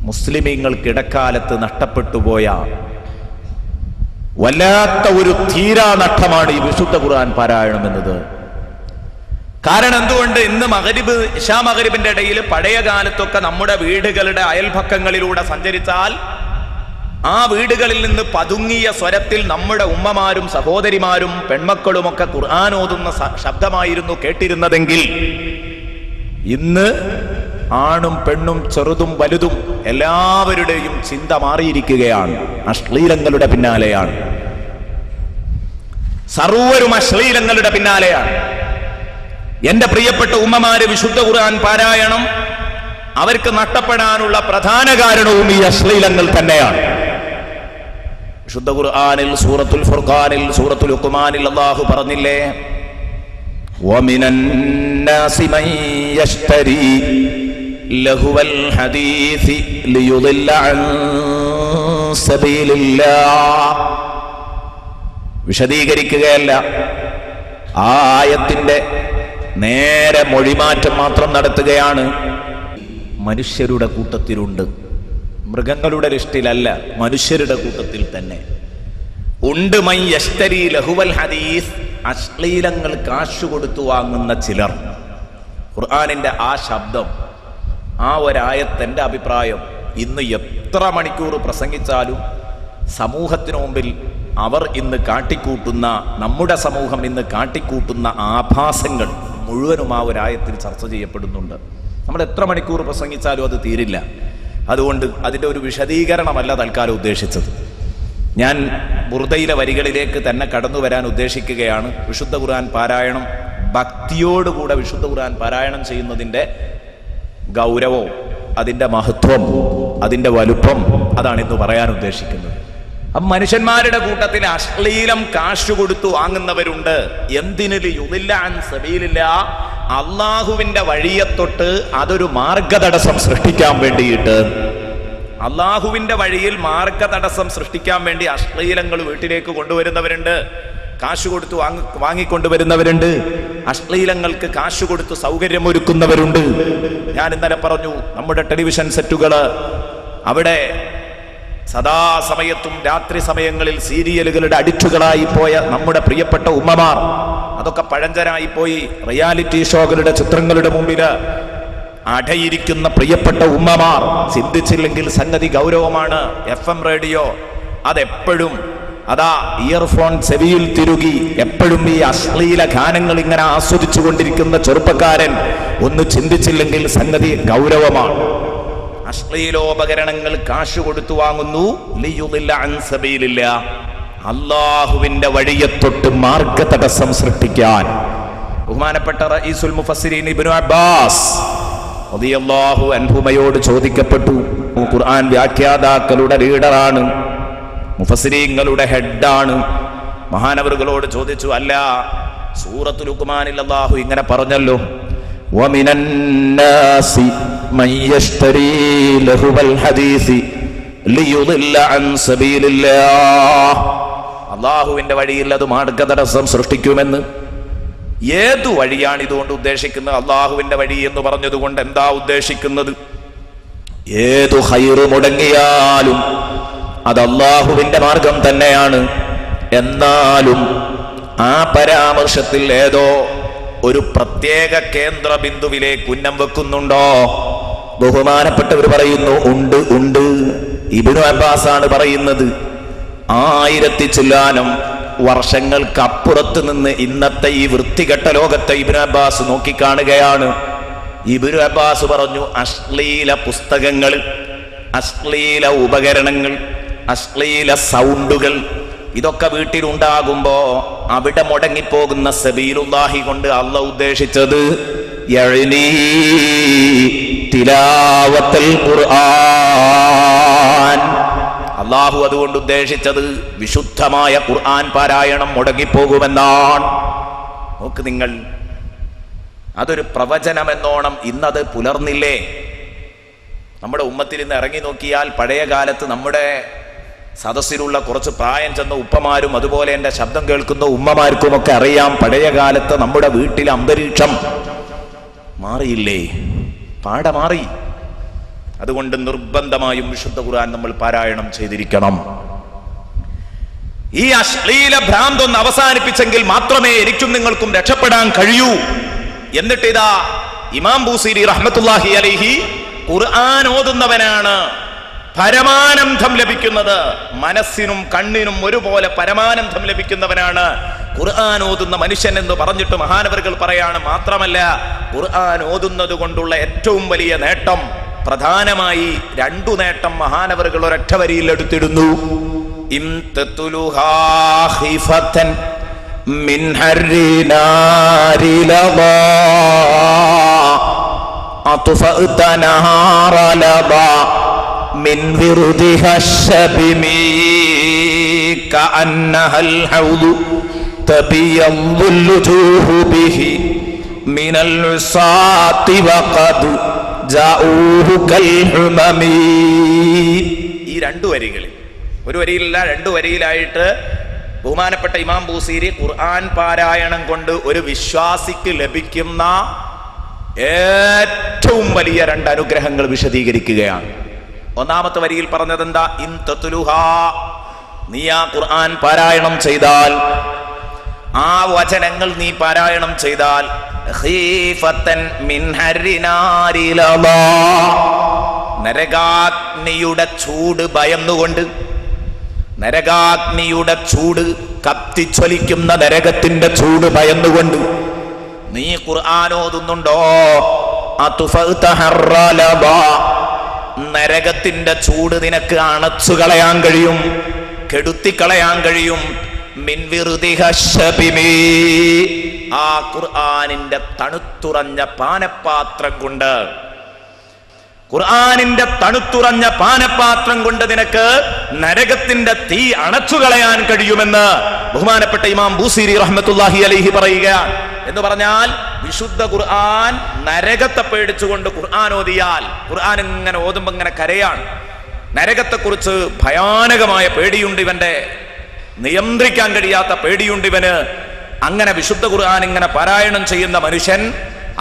മുസ്ലിമീങ്ങൾക്ക് ഇടക്കാലത്ത് നഷ്ടപ്പെട്ടുപോയ വല്ലാത്ത ഒരു തീരാ നഷ്ടമാണ് ഈ വിശുദ്ധ ഖുർആൻ പാരായണം എന്നത്. കാരണം എന്തുകൊണ്ട്? ഇന്ന് ഇശാ മഗ്രിബിന്റെ ഇടയിൽ പഴയ കാലത്തൊക്കെ നമ്മുടെ വീടുകളുടെ അയൽപക്കങ്ങളിലൂടെ സഞ്ചരിച്ചാൽ ആ വീടുകളിൽ നിന്ന് പതുങ്ങിയ സ്വരത്തിൽ നമ്മുടെ ഉമ്മമാരും സഹോദരിമാരും പെൺമക്കളുമൊക്കെ ഖുർആൻ ഓതുന്ന ശബ്ദമായിരുന്നു കേട്ടിരുന്നതെങ്കിൽ ഇന്ന് ആണും പെണ്ണും ചെറുതും വലുതും എല്ലാവരുടെയും ചിന്ത മാറിയിരിക്കുകയാണ്. അശ്ലീലങ്ങളുടെ പിന്നാലെയാണ്. സർവരും അശ്ലീലങ്ങളുടെ പിന്നാലെയാണ്. എന്റെ പ്രിയപ്പെട്ട ഉമ്മമാര്, വിശുദ്ധ ഖുർആൻ പാരായണം അവർക്ക് നഷ്ടപ്പെടാനുള്ള പ്രധാന കാരണവും ഈ അശ്ലീലങ്ങൾ തന്നെയാണ്. വിശുദ്ധ ഖുർആനിൽ സൂറത്തുൽ ഫുർഖാനിൽ സൂറത്തുൽ ലുഖ്മാനിൽ അല്ലാഹു പറഞ്ഞില്ലേ, വമിനൻ നാസി മൻ യശ്തരി ലഹുവൽ ഹദീസി ലിയുദില്ല അൻ സബീലില്ലാഹ്. വിശദീകരിക്കുകയല്ല, ആ ആയത്തിന്റെ നേരെ മൊഴിമാറ്റം മാത്രം നടത്തുകയാണ്. മനുഷ്യരുടെ കൂട്ടത്തിലുണ്ട്, മൃഗങ്ങളുടെ ലിസ്റ്റിലല്ല, മനുഷ്യരുടെ കൂട്ടത്തിൽ തന്നെ ഉണ്ട്. മൻ യശ്തരി ലഹുവൽ ഹദീസ്, അശ്ലീലങ്ങൾ കാശു കൊടുത്തു വാങ്ങുന്ന ചിലർ. ഖുർആനിന്റെ ആ ശബ്ദം, ആ ഒരായത്തിന്റെ അഭിപ്രായം ഇന്ന് എത്ര മണിക്കൂർ പ്രസംഗിച്ചാലും സമൂഹത്തിനു മുമ്പിൽ അവർ ഇന്ന് കാട്ടിക്കൂട്ടുന്ന, നമ്മുടെ സമൂഹം ഇന്ന് കാട്ടിക്കൂട്ടുന്ന ആഭാസങ്ങൾ മുഴുവനും ആ ഒരായത്തിൽ ചർച്ച ചെയ്യപ്പെടുന്നുണ്ട്. നമ്മൾ എത്ര മണിക്കൂർ പ്രസംഗിച്ചാലും അത് തീരില്ല. അതുകൊണ്ട് അതിൻ്റെ ഒരു വിശദീകരണമല്ല തൽക്കാലം ഉദ്ദേശിച്ചത്. ഞാൻ ബുർദയിലെ വരികളിലേക്ക് തന്നെ കടന്നു വരാൻ ഉദ്ദേശിക്കുകയാണ്. വിശുദ്ധ ഖുർആൻ പാരായണം, ഭക്തിയോടുകൂടെ വിശുദ്ധ ഖുർആൻ പാരായണം ചെയ്യുന്നതിൻ്റെ ഗൗരവവും അതിൻ്റെ മഹത്വം, അതിൻ്റെ വലുപ്പം, അതാണ് ഇന്ന് പറയാൻ ഉദ്ദേശിക്കുന്നത്. അപ്പം മനുഷ്യന്മാരുടെ കൂട്ടത്തിൽ അശ്ലീലം കാശു കൊടുത്തു വാങ്ങുന്നവരുണ്ട്. എന്തിന്? ലിയുദില്ല അൻ സബീലില്ലാഹ്, അള്ളാഹുവിന്റെ വഴിയെ തൊട്ട് അതൊരു മാർഗതടസ്സം സൃഷ്ടിക്കാൻ വേണ്ടിയിട്ട്, അള്ളാഹുവിന്റെ വഴിയിൽ മാർഗതടസ്സം സൃഷ്ടിക്കാൻ വേണ്ടി അശ്ലീലങ്ങൾ വീട്ടിലേക്ക് കൊണ്ടുവരുന്നവരുണ്ട്. കാശു കൊടുത്തു വാങ്ങിക്കൊണ്ടുവരുന്നവരുണ്ട്. അശ്ലീലങ്ങൾക്ക് കാശു കൊടുത്ത് സൗകര്യമൊരുക്കുന്നവരുണ്ട്. ഞാൻ ഇന്നലെ പറഞ്ഞു, നമ്മുടെ ടെലിവിഷൻ സെറ്റുകള്, അവിടെ സദാസമയത്തും രാത്രി സമയങ്ങളിൽ സീരിയലുകളുടെ അഡിക്റ്റുകളായി പോയ നമ്മുടെ പ്രിയപ്പെട്ട ഉമ്മമാർ, അതൊക്കെ പഴഞ്ചനായി പോയി റിയാലിറ്റി ഷോകളുടെ ചിത്രങ്ങളുടെ മുമ്പില് അടയിരിക്കുന്ന പ്രിയപ്പെട്ട ഉമ്മമാർ, ചിന്തിച്ചില്ലെങ്കിൽ സംഗതി ഗൗരവമാണ്. FM റേഡിയോ അതെപ്പോഴും അതാ ഇയർഫോൺ ചെവിയിൽ തിരുകി എപ്പോഴും ഈ അശ്ലീല ഗാനങ്ങൾ ഇങ്ങനെ ആസ്വദിച്ചു കൊണ്ടിരിക്കുന്ന ചെറുപ്പക്കാരൻ ഒന്ന് ചിന്തിച്ചില്ലെങ്കിൽ സംഗതി ഗൗരവമാണ്. അശ്ലീലോപകരണങ്ങൾ കാശു കൊടുത്തു വാങ്ങുന്നു. ലിയുദില്ല അൻ സബീലില്ലാഹ്, അല്ലാഹുവിന്റെ വഴിയെ തൊട്ട് മാർഗതടസ്സം സൃഷ്ടിക്കാൻ. ബഹുമാനപ്പെട്ട റഈസുൽ മുഫസ്സിരീൻ ഇബ്നു അബ്ബാസ് റളിയല്ലാഹു അൻഹുമയോട് ചോദിക്കപ്പെട്ടു. ഖുർആൻ വ്യാഖ്യാതാക്കളുടെ ലീഡറാണ്, മുഫസ്സിരീങ്ങളുടെ ഹെഡാണ്. മഹാനവറുകളോട് ചോദിച്ചു, അല്ല, സൂറത്തുൽ ലുഖ്മാനിൽ അല്ലാഹു ഇങ്ങനെ പറഞ്ഞല്ലോ, വമിനൻ നാസി മൻ യശ്തരി ലഹുവൽ ഹദീസി ലിയുദില്ല അൻ സബീലില്ലാഹ്, അല്ലാഹുവിന്റെ വഴിയിൽ അത് മാർഗതടസ്സം സൃഷ്ടിക്കുമെന്ന്. ഏതു വഴിയാണ് ഇതുകൊണ്ട് ഉദ്ദേശിക്കുന്നത്? അള്ളാഹുവിന്റെ വഴി എന്ന് പറഞ്ഞതുകൊണ്ട് എന്താ ഉദ്ദേശിക്കുന്നത്? ഏതു ഖൈറ് മുടങ്ങിയാലും അത് അള്ളാഹുവിന്റെ മാർഗം തന്നെയാണ്. എന്നാലും ആ പരാമർശത്തിൽ ഏതോ ഒരു പ്രത്യേക കേന്ദ്ര ബിന്ദുവിലേക്ക് ഉന്നം വെക്കുന്നുണ്ടോ? ബഹുമാനപ്പെട്ടവർ പറയുന്നു, ഉണ്ട് ഉണ്ട്. ഇബ്നു അബ്ബാസ് ആണ് പറയുന്നത്. 1000 ചില്ലാനം വർഷങ്ങൾക്കപ്പുറത്ത് നിന്ന് ഇന്നത്തെ ഈ വൃത്തികെട്ട ലോകത്തെ ഇബ്നു അബ്ബാസ് നോക്കിക്കാണുകയാണ്. ഇബ്നു അബ്ബാസ് പറഞ്ഞു, അശ്ലീല പുസ്തകങ്ങൾ, അശ്ലീല ഉപകരണങ്ങൾ, അശ്ലീല സൗണ്ടുകൾ, ഇതൊക്കെ വീട്ടിലുണ്ടാകുമ്പോ അവിടെ മുടങ്ങിപ്പോകുന്ന സബീലുല്ലാഹി കൊണ്ട് അല്ലാഹു ഉദ്ദേശിച്ചത് യഅ്നി തിലാവത്തുൽ ഖുർആൻ. അല്ലാഹു അതുകൊണ്ട് ഉദ്ദേശിച്ചത് വിശുദ്ധമായ ഖുർആൻ പാരായണം മുടങ്ങിപ്പോകുമെന്നാണ്. നോക്ക് നിങ്ങൾ, അതൊരു പ്രവചനമെന്നോണം ഇന്നത് പുലർന്നില്ലേ? നമ്മുടെ ഉമ്മത്തിൽ നിന്ന് ഇറങ്ങി നോക്കിയാൽ പഴയ കാലത്ത് നമ്മുടെ സദസ്സിലുള്ള കുറച്ച് പ്രായം ചെന്ന ഉപ്പമാരും അതുപോലെ എൻ്റെ ശബ്ദം കേൾക്കുന്ന ഉമ്മമാർക്കുമൊക്കെ അറിയാം, പഴയ കാലത്ത് നമ്മുടെ വീട്ടിലെ അന്തരീക്ഷം മാറിയില്ലേ? പാട മാറി. അതുകൊണ്ട് നിർബന്ധമായും വിശുദ്ധ ഖുർആൻ നമ്മൾ പാരായണം ചെയ്തിരിക്കണം. ഈ അശ്ലീല ഭ്രാന്തൊന്ന് അവസാനിപ്പിച്ചെങ്കിൽ മാത്രമേ എനിക്കും നിങ്ങൾക്കും രക്ഷപ്പെടാൻ കഴിയൂ. എന്നിട്ട് ഇതാ ഇമാം ബൂസീരി റഹ്മത്തുള്ളാഹി അലൈഹി ഖുർആൻ ഓതുന്നവനാണ് പരമാനന്ദം ലഭിക്കുന്നത്. മനസ്സിനും കണ്ണിനും ഒരുപോലെ പരമാനന്ദം ലഭിക്കുന്നവനാണ് ഖുർആൻ ഓതുന്ന മനുഷ്യൻ എന്ന് പറഞ്ഞിട്ട് മഹാനവറുകൾ പറയാണ്. മാത്രമല്ല, ഖുർആൻ ഓതുന്നത് കൊണ്ടുള്ള ഏറ്റവും വലിയ നേട്ടം, പ്രധാനമായി 2 നേട്ടം മഹാനവറുകൾ ഒരൊറ്റ വരിയിൽ എടുത്തിടുന്നു. മിൻ ഹർരി നാരി ലദാ അത്ഫഅത നഹാറ ലദാ മിൻ വിർദിഹ ശബിമി കഅന്നഹൽ ഹൗദു തബിയദ്ദുൽ വുജൂഹു ബിഹി മിനൽ ഉസാത്തി വഖദ് ജാഊഹു കൽ ഹുമമി. ഈ 2 വരികളിൽ, ഒരു വരിയിലല്ല 2 വരിയിലായിട്ട് ബഹുമാനപ്പെട്ട ഇമാം ബൂസീരി ഖുർആൻ പാരായണം കൊണ്ട് ഒരു വിശ്വാസിക്ക് ലഭിക്കുന്ന ഏറ്റവും വലിയ 2 അനുഗ്രഹങ്ങൾ വിശദീകരിക്കുകയാണ്. ഒന്നാമത്തെ വരിയിൽ പറഞ്ഞത് എന്താ? ഇൻ തത്ലുഹാ, നീ ആ ഖുർആൻ പാരായണം ചെയ്താൽ, ആ വചനങ്ങൾ നീ പാരായണം ചെയ്താൽ, ഖീഫത്തൻ മിൻ ഹർരി നാരി ലദാ, നരകാഗ്നിയുടെ ചൂട് ഭയന്നുകൊണ്ട്, നരകാഗ്നിയുടെ ചൂട്, കത്തിച്ചൊലിക്കുന്ന നരകത്തിന്റെ ചൂട് ഭയന്നുകൊണ്ട് നീ ഖുർആൻ ഓതുന്നുണ്ടോ? നരകത്തിന്റെ ചൂട് നിനക്ക് അണച്ചു കളയാൻ കഴിയും, കെടുത്തിക്കളയാൻ കഴിയും. മിൻ വിർദിഹ ശബിമി, ആ ഖുർആനിന്റെ തണുത്തുറഞ്ഞ പാനപാത്രം കൊണ്ട്, ഖുർആനിന്റെ തണുത്തുറഞ്ഞ പാനപാത്രം കൊണ്ട് നിനക്ക് നരകത്തിന്റെ തീ അണച്ചുകളയാൻ കഴിയുമെന്ന് ബഹുമാനപ്പെട്ട ഇമാം ബൂസീരി റഹ്മത്തുള്ളാഹി അലൈഹി പറയുക. എന്ന് പറഞ്ഞാൽ വിശുദ്ധ ഖുർആൻ നരകത്തെ പേടിച്ചുകൊണ്ട് ഖുർആൻ ഓതിയാൽ, ഖുർആൻ ഇങ്ങനെ ഓതുമ്പോ ഇങ്ങനെ കരയാണ്. നരകത്തെക്കുറിച്ച് ഭയാനകമായ പേടിയുണ്ട് ഇവന്റെ, നിയന്ത്രിക്കാൻ കഴിയാത്ത പേടിയുണ്ട് ഇവന്. അങ്ങനെ വിശുദ്ധ ഖുർആൻ ഇങ്ങനെ പാരായണം ചെയ്യുന്ന മനുഷ്യൻ,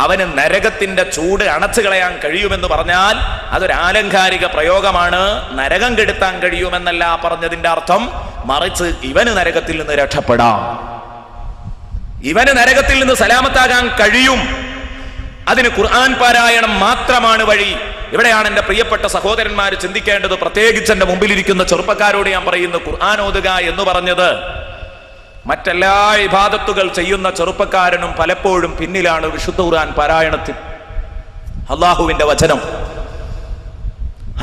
അവന് നരകത്തിന്റെ ചൂട് അണച്ചു കളയാൻ കഴിയുമെന്ന് പറഞ്ഞാൽ അതൊരു ആലങ്കാരിക പ്രയോഗമാണ്. നരകം കെടുത്താൻ കഴിയുമെന്നല്ല പറഞ്ഞതിന്റെ അർത്ഥം, മറിച്ച് ഇവന് നരകത്തിൽ നിന്ന് രക്ഷപ്പെടാം, ഇവന് നരകത്തിൽ നിന്ന് സലാമത്താകാൻ കഴിയും. അതിന് ഖുർആൻ പാരായണം മാത്രമാണ് വഴി. ഇവിടെയാണ് എന്റെ പ്രിയപ്പെട്ട സഹോദരന്മാർ ചിന്തിക്കേണ്ടത്. പ്രത്യേകിച്ച് എന്റെ മുമ്പിലിരിക്കുന്ന ചെറുപ്പക്കാരോട് ഞാൻ പറയുന്നു, ഖുർആൻ ഓതുക എന്ന് പറഞ്ഞത് മറ്റെല്ലാ ഇബാദത്തുകൾ ചെയ്യുന്ന ചെറുപ്പക്കാരനും പലപ്പോഴും പിന്നിലാണ് വിശുദ്ധ ഖുർആൻ പാരായണത്തിൽ. അല്ലാഹുവിന്റെ വചനം,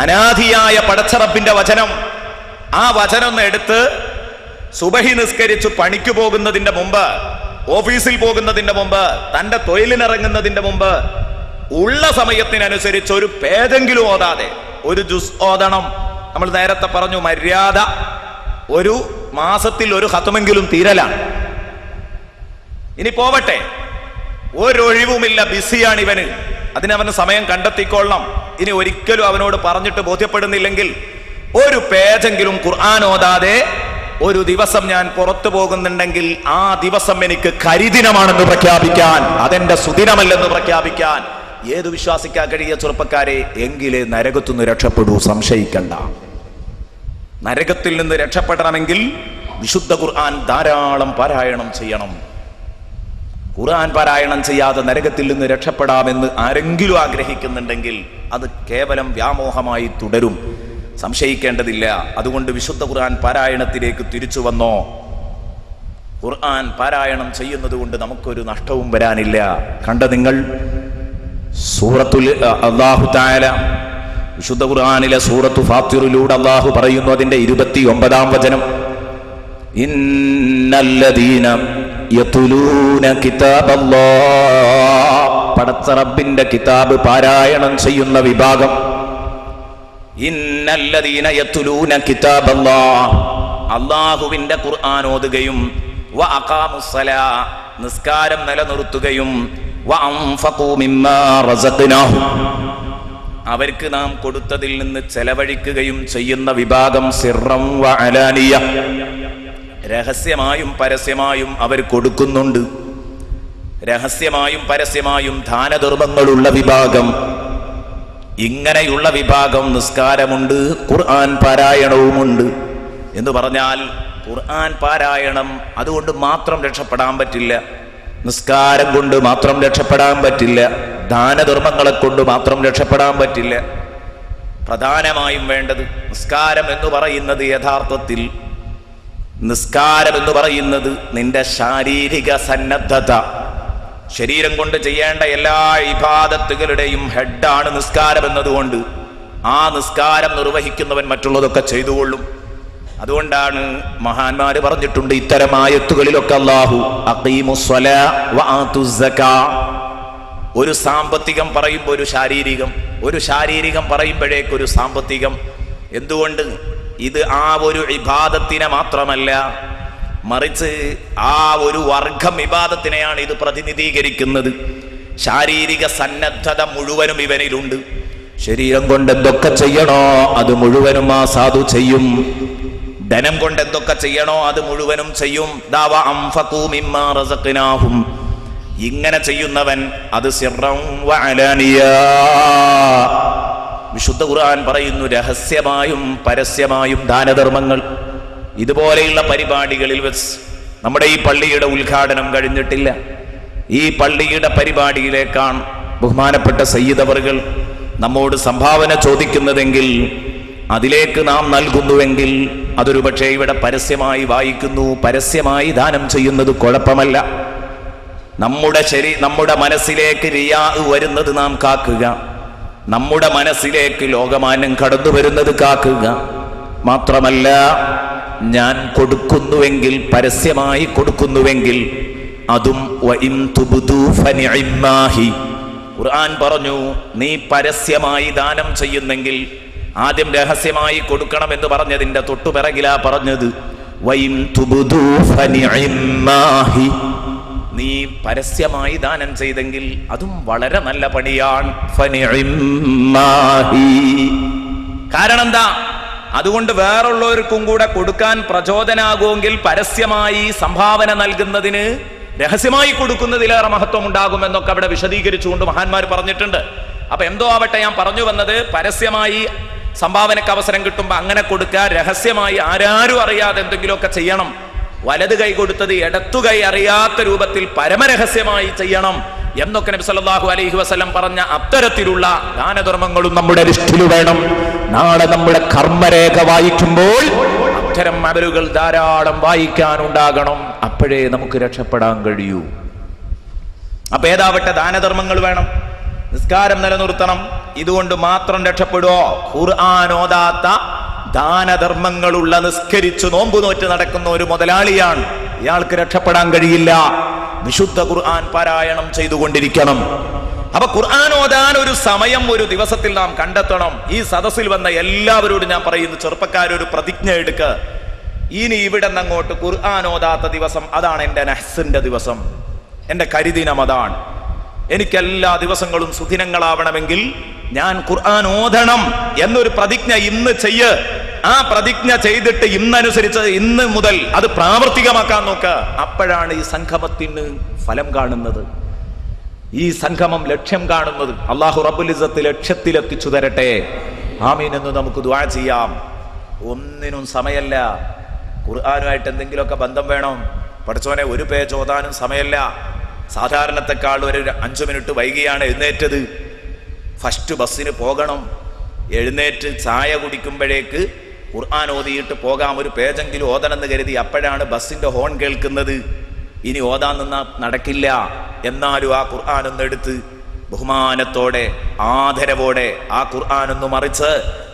അനാദിയായ പടച്ചറപ്പിന്റെ വചനം, ആ വചനം എടുത്ത് സുബഹി നിസ്കരിച്ചു പണിക്ക് പോകുന്നതിന്റെ മുമ്പ്, ഓഫീസിൽ പോകുന്നതിന്റെ മുമ്പ്, തന്റെ തൊഴിലിനിറങ്ങുന്നതിന്റെ മുമ്പ്, ഉള്ള സമയത്തിനനുസരിച്ച് ഒരു പേജെങ്കിലും ഓതാതെ ഒരു ജുസ് ഓതണം. നമ്മൾ നേരത്തെ പറഞ്ഞു, മര്യാദ ഒരു മാസത്തിൽ ഒരു ഖത്മെങ്കിലും തീരലാണ്. ഇനി പോവട്ടെ, ഒരൊഴിവുമില്ല, ബിസിയാണ് ഇവന്, അതിനവന് സമയം കണ്ടെത്തിക്കൊള്ളണം. ഇനി ഒരിക്കലും അവനോട് പറഞ്ഞിട്ട് ബോധ്യപ്പെടുന്നില്ലെങ്കിൽ ഒരു പേജെങ്കിലും ഖുർആൻ ഓതാതെ ഒരു ദിവസം ഞാൻ പുറത്തു പോകുന്നുണ്ടെങ്കിൽ ആ ദിവസം എനിക്ക് കരിദിനമാണെന്ന് പ്രഖ്യാപിക്കാൻ, അതെന്റെ സുദിനമല്ലെന്ന് പ്രഖ്യാപിക്കാൻ ഏത് വിശ്വാസിക്കാൻ കഴിയ ചെറുപ്പക്കാരെ? എങ്കിലേ നരകത്തുനിന്ന് രക്ഷപ്പെടൂ, സംശയിക്കണ്ട. നരകത്തിൽ നിന്ന് രക്ഷപ്പെടണമെങ്കിൽ വിശുദ്ധ ഖുർആൻ ധാരാളം പാരായണം ചെയ്യണം. ഖുർആൻ പാരായണം ചെയ്യാതെ നരകത്തിൽ നിന്ന് രക്ഷപ്പെടാമെന്ന് ആരെങ്കിലും ആഗ്രഹിക്കുന്നുണ്ടെങ്കിൽ അത് കേവലം വ്യാമോഹമായി തുടരും, സംശയിക്കേണ്ടതില്ല. അതുകൊണ്ട് വിശുദ്ധ ഖുർആൻ പാരായണത്തിലേക്ക് തിരിച്ചു വന്നോ. ഖുർആൻ പാരായണം ചെയ്യുന്നത് കൊണ്ട് നമുക്കൊരു നഷ്ടവും വരാനില്ല. കണ്ട നിങ്ങൾ, സൂറത്തുൽ അല്ലാഹു തആല വിശുദ്ധ ഖുർആനിലെ സൂറത്തു ഫാത്തിറിലൂടെ അല്ലാഹു പറയുന്നു, അതിന്റെ 29-ാം വചനം, ഇന്നല്ലദീന യതുലൂന കിതാബല്ലാഹ്, പടച്ച റബ്ബിന്റെ കിതാബ് പാരായണം ചെയ്യുന്ന വിഭാഗം. ഇന്നല്ലദീന യതുലൂന കിതാബല്ലാഹ്, അല്ലാഹുവിന്റെ ഖുർആൻ ഓതുകയും, വ അഖാമുസ്സലാ, നിസ്കാരം നിലനിർത്തുകയും, വ അൻഫഖൂ മിമ്മാ റസഖ്നാഹും, അവർക്ക് നാം കൊടുത്തതിൽ നിന്ന് ചെലവഴിക്കുകയും ചെയ്യുന്ന വിഭാഗം. സിർറം വ അലാനിയ, രഹസ്യമായും പരസ്യമായും അവർ കൊടുക്കുന്നുണ്ട്. രഹസ്യമായും പരസ്യമായും ദാനധർമ്മങ്ങളുള്ള വിഭാഗം. ഇങ്ങനെയുള്ള വിഭാഗം നിസ്കാരമുണ്ട്, ഖുർആൻ പാരായണവുമുണ്ട്. എന്ന് പറഞ്ഞാൽ ഖുർആൻ പാരായണം അതുകൊണ്ട് മാത്രം രക്ഷപ്പെടാൻ പറ്റില്ല, നിസ്കാരം കൊണ്ട് മാത്രം രക്ഷപ്പെടാൻ പറ്റില്ല, ദാനധർമ്മങ്ങളെ കൊണ്ട് മാത്രം രക്ഷപ്പെടാൻ പറ്റില്ല. പ്രധാനമായും വേണ്ടത് നിസ്കാരം എന്ന് പറയുന്നത്, യഥാർത്ഥത്തിൽ നിസ്കാരം എന്ന് പറയുന്നത് നിന്റെ ശാരീരിക സന്നദ്ധത, ശരീരം കൊണ്ട് ചെയ്യേണ്ട എല്ലാ ഇബാദത്തുകളുടെയും ഹെഡാണ് നിസ്കാരം എന്നതുകൊണ്ട് ആ നിസ്കാരം നിർവഹിക്കുന്നവൻ മറ്റുള്ളതൊക്കെ ചെയ്തുകൊള്ളും. അതുകൊണ്ടാണ് മഹാന്മാര് പറഞ്ഞിട്ടുണ്ട് ഇത്തരം ആയത്തുകളിലൊക്കെ അല്ലാഹു അഖീമുസ്സലാ വആതുസ്സകാ, ഒരു സാമ്പത്തികം പറയുമ്പോൾ ഒരു ശാരീരികം പറയുമ്പോഴേക്കൊരു സാമ്പത്തികം. എന്തുകൊണ്ട്? ഇത് ആ ഒരു ഇബാദത്തിനെ മാത്രമല്ല, മറിച്ച് ആ ഒരു വർഗം ഇബാദത്തിനെയാണ് ഇത് പ്രതിനിധീകരിക്കുന്നത്. ശാരീരിക സന്നദ്ധത മുഴുവനും ഇവനിലുണ്ട്. ശരീരം കൊണ്ട് എന്തൊക്കെ ചെയ്യണോ അത് മുഴുവനും ആ സാധു ചെയ്യും. ധനം കൊണ്ട് എന്തൊക്കെ ചെയ്യണോ അത് മുഴുവനും ചെയ്യും. ദാവ അൻഫഖൂ മിമ്മാ റസഖ്നാഹും, ഇങ്ങനെ ചെയ്യുന്നവൻ അത് സിർറൻ വഅലാനിയാ. വിശുദ്ധ ഖുർആൻ പറയുന്നു രഹസ്യമായും പരസ്യമായും ദാനധർമ്മങ്ങൾ. ഇതുപോലെയുള്ള പരിപാടികളിൽ വെച്ച് നമ്മുടെ ഈ പള്ളിയുടെ ഉദ്ഘാടനം കഴിഞ്ഞിട്ടില്ല. ഈ പള്ളിയുടെ പരിപാടിയിലേക്കാണ് ബഹുമാനപ്പെട്ട സയ്യിദ് അവറുകൾ നമ്മോട് സംഭാവന ചോദിക്കുന്നതെങ്കിൽ, അതിലേക്ക് നാം നൽകുന്നുവെങ്കിൽ അതൊരു പക്ഷേ ഇവിടെ പരസ്യമായി വായിക്കുന്നു, പരസ്യമായി ദാനം ചെയ്യുന്നത് കുഴപ്പമല്ല. നമ്മുടെ മനസ്സിലേക്ക് റിയാ വരുന്നത് നാം കാക്കുക, നമ്മുടെ മനസ്സിലേക്ക് ലോകമാന്യം കടന്നു വരുന്നത് കാക്കുക. മാത്രമല്ല, ഞാൻ കൊടുക്കുന്നുവെങ്കിൽ, പരസ്യമായി കൊടുക്കുന്നുവെങ്കിൽ അതും വഇൻ തുബ്ദു ഫനിഇമ്മാഹി. ഖുർആൻ പറഞ്ഞു നീ പരസ്യമായി ദാനം ചെയ്യുന്നെങ്കിൽ, ആദ്യം രഹസ്യമായി കൊടുക്കണമെന്ന് പറഞ്ഞതിന്റെ തൊട്ടുപിറകിലാ പറഞ്ഞത് വഇൻ തുബ്ദു ഫനിഇമ്മാഹി. നീ പരസ്യമായി ദാനം ചെയ്തെങ്കിൽ അതും വളരെ നല്ല പണിയാണ്. ഫനിഇമ്മാഹി. കാരണം എന്താ? അതുകൊണ്ട് വേറുള്ളവർക്കും കൂടെ കൊടുക്കാൻ പ്രചോദനാകുമെങ്കിൽ പരസ്യമായി സംഭാവന നൽകുന്നതിന് രഹസ്യമായി കൊടുക്കുന്നതിലേറെ മഹത്വം ഉണ്ടാകുമെന്നൊക്കെ അവിടെ വിശദീകരിച്ചുകൊണ്ട് മഹാന്മാർ പറഞ്ഞിട്ടുണ്ട്. അപ്പൊ എന്തോ ആവട്ടെ, ഞാൻ പറഞ്ഞു വന്നത് പരസ്യമായി സംഭാവനക്ക് അവസരം കിട്ടുമ്പോൾ അങ്ങനെ കൊടുക്കുക, രഹസ്യമായി ആരാരും അറിയാതെ എന്തെങ്കിലുമൊക്കെ ചെയ്യണം. വലത് കൈ കൊടുത്തത് ഇടത്തു കൈ അറിയാത്ത രൂപത്തിൽ പരമരഹസ്യമായി ചെയ്യണം എന്നൊക്കെ നബി സല്ലല്ലാഹു അലൈഹി വസല്ലം പറഞ്ഞ അത്തരത്തിലുള്ള ദാനധർമ്മങ്ങളും നമ്മുടെ ലിസ്റ്റിൽ വേണം. നാളെ നമ്മുടെ കർമ്മരേഖ വായിക്കുമ്പോൾ അത്തരം അമലുകൾ ധാരാളം വായിക്കാനുണ്ടാകണം. അപ്പോഴേ നമുക്ക് രക്ഷപ്പെടാൻ കഴിയൂ. അപ്പൊ ഏതാവട്ടെ ദാനധർമ്മങ്ങൾ വേണം, നിസ്കാരം നിലനിർത്തണം. ഇതുകൊണ്ട് മാത്രം രക്ഷപ്പെടുവോ? ഖുർആൻ ഓതാത്ത ദാനധർമ്മങ്ങളുള്ള, നിസ്കരിച്ചു നോമ്പ് നോറ്റ് നടക്കുന്ന ഒരു മുതലാളിയാണ്, ഇയാൾക്ക് രക്ഷപ്പെടാൻ കഴിയില്ല. വിശുദ്ധ ഖുർആൻ പാരായണം ചെയ്തുകൊണ്ടിരിക്കണം. അപ്പൊ ഖുർആൻ ഓതാൻ ഒരു സമയം ഒരു ദിവസത്തിൽ നാം കണ്ടെത്തണം. ഈ സദസ്സിൽ വന്ന എല്ലാവരോടും ഞാൻ പറയുന്നു, ചെറുപ്പക്കാരൊരു പ്രതിജ്ഞ എടുക്കുക. ഇനി ഇവിടെ നിന്നങ്ങോട്ട് ഖുർആൻ ഓതാത്ത ദിവസം, അതാണ് എൻ്റെ നഹ്സിന്റെ ദിവസം, എൻ്റെ കരിദിനം അതാണ്. എനിക്കെല്ലാ ദിവസങ്ങളും സുദിനങ്ങളാവണമെങ്കിൽ ഞാൻ ഖുർആൻ ഓതണം എന്നൊരു പ്രതിജ്ഞ ഇന്ന് ചെയ്യ്. ആ പ്രതിജ്ഞ ചെയ്തിട്ട് ഇന്നനുസരിച്ച് ഇന്ന് മുതൽ അത് പ്രാവർത്തികമാക്കാൻ നോക്കുക. അപ്പോഴാണ് ഈ സംഗമത്തിന് ഫലം കാണുന്നത്, ഈ സംഗമം ലക്ഷ്യം കാണുന്നത്. അല്ലാഹു റബ്ബുൽ ഇസ്സത്ത് ലക്ഷ്യത്തിലെത്തിച്ചു തരട്ടെ. ആമീൻ എന്ന് നമുക്ക് ദുആ ചെയ്യാം. ഒന്നിനും സമയമല്ല. ഖുർആനുമായിട്ട് എന്തെങ്കിലുമൊക്കെ ബന്ധം വേണം. പഠിച്ചോനെ, ഒരു പേജ് ഓതാനും സമയമല്ല. സാധാരണത്തെക്കാൾ ഒരു 5 മിനിറ്റ് വൈകിയാണ് എഴുന്നേറ്റത്. ഫസ്റ്റ് ബസ്സിന് പോകണം. എഴുന്നേറ്റ് ചായ കുടിക്കുമ്പോഴേക്ക് ഖുർആൻ ഓതിയിട്ട് പോകാം, ഒരു പേജെങ്കിലും ഓതണമെന്ന് കരുതി. അപ്പോഴാണ് ബസ്സിന്റെ ഹോൺ കേൾക്കുന്നത്. ഇനി ഓതാൻ നിന്നാ നടക്കില്ല. എന്നാലും ആ ഖുർആൻ ഒന്നെടുത്ത് ബഹുമാനത്തോടെ ആദരവോടെ ആ ഖുർആൻ ഒന്ന് മറിച്ച്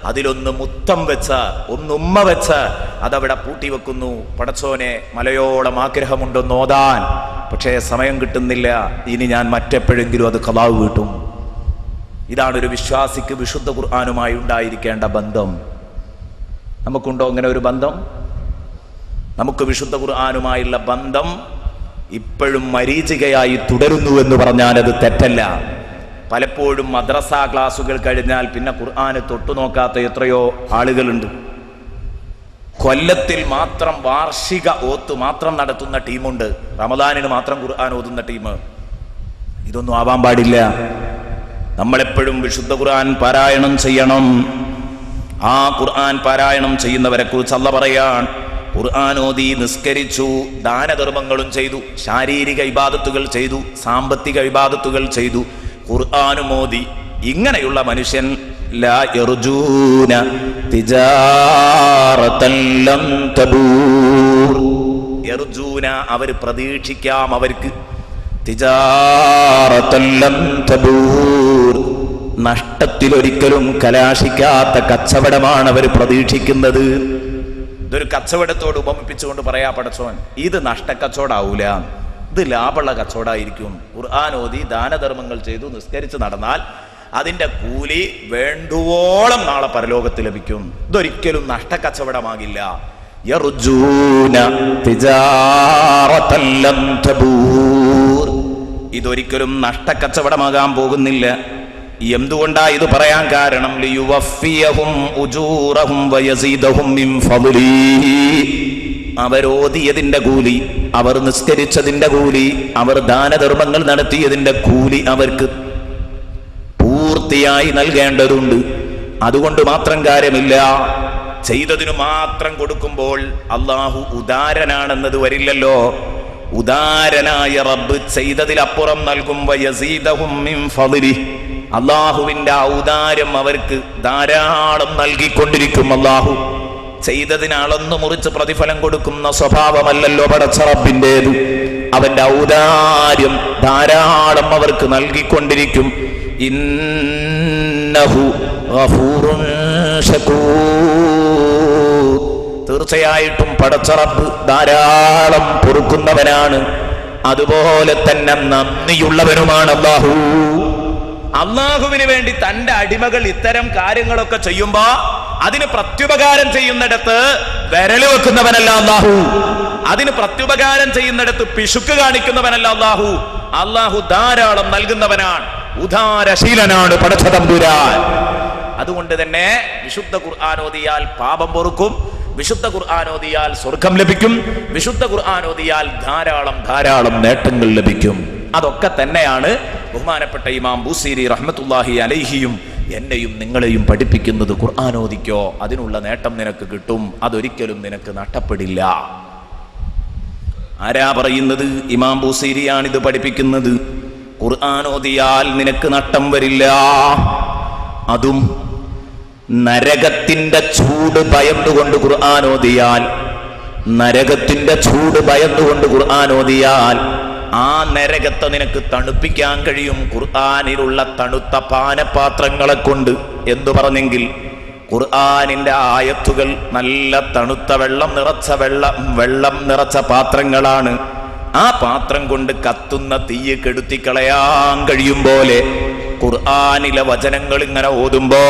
അതിലൊന്ന് മുത്തം വെച്ച് ഒന്നുമ്മ വെച്ച് അതവിടെ പൂട്ടിവെക്കുന്നു. പടച്ചോനെ, മലയോളം ആഗ്രഹമുണ്ടൊന്ന് ഓതാൻ, പക്ഷേ സമയം കിട്ടുന്നില്ല. ഇനി ഞാൻ മറ്റെപ്പോഴെങ്കിലും അത് ഖളാ വീട്ടും. ഇതാണ് ഒരു വിശ്വാസിക്ക് വിശുദ്ധ ഖുർആനുമായി ഉണ്ടായിരിക്കേണ്ട ബന്ധം. നമുക്കുണ്ടോ അങ്ങനെ ഒരു ബന്ധം? നമുക്ക് വിശുദ്ധ ഖുർആനുമായുള്ള ബന്ധം ഇപ്പോഴും മരീചികയായി തുടരുന്നു എന്ന് പറഞ്ഞാൽ അത് തെറ്റല്ല. പലപ്പോഴും മദ്രസ ക്ലാസുകൾ കഴിഞ്ഞാൽ പിന്നെ ഖുർആന് തൊട്ടുനോക്കാത്ത എത്രയോ ആളുകളുണ്ട്. കൊല്ലത്തിൽ മാത്രം വാർഷിക ഓത്ത് മാത്രം നടത്തുന്ന ടീമുണ്ട്. റമദാനിന് മാത്രം ഖുർആൻ ഓതുന്ന ടീം. ഇതൊന്നും ആവാൻ പാടില്ല. നമ്മളെപ്പോഴും വിശുദ്ധ ഖുർആൻ പാരായണം ചെയ്യണം. ആ ഖുർആൻ പാരായണം ചെയ്യുന്നവരെ കുറിച്ച് അല്ലാഹു പറയാൻ, ഖുർആൻ ഓതി, നിസ്കരിച്ചു, ദാനധർമ്മങ്ങളും ചെയ്തു, ശാരീരിക ഇബാദത്തുകൾ ചെയ്തു, സാമ്പത്തിക ഇബാദത്തുകൾ ചെയ്തു, ഖുർആനും ഓതി, ഇങ്ങനെയുള്ള മനുഷ്യൻ ലാ യർജൂന തിജാറതൻ ലം തബൂർ. യർജൂന അവർ പ്രതീക്ഷിക്കാം, അവർക്ക് തിജാറതൻ ലം തബൂർ നഷ്ടത്തിലൊരിക്കലും കലാശിക്കാത്ത കച്ചവടമാണ് അവർ പ്രതീക്ഷിക്കുന്നത്. ഇതൊരു കച്ചവടത്തോട് ഉപമിപ്പിച്ചുകൊണ്ട് പറയാ പടച്ചോൻ, ഇത് നഷ്ടക്കച്ചവടാവൂല, ഇത് ലാഭമുള്ള കച്ചവടമായിരിക്കും. ഖുർആൻ ഓതി ദാനധർമ്മങ്ങൾ ചെയ്തു നിസ്കരിച്ച് നടന്നാൽ അതിന്റെ കൂലി വേണ്ടുവോളം നാളെ പരലോകത്ത് ലഭിക്കും. ഇതൊരിക്കലും നഷ്ടക്കച്ചവടമാകില്ല. യർജൂന തിജാറതൻ ലം തബൂർ, ഇതൊരിക്കലും നഷ്ടക്കച്ചവടമാകാൻ പോകുന്നില്ല. എന്തുകൊണ്ടാ ഇത് പറയാൻ കാരണം? ലിയുവഫിയഹും ഉജൂറഹും വയസീദഹും മിൻ ഫദ്ലിഹി, അവരോതിയതിന്റെ കൂലി, അവർ നിസ്കരിച്ചതിന്റെ കൂലി, അവർ ദാനധർമ്മങ്ങൾ നടത്തിയതിന്റെ കൂലി അവർക്ക് പൂർത്തിയായി നൽകേണ്ടതുണ്ട്. അതുകൊണ്ട് മാത്രം കാര്യമില്ല. ചെയ്തതിനു മാത്രം കൊടുക്കുമ്പോൾ അല്ലാഹു ഉദാരനാണെന്നത് വരില്ലല്ലോ. ഉദാരനായ റബ്ബ് ചെയ്തതിലപ്പുറം നൽകും. വയസീദഹും മിൻ ഫദ്ലിഹി, അള്ളാഹുവിന്റെ ഔദാര്യം അവർക്ക് ധാരാളം നൽകിക്കൊണ്ടിരിക്കും. അള്ളാഹു ചെയ്തതിന് അളന്നു മുറിച്ച് പ്രതിഫലം കൊടുക്കുന്ന സ്വഭാവമല്ലല്ലോ പടച്ച റബ്ബിന്റേത്. അവന്റെ ഔദാര്യം ധാരാളം അവർക്ക് നൽകിക്കൊണ്ടിരിക്കും. ഇന്നഹു ഗഫൂറുൻ ശകൂർ, തീർച്ചയായിട്ടും പടച്ച റബ്ബ് ധാരാളം പൊറുക്കുന്നവനാണ്, അതുപോലെ തന്നെ നന്ദിയുള്ളവനുമാണ് അല്ലാഹു. അള്ളാഹുവിന് വേണ്ടി തന്റെ അടിമകൾ ഇത്തരം കാര്യങ്ങളൊക്കെ ചെയ്യുമ്പോ അതിന് പ്രത്യുപകാരം ചെയ്യുന്നിടത്ത് വിരല് വെക്കുന്നവനല്ല അള്ളാഹു. അതിന് പ്രത്യുപകാരം ചെയ്യുന്നിടത്ത് പിശുക്ക് കാണിക്കുന്നവനല്ല അള്ളാഹു. അള്ളാഹു ധാരാളം നൽകുന്നവനാണ്, ഉദാരശീലനാണ് പടച്ച തമ്പുരാൻ. അതുകൊണ്ട് തന്നെ വിശുദ്ധ ഖുർആൻ ഓതിയാൽ പാപം പൊറുക്കും, വിശുദ്ധ ഖുർആൻ ഓതിയാൽ സ്വർഗം ലഭിക്കും, വിശുദ്ധ ഖുർആൻ ഓതിയാൽ ധാരാളം നേട്ടങ്ങൾ ലഭിക്കും. അതൊക്കെ തന്നെയാണ് ബഹുമാനപ്പെട്ട ഇമാം ബൂസീരി റഹ്മത്തുള്ളാഹി അലൈഹിയും എന്നെയും നിങ്ങളെയും പഠിപ്പിക്കുന്നത്. ഖുർആൻ ഓദിക്കോ, അതിനുള്ള നേട്ടം നിനക്ക് കിട്ടും, അതൊരിക്കലും നിനക്ക് നഷ്ടപ്പെടില്ല. ആരാ പറയുന്നത്? ഇമാം ബൂസീരിയാണിത് പഠിപ്പിക്കുന്നത്. ഖുർആൻ ഓദിയാൽ നിനക്ക് നഷ്ടം വരില്ല. അതും നരകത്തിന്റെ ചൂട് ഭയന്നുകൊണ്ട് ഖുർആൻ ഓദിയാൽ, നരകത്തിന്റെ ചൂട് ഭയന്നുകൊണ്ട് ഖുർആൻ ഓദിയാൽ ആ നരകത്തെ നിനക്ക് തണുപ്പിക്കാൻ കഴിയും ഖുർആനിലുള്ള തണുത്ത പാനപാത്രങ്ങളെ കൊണ്ട്. എന്തു പറഞ്ഞെങ്കിൽ ഖുർആനിന്റെ ആയത്തുകൾ നല്ല തണുത്ത വെള്ളം നിറച്ച പാത്രങ്ങളാണ്. ആ പാത്രം കൊണ്ട് കത്തുന്ന തീയെ കെടുത്തിക്കളയാൻ കഴിയും പോലെ ഖുർആനിലെ വചനങ്ങൾ ഇങ്ങനെ ഓതുമ്പോ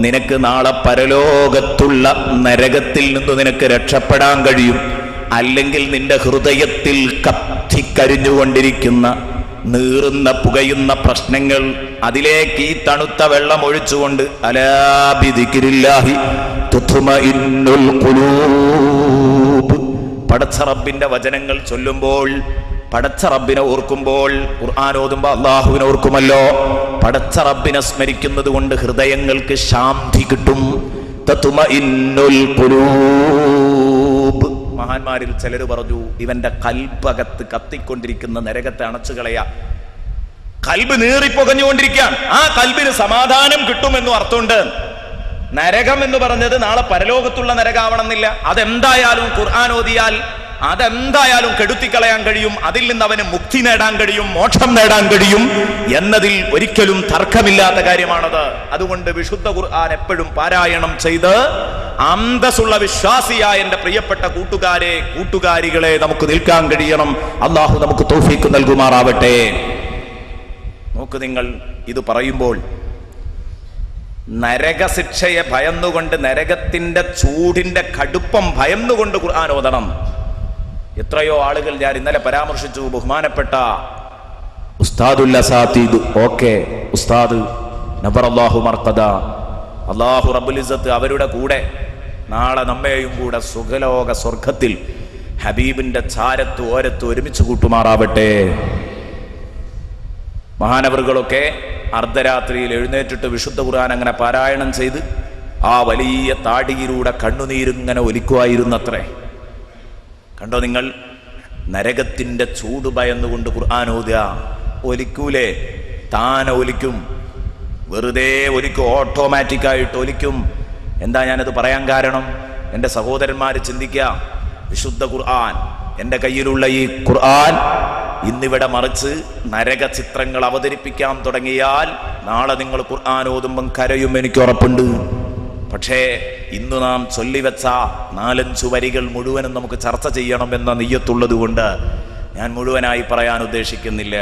നിനക്ക് നാളെ പരലോകത്തുള്ള നരകത്തിൽ നിന്ന് നിനക്ക് രക്ഷപ്പെടാൻ കഴിയും. അല്ലെങ്കിൽ നിന്റെ ഹൃദയത്തിൽ കത്തിക്കരിഞ്ഞുകൊണ്ടിരിക്കുന്ന നീറുന്ന പുകയുന്ന പ്രശ്നങ്ങൾ, അതിലേക്ക് ഈ തണുത്ത വെള്ളം ഒഴിച്ചുകൊണ്ട് അലാ ബിദിക്രില്ലാഹി തുത്മഇന്നുൽ ഖുലൂബ്, പടച്ച റബ്ബിന്റെ വചനങ്ങൾ ചൊല്ലുമ്പോൾ, പടച്ച റബ്ബിനെ ഓർക്കുമ്പോൾ, ഖുർആൻ ഓതുമ്പോൾ അള്ളാഹുവിനെ ഓർക്കുമല്ലോ, പടച്ച റബ്ബിനെ സ്മരിക്കുന്നത് കൊണ്ട് ഹൃദയങ്ങൾക്ക് ശാന്തി കിട്ടും. തത്മഇന്നുൽ ഖുലൂബ്. മഹാന്മാരിൽ ചിലർ പറഞ്ഞു, ഇവന്റെ കൽബകത്ത് കത്തിക്കൊണ്ടിരിക്കുന്ന നരകത്തെ അണച്ചു കളയാ. കൽബ് നീറിപ്പൊകഞ്ഞുകൊണ്ടിരിക്കാൻ, ആ കൽബിന് സമാധാനം കിട്ടുമെന്നും അർത്ഥമുണ്ട്. നരകം എന്ന് പറഞ്ഞത് നാളെ പരലോകത്തുള്ള നരകാവണമെന്നില്ല. അതെന്തായാലും ഖുർആൻ ഓതിയാൽ അതെന്തായാലും കെടുത്തിക്കളയാൻ കഴിയും. അതിൽ നിന്ന് അവന് മുക്തി നേടാൻ കഴിയും, മോക്ഷം നേടാൻ കഴിയും എന്നതിൽ ഒരിക്കലും തർക്കമില്ലാത്ത കാര്യമാണത്. അതുകൊണ്ട് വിശുദ്ധ ഖുർആൻ എപ്പോഴും പാരായണം ചെയ്ത് അന്തസ്സുള്ള വിശ്വാസിയായ എന്റെ പ്രിയപ്പെട്ട കൂട്ടുകാരികളെ നമുക്ക് നിൽക്കാൻ കഴിയണം. അള്ളാഹു നമുക്ക് തൗഫീഖ് നൽകുമാറാവട്ടെ. നോക്ക്, നിങ്ങൾ ഇത് പറയുമ്പോൾ നരകശിക്ഷയെ ഭയന്നുകൊണ്ട്, നരകത്തിന്റെ ചൂടിന്റെ കടുപ്പം ഭയന്നുകൊണ്ട് ഖുർആൻ ഓതണം. എത്രയോ ആളുകൾ ഞാൻ ഇന്നലെ പരാമർശിച്ചു. ബഹുമാനപ്പെട്ട ഉസ്താദുൽ അസാതീദ്, ഓക്കെ ഉസ്താദ് നബറല്ലാഹു മർഖദ, അല്ലാഹു റബ്ബുൽ ഇസ്സത്ത് അവരുടെ കൂടെ നാളെ നമ്മെയും കൂടെ സുഖലോക സ്വർഗത്തിൽ ഹബീബിന്റെ ചാരത്ത് ഓരത്ത് ഒരുമിച്ച് കൂട്ടുമാറാവട്ടെ. മഹാനവറുകളൊക്കെ അർദ്ധരാത്രിയിൽ എഴുന്നേറ്റിട്ട് വിശുദ്ധ ഖുർആൻ അങ്ങനെ പാരായണം ചെയ്ത് ആ വലിയ താടിയിലൂടെ കണ്ണുനീരിങ്ങനെ ഒലിക്കുമായിരുന്നത്രേ. കണ്ടോ നിങ്ങൾ, നരകത്തിന്റെ ചൂട് ഭയന്നുകൊണ്ട് ഖുർആൻ ഓതുക. ഒലിക്കൂലേ? താനെ ഒലിക്കും, വെറുതെ ഒലിക്കും, ഓട്ടോമാറ്റിക്കായിട്ട് ഒലിക്കും. എന്താ ഞാനത് പറയാൻ കാരണം? എൻ്റെ സഹോദരന്മാർ ചിന്തിക്കുക, വിശുദ്ധ ഖുർആൻ, എൻ്റെ കയ്യിലുള്ള ഈ ഖുർആൻ ഇന്നിവിടെ മറിച്ച് നരക ചിത്രങ്ങൾ അവതരിപ്പിക്കാൻ തുടങ്ങിയാൽ നാളെ നിങ്ങൾ ഖുർആൻ ഓതുമ്പം കരയും, എനിക്ക് ഉറപ്പുണ്ട്. പക്ഷേ ഇന്ന് നാം ചൊല്ലിവെച്ച 4-5 വരികൾ മുഴുവനും നമുക്ക് ചർച്ച ചെയ്യണമെന്ന നിയ്യത്തുള്ളത് കൊണ്ട് ഞാൻ മുഴുവനായി പറയാൻ ഉദ്ദേശിക്കുന്നില്ല.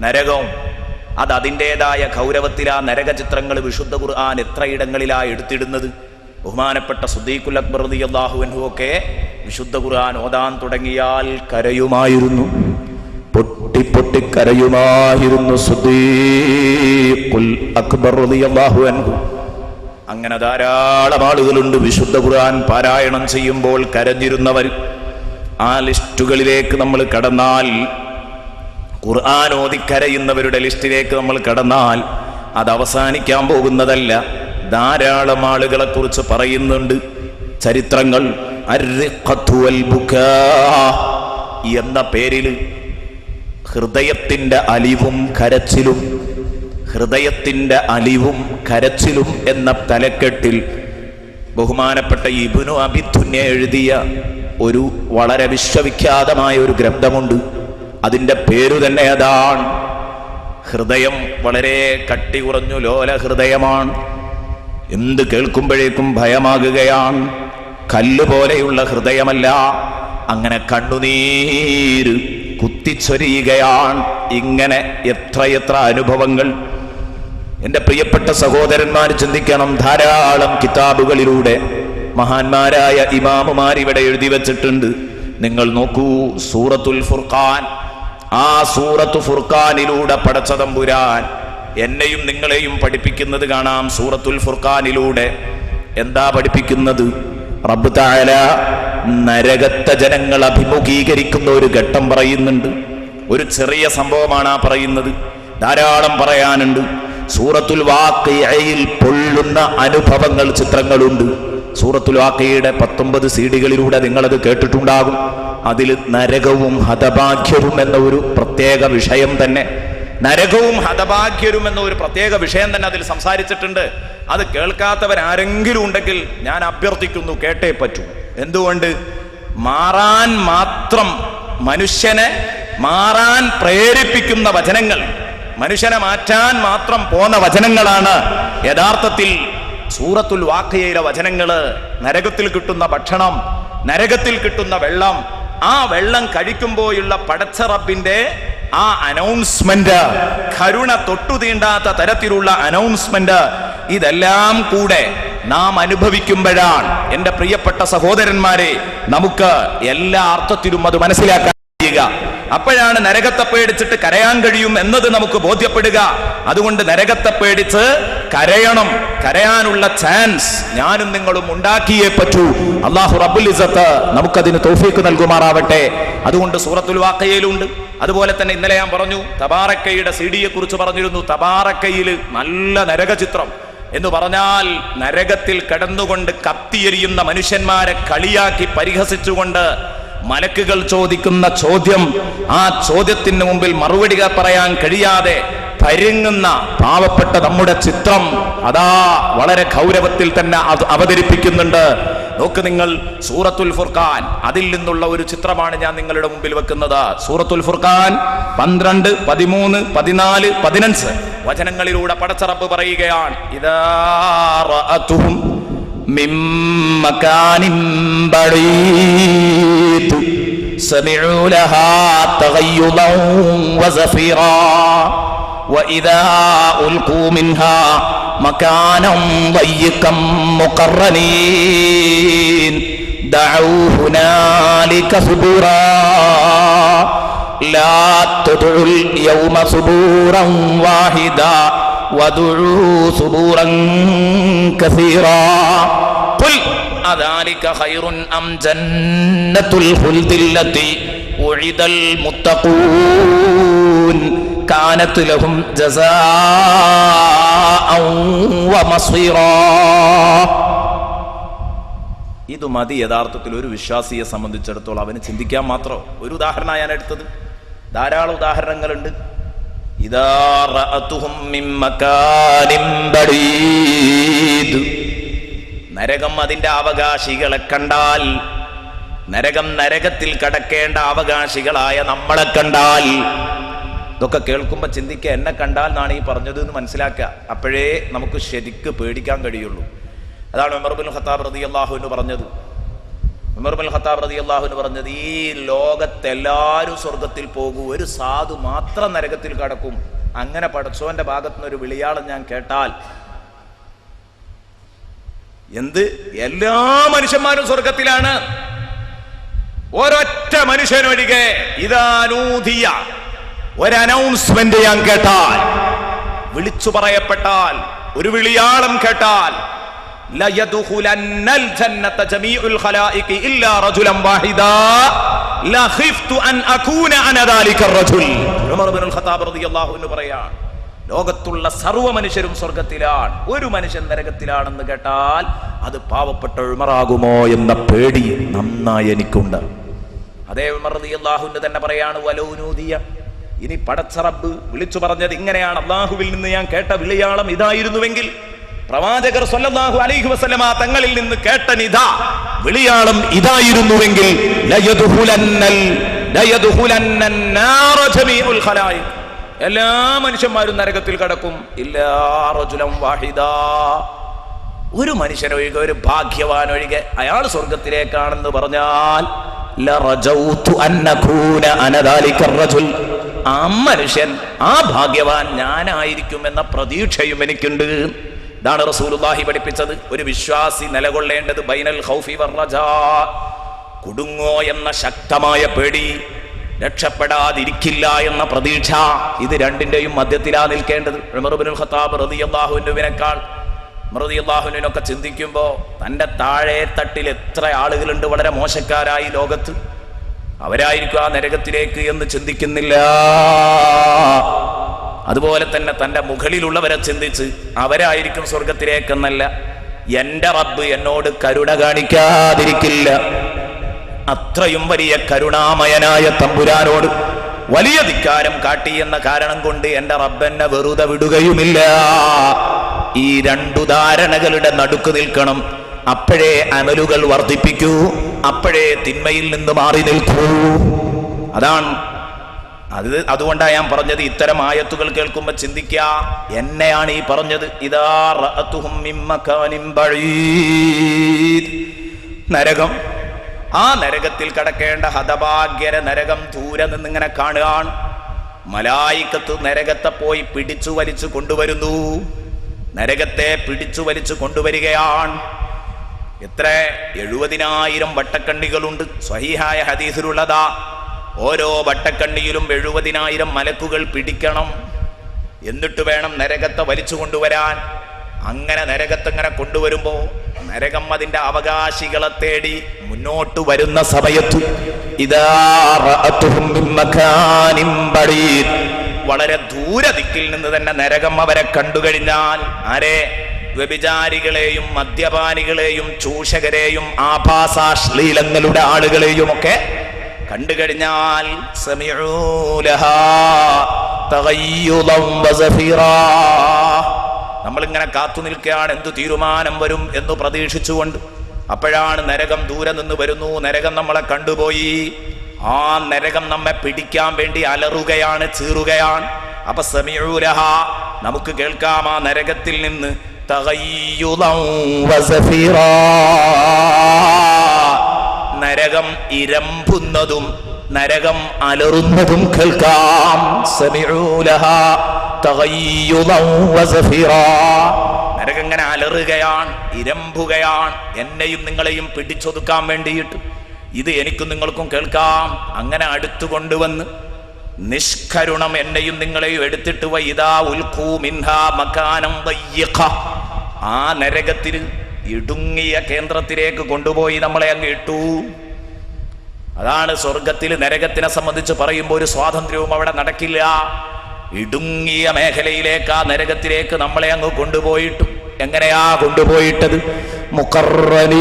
നരകം അത് അതിൻ്റെതായ ഗൗരവത്തിലാ നരക ചിത്രങ്ങൾ വിശുദ്ധ ഖുർആൻ എത്രയിടങ്ങളിലായി എടുത്തിടുന്നത്. ബഹുമാനപ്പെട്ട സിദ്ദീഖുൽ അക്ബർ റളിയല്ലാഹു അൻഹു ഒക്കെ വിശുദ്ധ ഖുർആൻ ഓതാൻ തുടങ്ങിയാൽ കരയുമായിരുന്നു, പൊട്ടി പൊട്ടി കരയുമായിരുന്നു സിദ്ദീഖുൽ അക്ബർ റളിയല്ലാഹു അൻഹു. അങ്ങനെ ധാരാളം ആളുകളുണ്ട് വിശുദ്ധ ഖുർആൻ പാരായണം ചെയ്യുമ്പോൾ കരഞ്ഞിരുന്നവർ. ആ ലിസ്റ്റുകളിലേക്ക് നമ്മൾ കടന്നാൽ, ഖുർആൻ ഓതി കരയുന്നവരുടെ ലിസ്റ്റിലേക്ക് നമ്മൾ കടന്നാൽ അത് അവസാനിക്കാൻ പോകുന്നതല്ല. ധാരാളം ആളുകളെ കുറിച്ച് പറയുന്നുണ്ട് ചരിത്രങ്ങൾ. അർറിഖത്തു വൽ ബുകാ എന്ന പേരിൽ ഹൃദയത്തിന്റെ അലിവും കരച്ചിലും, ഹൃദയത്തിന്റെ അലിവും കരച്ചിലും എന്ന തലക്കെട്ടിൽ ബഹുമാനപ്പെട്ട ഇബ്നു അബി ദുന്യ എഴുതിയ ഒരു വളരെ വിശ്വവിഖ്യാതമായ ഒരു ഗ്രന്ഥമുണ്ട്. അതിൻ്റെ പേരു തന്നെ അതാണ്. ഹൃദയം വളരെ കട്ടി കുറഞ്ഞു ലോല ഹൃദയമാണ്. എന്ത് കേൾക്കുമ്പോഴേക്കും ഭയമാകുകയാണ്. കല്ലുപോലെയുള്ള ഹൃദയമല്ല, അങ്ങനെ കണ്ണുനീര് കുത്തിച്ചൊരിയുകയാണ്. ഇങ്ങനെ എത്രയെത്ര അനുഭവങ്ങൾ. എൻ്റെ പ്രിയപ്പെട്ട സഹോദരന്മാർ ചിന്തിക്കണം. ധാരാളം കിതാബുകളിലൂടെ മഹാന്മാരായ ഇമാമുമാർ ഇവിടെ എഴുതി വച്ചിട്ടുണ്ട്. നിങ്ങൾ നോക്കൂ, സൂറത്തുൽ ഫുർഖാൻ. ആ സൂറത്തു ഫുർഖാനിലൂടെ പടച്ച തമ്പുരാൻ എന്നെയും നിങ്ങളെയും പഠിപ്പിക്കുന്നത് കാണാം. സൂറത്തുൽ ഫുർഖാനിലൂടെ എന്താ പഠിപ്പിക്കുന്നത്? റബ്ബ് തആല നരകത്തെ ജനങ്ങൾ അഭിമുഖീകരിക്കുന്ന ഒരു ഘട്ടം പറയുന്നുണ്ട്. ഒരു ചെറിയ സംഭവമാണ് ആ പറയുന്നത്, ധാരാളം പറയാനുണ്ട്. സൂറത്തുൽ വാഖിയയിൽ പൊള്ളുന്ന അനുഭവങ്ങൾ, ചിത്രങ്ങളുണ്ട്. സൂറത്തുൽ വാഖിയയുടെ 19 സീഡികളിലൂടെ നിങ്ങളത് കേട്ടിട്ടുണ്ടാകും. അതിൽ നരകവും ഹതഭാഗ്യവും എന്ന ഒരു പ്രത്യേക വിഷയം തന്നെ, നരകവും ഹതഭാഗ്യരും എന്ന ഒരു പ്രത്യേക വിഷയം തന്നെ അതിൽ സംസാരിച്ചിട്ടുണ്ട്. അത് കേൾക്കാത്തവരാരെങ്കിലും ഉണ്ടെങ്കിൽ ഞാൻ അഭ്യർത്ഥിക്കുന്നു, കേട്ടേ പറ്റൂ. എന്തുകൊണ്ട്? മാറാൻ മാത്രം, മനുഷ്യനെ മാറാൻ പ്രേരിപ്പിക്കുന്ന വചനങ്ങൾ, മനുഷ്യനെ മാറ്റാൻ മാത്രം പോന്ന വചനങ്ങളാണ് യഥാർത്ഥത്തിൽ സൂറത്തുൽ വാഖിയയിലെ വചനങ്ങള്. നരകത്തിൽ കിട്ടുന്ന ഭക്ഷണം, നരകത്തിൽ കിട്ടുന്ന വെള്ളം, ആ വെള്ളം കഴിക്കുമ്പോഴുള്ള പടച്ച റബ്ബിന്റെ ആ അനൗൺസ്മെന്റ്, കരുണ തൊട്ടു തീണ്ടാത്ത തരത്തിലുള്ള അനൗൺസ്മെന്റ്, ഇതെല്ലാം കൂടെ നാം അനുഭവിക്കുമ്പോഴാണ് എൻ്റെ പ്രിയപ്പെട്ട സഹോദരന്മാരെ നമുക്ക് എല്ലാ അർത്ഥത്തിലും അത് മനസ്സിലാക്കാൻ കഴിയുക. അപ്പോഴാണ് നരകത്തെ പേടിച്ചിട്ട് കരയാൻ കഴിയും എന്നത് നമുക്ക് ബോധ്യപ്പെടുക. അതുകൊണ്ട് നരകത്തെ പേടിച്ച് കരയണം, കരയാനുള്ള ചാൻസ് ഞാനും നിങ്ങളും ഉണ്ടാക്കിയേ പറ്റൂ. അല്ലാഹു റബ്ബുൽ ഇസ്സത്ത് നമുക്കതിന് തൗഫീഖ് നൽകുമാറാവട്ടെ. അതുകൊണ്ട് സൂറത്തുൽ വാഖിയയിലുണ്ട്. അതുപോലെ തന്നെ ഇന്നലെ ഞാൻ പറഞ്ഞു, തബാറക്കയുടെ സിഡിയെ കുറിച്ച് പറഞ്ഞിരുന്നു. തബാറക്കയിൽ നല്ല നരക ചിത്രം എന്ന് പറഞ്ഞാൽ നരകത്തിൽ കിടന്നുകൊണ്ട് കത്തിയെരിയുന്ന മനുഷ്യന്മാരെ കളിയാക്കി പരിഹസിച്ചുകൊണ്ട് മലക്കുകൾ ചോദിക്കുന്ന ചോദ്യം, ആ ചോദ്യത്തിന് മുമ്പിൽ മറുപടി പറയാൻ കഴിയാതെ പരുങ്ങുന്ന പാവപ്പെട്ട നമ്മുടെ ചിത്രം അതാ വളരെ ഗൗരവത്തിൽ തന്നെ അവതരിപ്പിക്കുന്നുണ്ട്. നോക്ക് നിങ്ങൾ, സൂറത്തുൽ ഫുർഖാൻ, അതിൽ നിന്നുള്ള ഒരു ചിത്രമാണ് ഞാൻ നിങ്ങളുടെ മുമ്പിൽ വെക്കുന്നത്. സൂറത്തുൽ ഫുർഖാൻ 12, 13, 14, 15 വചനങ്ങളിലൂടെ പടച്ച റബ്ബ് പറയുകയാണ്, ഇദാ റഅതുഹും മിൻ മകാനിൻ ബഈദ് സമിഉ ലഹാ തഗയ്യുദൻ വസഫീറാ وإذا ألقوا منها مكانا ضيقا مقرنين دعوا هنالك ثبورا لا تدعوا اليوم ثبورا واحدا وادعوا ثبورا كثيرا قل أذلك خير أم جنة الخلد التي وعد المتقون കാനത് ലഹും ജസാഅൻ വമസീറാ. ഇത് മതി യഥാർത്ഥത്തിൽ ഒരു വിശ്വാസിയെ സംബന്ധിച്ചിടത്തോളം അവന് ചിന്തിക്കാൻ മാത്രം. ഒരു ഉദാഹരണമാണ് ഞാൻ എടുത്തത്, ധാരാളം ഉദാഹരണങ്ങളുണ്ട്. ഇദാ റഅതുഹും മിൻ മകാനിൻ ബഈദ്, നരകം അതിന്റെ അവകാശികളെ കണ്ടാൽ, നരകത്തിൽ കടക്കേണ്ട അവകാശികളായ നമ്മളെ കണ്ടാൽ, ഇതൊക്കെ കേൾക്കുമ്പോൾ ചിന്തിക്കുക, എന്നെ കണ്ടാൽ എന്നാണ് ഈ പറഞ്ഞത് എന്ന് മനസ്സിലാക്കുക. അപ്പോഴേ നമുക്ക് ശരിക്ക് പേടിക്കാൻ കഴിയുള്ളൂ. അതാണ് ഉമർ ഇബ്നുൽ ഖത്താബ് റളിയല്ലാഹു അൻഹു പറഞ്ഞത്. ഉമർ ഇബ്നുൽ ഖത്താബ് റളിയല്ലാഹു അൻഹു പറഞ്ഞത്, ഈ ലോകത്തെല്ലാവരും സ്വർഗത്തിൽ പോകും, ഒരു സാധു മാത്രം നരകത്തിൽ കടക്കും. അങ്ങനെ പടച്ചോന്റെ ഭാഗത്തുനിന്ന് ഒരു വിളിയാളം ഞാൻ കേട്ടാൽ, എന്ത് എല്ലാ മനുഷ്യന്മാരും സ്വർഗത്തിലാണ്, ഒരൊറ്റ മനുഷ്യനൊഴികെ ഇദാനൂദിയ ഒരു അനൗൺസ്മെന്റ് ഞാൻ കേട്ടാൽ, വിളിച്ചു പറയപ്പെട്ടാൽ, ഒരു വിളിയാളം കേട്ടാൽ, ലയദ്ഖുലന്നൽ ജന്നത ജമീഉൽ ഖലായിഖി ഇല്ലാ റജുലൻ വാഹിദാ ലഖിഫ്തു അൻ അകൂന അന ദാലിക റജുൽ. ഉമർ ഇബ്നുൽ ഖത്താബ് റളിയല്ലാഹു അൻഹു പറയാൻ, ലോകത്തുള്ള സർവ്വ മനുഷ്യരും സ്വർഗത്തിലാണ്, ഒരു മനുഷ്യൻ നരകത്തിലാണെന്ന് കേട്ടാൽ അത് പാവപ്പെട്ട ഉമറാകുമോ എന്ന പേടി നന്നായി എനിക്കുണ്ട്. അതേ ഉമർ റളിയല്ലാഹു അൻഹു തന്നെ പറയാണ്, വലൗനൂദിയ, ഇനി പടച്ച റബ്ബ് വിളിച്ചു പറഞ്ഞത് ഇങ്ങനെയാണ്, അല്ലാഹുവിൽ നിന്ന് ഞാൻ കേട്ട വിളിയാളം ഇതായിരുന്നുവെങ്കിൽ, പ്രവാചകർ സ്വല്ലല്ലാഹു അലൈഹി വസല്ലമ തങ്ങളിൽ നിന്ന് കേട്ട നിദാ വിളിയാളം ഇതായിരുന്നുവെങ്കിൽ, ലയദ്ഖുലന്നൻ നാറ ജമീഉൽ ഖലായിഖ്, എല്ലാ മനുഷ്യന്മാരും നരകത്തിൽ കടക്കും, ഇല്ലാ റജുലൻ വാഹിദാ, ഒരു മനുഷ്യനൊഴികെ, ഒരു ഭാഗ്യവാൻ ഒഴികെ അയാൾ സ്വർഗത്തിലേക്കാണെന്ന് പറഞ്ഞാൽ, ലറജൗതു അൻ അകൂന അന ദാലിക റജുൽ, ആ മനുഷ്യൻ, ആ ഭാഗ്യവാൻ ഞാനായിരിക്കും എന്ന പ്രതീക്ഷയും എനിക്കുണ്ട്. ഇതാണ് റസൂലുള്ളാഹി പഠിപ്പിച്ചത്. ഒരു വിശ്വാസി നിലകൊള്ളേണ്ടത് ബൈനൽ ഖൗഫി വറജാ, കുടുങ്ങോ എന്ന ശക്തമായ പേടി, രക്ഷപ്പെടാതിരിക്കില്ല എന്ന പ്രതീക്ഷ, ഇത് രണ്ടിന്റെയും മധ്യത്തിലാ നിൽക്കേണ്ടത്. ഉമർ ഇബ്നുൽ ഖത്താബ് റളിയല്ലാഹു അൻഹുവിനൊക്കെ ചിന്തിക്കുമ്പോ തന്റെ താഴെ തട്ടിൽ എത്ര ആളുകളുണ്ട് വളരെ മോശക്കാരായി ലോകത്ത്, അവരായിരിക്കും ആ നരകത്തിലേക്ക് എന്ന് ചിന്തിക്കുന്നില്ല. അതുപോലെ തന്നെ തന്റെ മുകളിലുള്ളവരെ ചിന്തിച്ച് അവരായിരിക്കും സ്വർഗത്തിലേക്കെന്നല്ല, എന്റെ റബ്ബ് എന്നോട് കരുണ കാണിക്കാതിരിക്കില്ല, അത്രയും വലിയ കരുണാമയനായ തമ്പുരാനോട് വലിയ ധിക്കാരം കാട്ടി എന്ന കാരണം കൊണ്ട് എന്റെ റബ്ബ് എന്നെ വെറുതെ വിടുകയുമില്ല. ഈ രണ്ടു ധാരണകളുടെ നടുക്ക് നിൽക്കണം. അപ്പോഴേ അമലുകൾ വർദ്ധിപ്പിക്കൂ, അപ്പോഴേ തിന്മയിൽ നിന്ന് മാറി നിൽക്കൂ. അതുകൊണ്ടാണ് ഞാൻ പറഞ്ഞത്, ഇത്തരം ആയത്തുകൾ കേൾക്കുമ്പോൾ ചിന്തിക്കുക, എന്നെയാണ് ഈ പറഞ്ഞത്. ഇദാ റഅതുഹും മിൻ മകാനിൻ ബഈദ്, നരകം, ആ നരകത്തിൽ കടക്കേണ്ട ഹതഭാഗ്യര നരകം ദൂരെ നിന്നിങ്ങനെ കാണുകയാണ്. മലായിക്കത്ത് നരകത്തെ പോയി പിടിച്ചു വലിച്ചു കൊണ്ടുവരുന്നു, നരകത്തെ പിടിച്ചു വലിച്ചു കൊണ്ടുവരികയാണ്. എത്ര 70,000 വട്ടക്കണ്ണികളുണ്ട്. സ്വഹീഹായ ഹദീസിലുള്ളതാ, ഓരോ വട്ടക്കണ്ണിയിലും 70,000 മലക്കുകൾ പിടിക്കണം, എന്നിട്ട് വേണം നരകത്തെ വലിച്ചു കൊണ്ടുവരാൻ. അങ്ങനെ നരകത്തെങ്ങനെ കൊണ്ടുവരുമ്പോ നരകം അതിന്റെ അവകാശികളെ തേടി മുന്നോട്ട് വരുന്ന സമയത്ത്, ഇദാ റഅതുഹും മിൻ മകാനിൻ ബഈദ്, വളരെ ദൂരദിക്കിൽ നിന്ന് തന്നെ നരകം അവരെ കണ്ടുകഴിഞ്ഞാൽ, ആരെ? വ്യഭിചാരികളെയും മദ്യപാനികളെയും ചൂഷകരെയും ആഭാസാശ്ലീലങ്ങളുടെ ആളുകളെയും ഒക്കെ കണ്ടുകഴിഞ്ഞാൽ, സമിഉ ലഹാ തഗയ്യുദൻ വസഫീറാ, നമ്മളിങ്ങനെ കാത്തു നിൽക്കുകയാണ് എന്തു തീരുമാനം വരും എന്ന് പ്രതീക്ഷിച്ചുകൊണ്ട്. അപ്പോഴാണ് നരകം ദൂരെ നിന്ന് വരുന്നു, നരകം നമ്മളെ കണ്ടുപോയി, ആ നരകം നമ്മെ പിടിക്കാൻ വേണ്ടി അലറുകയാണ്, ചീറുകയാണ്. അപ്പൊ സമിഉ ലഹാ, നമുക്ക് കേൾക്കാം ആ നരകത്തിൽ നിന്ന് തഗയ്യുദൻ വസഫീറാ, നരകം ഇരമ്പുന്നതും നരകം അലറുന്നതും കേൾക്കാം. സമിഉ ലഹാ തഗയ്യുദൻ വസഫീറാ, നരകം ഇങ്ങനെ അലറുകയാണ്, ഇരമ്പുകയാണ്, എന്നെയും നിങ്ങളെയും പിടിച്ചൊതുക്കാൻ വേണ്ടിയിട്ട്. ഇത് എനിക്കും നിങ്ങൾക്കും കേൾക്കാം. അങ്ങനെ അടുത്തു കൊണ്ടുവന്ന് നിഷ്കരുണം എന്നെയും നിങ്ങളെയും എടുത്തിട്ട് വൈദാ ഉൽഖൂ മിൻഹാ മകാനം ദയ്യിഖ, ആ നരകത്തിൽ ഇടുങ്ങിയ കേന്ദ്രത്തിലേക്ക് കൊണ്ടുപോയി നമ്മളെ അങ്ങ് ഇട്ടു. അതാണ് സ്വർഗത്തിൽ നരകത്തിനെ സംബന്ധിച്ച് പറയുമ്പോൾ ഒരു സ്വാതന്ത്ര്യവും അവിടെ നടക്കില്ല. ഇടുങ്ങിയ മേഖലയിലേക്ക്, ആ നരകത്തിലേക്ക് നമ്മളെ അങ്ങ് കൊണ്ടുപോയിട്ടു. എങ്ങനെയാ കൊണ്ടുപോയിട്ടത്? മുഖർറനീൻ,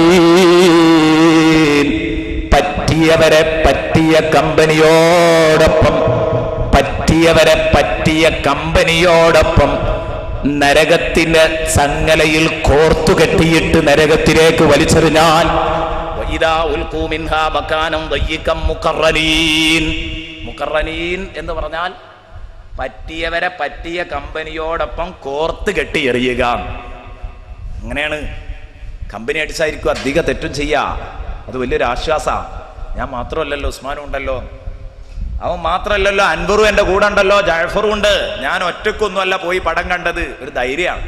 പറ്റിയവരെ പറ്റിയ കമ്പനിയോടൊപ്പം, പറ്റിയവരെ പറ്റിയ കമ്പനിയോടൊപ്പം നരകത്തിന്റെ ചങ്ങലയിൽ കോർത്തുകെട്ടിയിട്ട് നരകത്തിലേക്ക് വലിച്ചെറിഞ്ഞാൽ, മുഖർറനീൻ എന്ന് പറഞ്ഞാൽ പറ്റിയവരെ പറ്റിയ കമ്പനിയോടൊപ്പം കോർത്ത് കെട്ടി എറിയുക. അങ്ങനെയാണ്. കമ്പനി അടിച്ചായിരിക്കും അധിക തെറ്റും ചെയ്യാ. അത് വലിയൊരു ആശ്വാസമാണ്. ഞാൻ മാത്രമല്ലല്ലോ, ഉസ്മാനും ഉണ്ടല്ലോ, അവൻ മാത്രമല്ലല്ലോ, അൻവറും എൻ്റെ കൂടെ ഉണ്ടല്ലോ, ജാഫറും ഉണ്ട്. ഞാൻ ഒറ്റക്കൊന്നുമല്ല പോയി പടം കണ്ടത്. ഒരു ധൈര്യമാണ്.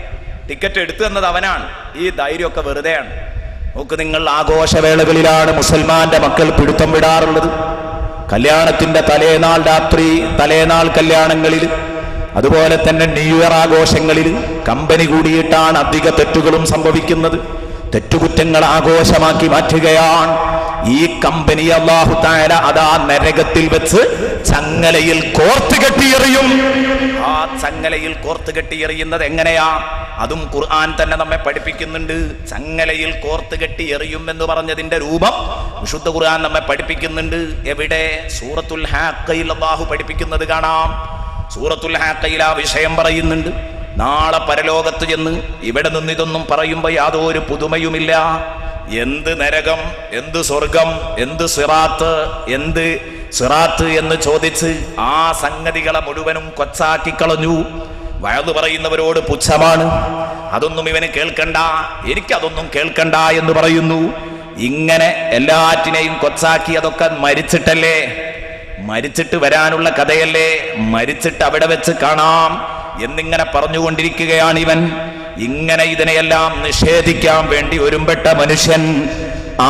ടിക്കറ്റ് എടുത്തു തന്നത് അവനാണ്. ഈ ധൈര്യമൊക്കെ വെറുതെയാണ്. നോക്ക് നിങ്ങൾ, ആഘോഷവേളകളിലാണ് മുസൽമാന്റെ മക്കൾ പിടുത്തം വിടാറുള്ളത്. കല്യാണത്തിന്റെ തലേനാൾ രാത്രി, തലേനാൾ കല്യാണങ്ങളിൽ, അതുപോലെ തന്നെ ന്യൂ ഇയർ ആഘോഷങ്ങളിൽ കമ്പനി കൂടിയിട്ടാണ് അധിക തെറ്റുകളും സംഭവിക്കുന്നത്. തെറ്റുകുറ്റങ്ങൾ ആഘോഷമാക്കി മാറ്റുകയാണ്. ഈ കമ്പനി അല്ലാഹു തആല അതാ നരകത്തിൽ വെച്ച് ചങ്ങലയിൽ കോർത്ത് കെട്ടിയെറിയും. ആ ചങ്ങലയിൽ കോർത്ത് കെട്ടിയെറിയുന്നത് എങ്ങനെയാ? അതും ഖുർആൻ തന്നെ നമ്മെ പഠിപ്പിക്കുന്നുണ്ട്. ചങ്ങലയിൽ കോർത്ത് കെട്ടിയെറിയും എന്ന് പറഞ്ഞതിന്റെ രൂപം വിശുദ്ധ ഖുർആൻ നമ്മെ പഠിപ്പിക്കുന്നുണ്ട്. എവിടെ? സൂറത്തുൽ ഹാഖയിൽ അല്ലാഹു പഠിപ്പിക്കുന്നത് കാണാം. സൂറത്തുൽ ഹാഖയിൽ ആ വിഷയം പറയുന്നുണ്ട്. നാളെ പരലോകത്ത് ചെന്ന് ഇവിടെ നിന്ന് ഇതൊന്നും പറയുമ്പോൾ യാതൊരു പുതുമയുമില്ല. എന്ത് നരകം, എന്ത് സ്വർഗം, എന്ത് സിറാത്ത്, എന്ത് സിറാത്ത് എന്ന് ചോദിച്ച് ആ സംഗതികളെ മുഴുവനും കൊച്ചാക്കി കളഞ്ഞു. വയലു പറയുന്നവരോട് പുച്ഛമാണ്. അതൊന്നും ഇവന് കേൾക്കണ്ട, എനിക്കതൊന്നും കേൾക്കണ്ട എന്ന് പറയുന്നു. ഇങ്ങനെ എല്ലാറ്റിനെയും കൊച്ചാക്കി. അതൊക്കെ മരിച്ചിട്ടല്ലേ, മരിച്ചിട്ട് വരാനുള്ള കഥയല്ലേ, മരിച്ചിട്ട് അവിടെ വെച്ച് കാണാം എന്നിങ്ങനെ പറഞ്ഞുകൊണ്ടിരിക്കുകയാണ് ഇവൻ. ഇങ്ങനെ ഇതിനെയെല്ലാം നിഷേധിക്കാൻ വേണ്ടി ഒരുമ്പെട്ട മനുഷ്യൻ, ആ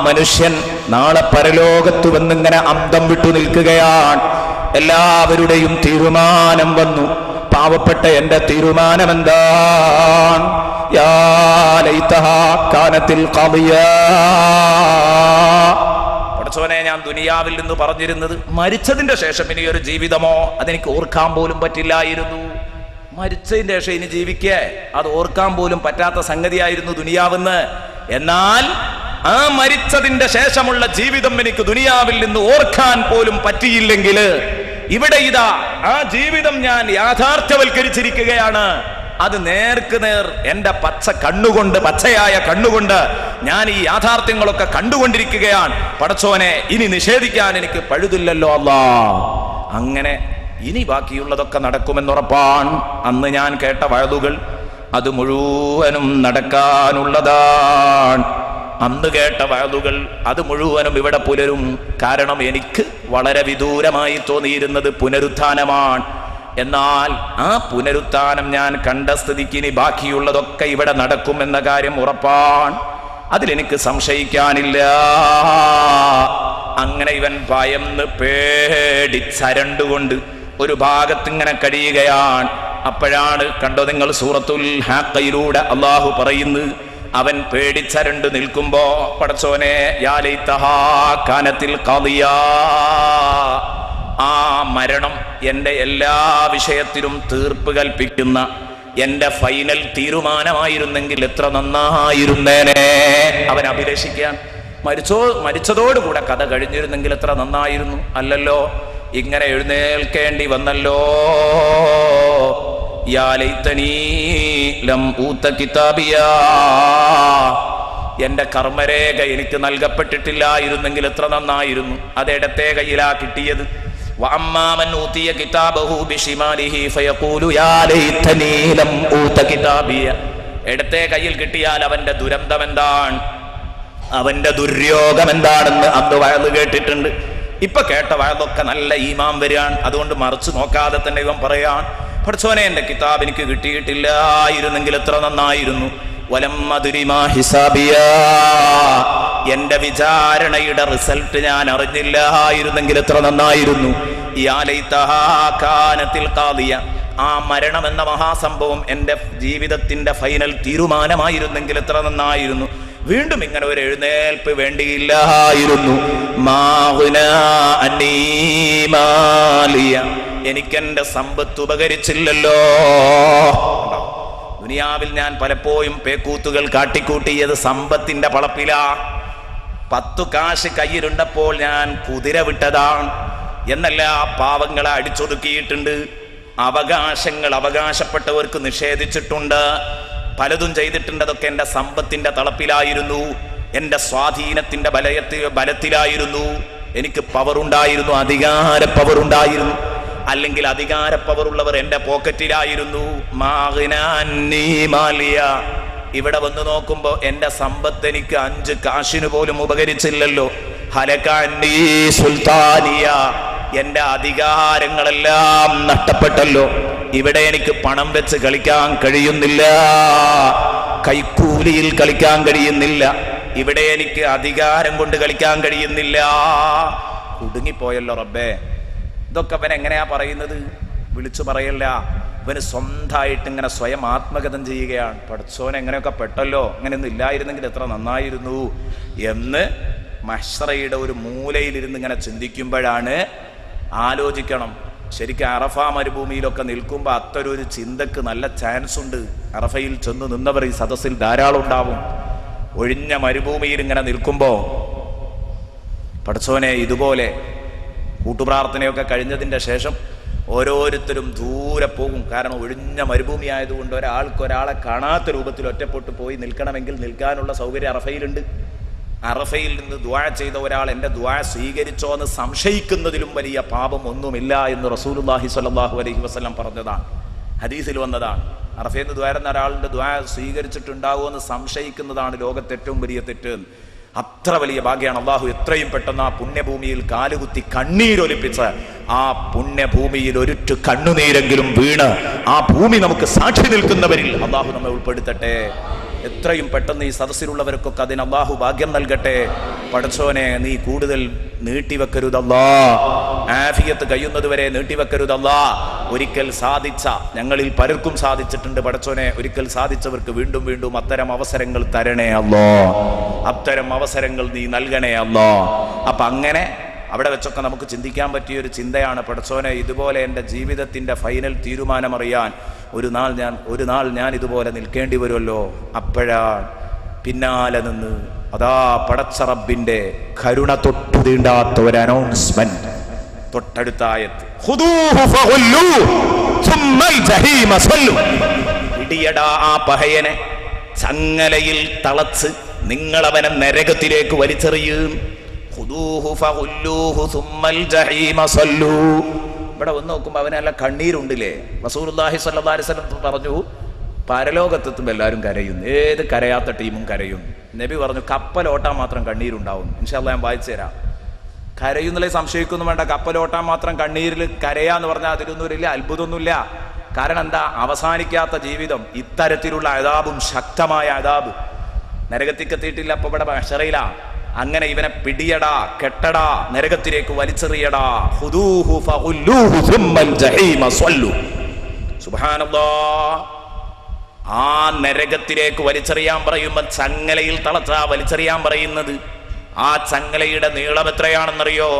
മനുഷ്യൻ നാളെ പരലോകത്ത് വന്നിങ്ങനെ അന്തം വിട്ടു നിൽക്കുകയാണ്. എല്ലാവരുടെയും തീരുമാനം വന്നു. പാവപ്പെട്ട എന്റെ തീരുമാനം എന്താണ്? യാ ലൈതഹാ കാനത്തിൽ ഖദിയാ. പടച്ചോനെ, ഞാൻ ദുനിയാവിൽ നിന്ന് പറഞ്ഞിരുന്നത് മരിച്ചതിന്റെ ശേഷം ഇനി ഒരു ജീവിതമോ അതെനിക്ക് ഓർക്കാൻ പോലും പറ്റില്ലായിരുന്നു. മരിച്ചതിന്റെ ശേഷം ഇനി ജീവിക്കേ, അത് ഓർക്കാൻ പോലും പറ്റാത്ത സംഗതിയായിരുന്നു ദുനിയാവെന്ന്. എന്നാൽ ആ മരിച്ചതിന്റെ ശേഷമുള്ള ജീവിതം എനിക്ക് ദുനിയാവിൽ നിന്ന് ഓർക്കാൻ പോലും പറ്റിയില്ലെങ്കിൽ ഇവിടെ ഇതാ ആ ജീവിതം ഞാൻ യാഥാർത്ഥ്യവൽക്കരിച്ചിരിക്കുകയാണ്. അത് നേർക്ക് നേർ എന്റെ പച്ചയായ കണ്ണുകൊണ്ട് ഞാൻ ഈ യാഥാർത്ഥ്യങ്ങളൊക്കെ കണ്ടുകൊണ്ടിരിക്കുകയാണ്. പടച്ചോനെ, ഇനി നിഷേധിക്കാൻ എനിക്ക് പഴുതില്ലല്ലോ അല്ലാ. അങ്ങനെ ഇനി ബാക്കിയുള്ളതൊക്കെ നടക്കുമെന്നുറപ്പാണ്. അന്ന് ഞാൻ കേട്ട വഅദുകൾ അത് മുഴുവനും നടക്കാനുള്ളതാണ്. അന്ന് കേട്ട വഅദുകൾ അത് മുഴുവനും ഇവിടെ പുലരും. കാരണം എനിക്ക് വളരെ വിദൂരമായി തോന്നിയിരുന്നത് പുനരുത്ഥാനമാണ്. എന്നാൽ ആ പുനരുത്ഥാനം ഞാൻ കണ്ട സ്ഥിതിക്ക് ഇനി ബാക്കിയുള്ളതൊക്കെ ഇവിടെ നടക്കുമെന്ന കാര്യം ഉറപ്പാണ്. അതിലെനിക്ക് സംശയിക്കാനില്ല. അങ്ങനെ ഇവൻ ഭയന്ന് പേടിച്ചരണ്ടുകൊണ്ട് ഒരു ഭാഗത്തിങ്ങനെ കഴിയുകയാണ്. അപ്പോഴാണ് കണ്ടോ നിങ്ങൾ, സൂറത്തുൽ ഹാഖയിലൂടെ അല്ലാഹു പറയുന്നത്, അവൻ പേടിച്ചരണ്ട് നിൽക്കുമ്പോ പടച്ചോനെ, യാ ലൈതഹാ കാനത്തിൽ ഖദിയാ, ആ മരണം എൻ്റെ എല്ലാ വിഷയത്തിലും തീർപ്പ് കൽപ്പിക്കുന്ന എൻ്റെ ഫൈനൽ തീരുമാനമായിരുന്നെങ്കിൽ എത്ര നന്നായിരുന്നേനെ. അവൻ അഭിലഷിക്കാൻ മരിച്ചതോടുകൂടെ കഥ കഴിഞ്ഞിരുന്നെങ്കിൽ എത്ര നന്നായിരുന്നു. അല്ലല്ലോ, ഇങ്ങനെ എഴുന്നേൽക്കേണ്ടി വന്നല്ലോ. യാ ലൈതനീ ലം ഊത കിതാബിയാ, എന്റെ കർമ്മരേഖ എനിക്ക് നൽകപ്പെട്ടിട്ടില്ലായിരുന്നെങ്കിൽ എത്ര നന്നായിരുന്നു. അത് ഇടത്തെ കയ്യിലാ കിട്ടിയത്. വഅമ്മാമൻ ഊതിയ കിതാബഹു ബിശിമാലിഹി ഫയഖൂലു യാ ലൈതനീ ലം ഊത കിതാബിയ. ഇടത്തെ കയ്യിൽ കിട്ടിയാൽ അവന്റെ ദുരന്തം എന്താണ്, അവന്റെ ദുര്യോഗം എന്താണെന്ന് അന്ന് വയല് കേട്ടിട്ടുണ്ട്. ഇപ്പൊ കേട്ട വയലൊക്കെ നല്ല ഈമാൻ വരികയാണ്. അതുകൊണ്ട് മറിച്ച് നോക്കാതെ തന്നെ ഇവൻ പറയാൻ, പഠിച്ചോനെ, എന്റെ കിതാബ് എനിക്ക് കിട്ടിയിട്ടില്ലായിരുന്നെങ്കിൽ എത്ര നന്നായിരുന്നു. വലം അദ്രി മാ ഹിസാബിയാ, എന്റെ വിചാരണയുടെ റിസൾട്ട് ഞാൻ അറിഞ്ഞില്ലായിരുന്നെങ്കിൽ എത്ര നന്നായിരുന്നു. യാ ലൈതഹാ കാനത്തിൽ ഖാദിയ, ആ മരണം എന്ന മഹാസംഭവം എൻ്റെ ജീവിതത്തിന്റെ ഫൈനൽ തീരുമാനമായിരുന്നെങ്കിൽ എത്ര നന്നായിരുന്നു. വീണ്ടും ഇങ്ങനെ ഒരു എഴുന്നേൽപ്പ് വേണ്ടിയില്ലായിരുന്നു. എനിക്കെന്റെ സമ്പത്ത് ഉപകരിച്ചില്ലല്ലോ. ദുനിയാവിൽ ഞാൻ പലപ്പോഴും പേക്കൂത്തുകൾ കാട്ടിക്കൂട്ടിയത് സമ്പത്തിന്റെ പളപ്പിലാ. 10 കാശ് കയ്യിലുണ്ടപ്പോൾ ഞാൻ കുതിര വിട്ടതാണ് എന്നല്ല, പാവങ്ങളെ അടിച്ചൊതുക്കിയിട്ടുണ്ട്, അവകാശങ്ങൾ അവകാശപ്പെട്ടവർക്ക് നിഷേധിച്ചിട്ടുണ്ട്, പലതും ചെയ്തിട്ടുണ്ട്. അതൊക്കെ എൻ്റെ സമ്പത്തിന്റെ തളപ്പിലായിരുന്നു, എൻ്റെ സ്വാധീനത്തിന്റെ ബലത്തിലായിരുന്നു. എനിക്ക് പവറുണ്ടായിരുന്നു, അധികാര പവറുണ്ടായിരുന്നു. അല്ലെങ്കിൽ അധികാര പവറുള്ളവർ എൻ്റെ പോക്കറ്റിലായിരുന്നു. ഇവിടെ വന്ന് നോക്കുമ്പോ എൻ്റെ സമ്പത്ത് എനിക്ക് 5 കാശിന് പോലും ഉപകരിച്ചില്ലല്ലോ. ഹലകാന്നി സുൽത്താനിയ, എൻ്റെ അധികാരങ്ങളെല്ലാം നഷ്ടപ്പെട്ടല്ലോ. ഇവിടെ എനിക്ക് പണം വെച്ച് കളിക്കാൻ കഴിയുന്നില്ല, കൈക്കൂലിയിൽ കളിക്കാൻ കഴിയുന്നില്ല, ഇവിടെ എനിക്ക് അധികാരം കൊണ്ട് കളിക്കാൻ കഴിയുന്നില്ല. കുടുങ്ങിപ്പോയല്ലോ റബ്ബേ. ഇതൊക്കെ അവൻ എങ്ങനെയാ പറയുന്നത്? വിളിച്ചു പറയല്ല, ഇവന് സ്വന്തമായിട്ട് ഇങ്ങനെ സ്വയം ആത്മഗതം ചെയ്യുകയാണ്. പഠിച്ചോൻ എങ്ങനെയൊക്കെ പെട്ടല്ലോ, അങ്ങനെയൊന്നും ഇല്ലായിരുന്നെങ്കിൽ എത്ര നന്നായിരുന്നു എന്ന് മഹ്ശറയുടെ ഒരു മൂലയിലിരുന്ന് ഇങ്ങനെ ചിന്തിക്കുമ്പോഴാണ് ആലോചിക്കണം. ശരിക്കും അറഫ മരുഭൂമിയിലൊക്കെ നിൽക്കുമ്പോൾ അത്തരൊരു ചിന്തക്ക് നല്ല ചാൻസ് ഉണ്ട്. അറഫയിൽ ചെന്ന് നിന്നവർ ഈ സദസ്സിൽ ധാരാളം ഉണ്ടാവും. ഒഴിഞ്ഞ മരുഭൂമിയിൽ ഇങ്ങനെ നിൽക്കുമ്പോൾ പഠിച്ചോനെ ഇതുപോലെ കൂട്ടുപ്രാർത്ഥനയൊക്കെ കഴിഞ്ഞതിൻ്റെ ശേഷം ഓരോരുത്തരും ദൂരെ പോകും. കാരണം ഒഴിഞ്ഞ മരുഭൂമി ആയതുകൊണ്ട് ഒരാളെ കാണാത്ത രൂപത്തിൽ ഒറ്റപ്പെട്ടു പോയി നിൽക്കണമെങ്കിൽ നിൽക്കാനുള്ള സൗകര്യം അറഫയിലുണ്ട്. അറഫയിൽ നിന്ന് ദുആ ചെയ്ത ഒരാൾ എൻ്റെ ദുആ സ്വീകരിച്ചോ എന്ന് സംശയിക്കുന്നതിലും വലിയ പാപം ഒന്നുമില്ല എന്ന് റസൂലുള്ളാഹി സ്വല്ലല്ലാഹു അലൈഹി വസല്ലം പറഞ്ഞതാണ്, ഹദീസിൽ വന്നതാണ്. അറഫയിൽ നിന്ന് ദുആ ചെയ്യുന്ന ഒരാളുടെ ദുആ സ്വീകരിച്ചിട്ടുണ്ടാകുമോ എന്ന് സംശയിക്കുന്നതാണ് ലോകത്തെ ഏറ്റവും വലിയ തെറ്റ്. അത്ര വലിയ ഭാഗ്യമാണ്. അള്ളാഹു എത്രയും പെട്ടെന്ന് ആ പുണ്യഭൂമിയിൽ കാലുകുത്തി കണ്ണീരൊലിപ്പിച്ച് ആ പുണ്യഭൂമിയിൽ ഒരിറ്റു കണ്ണുനീരെങ്കിലും വീണ് ആ ഭൂമി നമുക്ക് സാക്ഷി നിൽക്കുന്നവരിൽ അള്ളാഹു നമ്മെ ഉൾപ്പെടുത്തട്ടെ. എത്രയും പെട്ടെന്ന് ഈ സദസ്സിലുള്ളവർക്കൊക്കെ അതിന് അള്ളാഹു ഭാഗ്യം നൽകട്ടെ. പടച്ചോനെ നീ കൂടുതൽ നീട്ടിവെക്കരുതല്ലാ, ആഫിയത്ത് കഴിയുന്നതുവരെ നീട്ടിവെക്കരുതല്ലാ. ഒരിക്കൽ സാധിച്ച ഞങ്ങളിൽ പലർക്കും സാധിച്ചിട്ടുണ്ട് പടച്ചോനെ. ഒരിക്കൽ സാധിച്ചവർക്ക് വീണ്ടും വീണ്ടും അത്തരം അവസരങ്ങൾ തരണേ അല്ലാ, അത്തരം അവസരങ്ങൾ നീ നൽകണേ അല്ലാ. അപ്പൊ അങ്ങനെ അവിടെ വെച്ചൊക്കെ നമുക്ക് ചിന്തിക്കാൻ പറ്റിയൊരു ചിന്തയാണ്, പടച്ചോനെ ഇതുപോലെ എൻ്റെ ജീവിതത്തിൻ്റെ ഫൈനൽ തീരുമാനമറിയാൻ ഒരു നാൾ ഞാൻ ഇതുപോലെ നിൽക്കേണ്ടി വരുമല്ലോ. അപ്പോഴാണ് പിന്നാലെ നിന്ന് അതാ പടച്ച റബ്ബിന്റെ കരുണ തൊട്ടു തീണ്ടാത്ത ഒരു അനൗൺസ്മെന്റ്. തൊട്ടടുത്ത ആയത്ത്, ഇടിയടാ ആ പഹയനെ, ചങ്ങലയിൽ തളച്ച് നിങ്ങളവനെ നരകത്തിലേക്ക് വലിച്ചെറിയും. ഇവിടെ വന്ന് നോക്കുമ്പോ അവനല്ല കണ്ണീരുണ്ടില്ലേ. റസൂലുള്ളാഹി സ്വല്ലല്ലാഹു അലൈഹി വസല്ലം പറഞ്ഞു, പരലോകത്തെത്തുമ്പോൾ എല്ലാവരും കരയും, ഏത് കരയാത്ത ടീമും കരയും. നബി പറഞ്ഞു കപ്പലോട്ടാൻ മാത്രം കണ്ണീരുണ്ടാവും. ഇൻഷാ അല്ലാഹ് ഞാൻ വായിച്ചു തരാം. കരയുന്നില്ല സംശയിക്കൊന്നും വേണ്ട. കപ്പലോട്ടാൻ മാത്രം കണ്ണീരിൽ കരയാന്ന് പറഞ്ഞാൽ അതിലൊന്നും വലിയ അത്ഭുതമൊന്നുമില്ല. കാരണം എന്താ, അവസാനിക്കാത്ത ജീവിതം, ഇത്തരത്തിലുള്ള അദാബും ശക്തമായ അദാബ്. നരകത്തിക്കെത്തിയിട്ടില്ല, അപ്പൊ ഇവിടെ മഹ്ശറയിലാ. അങ്ങനെ ഇവനെ പിടിയടാ, കെട്ടടാ, നരകത്തിലേക്ക് വലിച്ചെറിയടാ. ഖുദൂഹു ഫഖുല്ലൂഹു സുമ്മൽ ജഹീമ സ്വല്ലു. സുബ്ഹാനല്ലാഹ്. ആ നരകത്തിലേക്ക് വലിച്ചെറിയാൻ പറയുമ്പോൾ ചങ്ങലയിൽ തളച്ചാ വലിച്ചെറിയാൻ പറയുന്നത്. ആ ചങ്ങലയുടെ നീളം എത്രയാണെന്നറിയോ?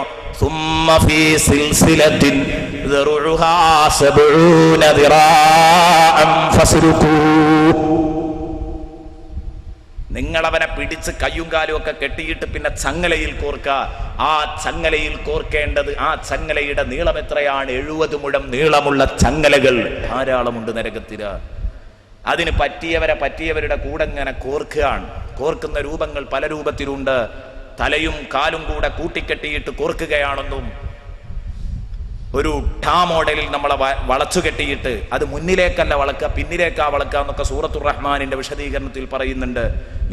സുമ്മ ഫീ സിൽസിലത്തിൻ ദറുഹാ 70 ദിറാഅൻ ഫസ്റുഖൂ. നിങ്ങളവനെ പിടിച്ച് കയ്യും കാലും ഒക്കെ കെട്ടിയിട്ട് പിന്നെ ചങ്ങലയിൽ കോർക്കുക. ആ ചങ്ങലയിൽ കോർക്കേണ്ടത്, ആ ചങ്ങലയുടെ നീളം എത്രയാണ്? 70 മുഴം നീളമുള്ള ചങ്ങലകൾ ധാരാളമുണ്ട് നരകത്തില്. അതിന് പറ്റിയവരുടെ കൂടെ ഇങ്ങനെ കോർക്കുകയാണ്. കോർക്കുന്ന രൂപങ്ങൾ പല രൂപത്തിലുണ്ട്. തലയും കാലും കൂടെ കൂട്ടിക്കെട്ടിയിട്ട് കോർക്കുകയാണെന്നും, ഒരു ഠാ മോഡലിൽ നമ്മളെ വളച്ചു കെട്ടിയിട്ട് അത് മുന്നിലേക്കല്ല വളക്കുക, പിന്നിലേക്കാ വളക്കുക എന്നൊക്കെ സൂറത്തുർ റഹ്മാനിന്റെ വിശദീകരണത്തിൽ പറയുന്നുണ്ട്.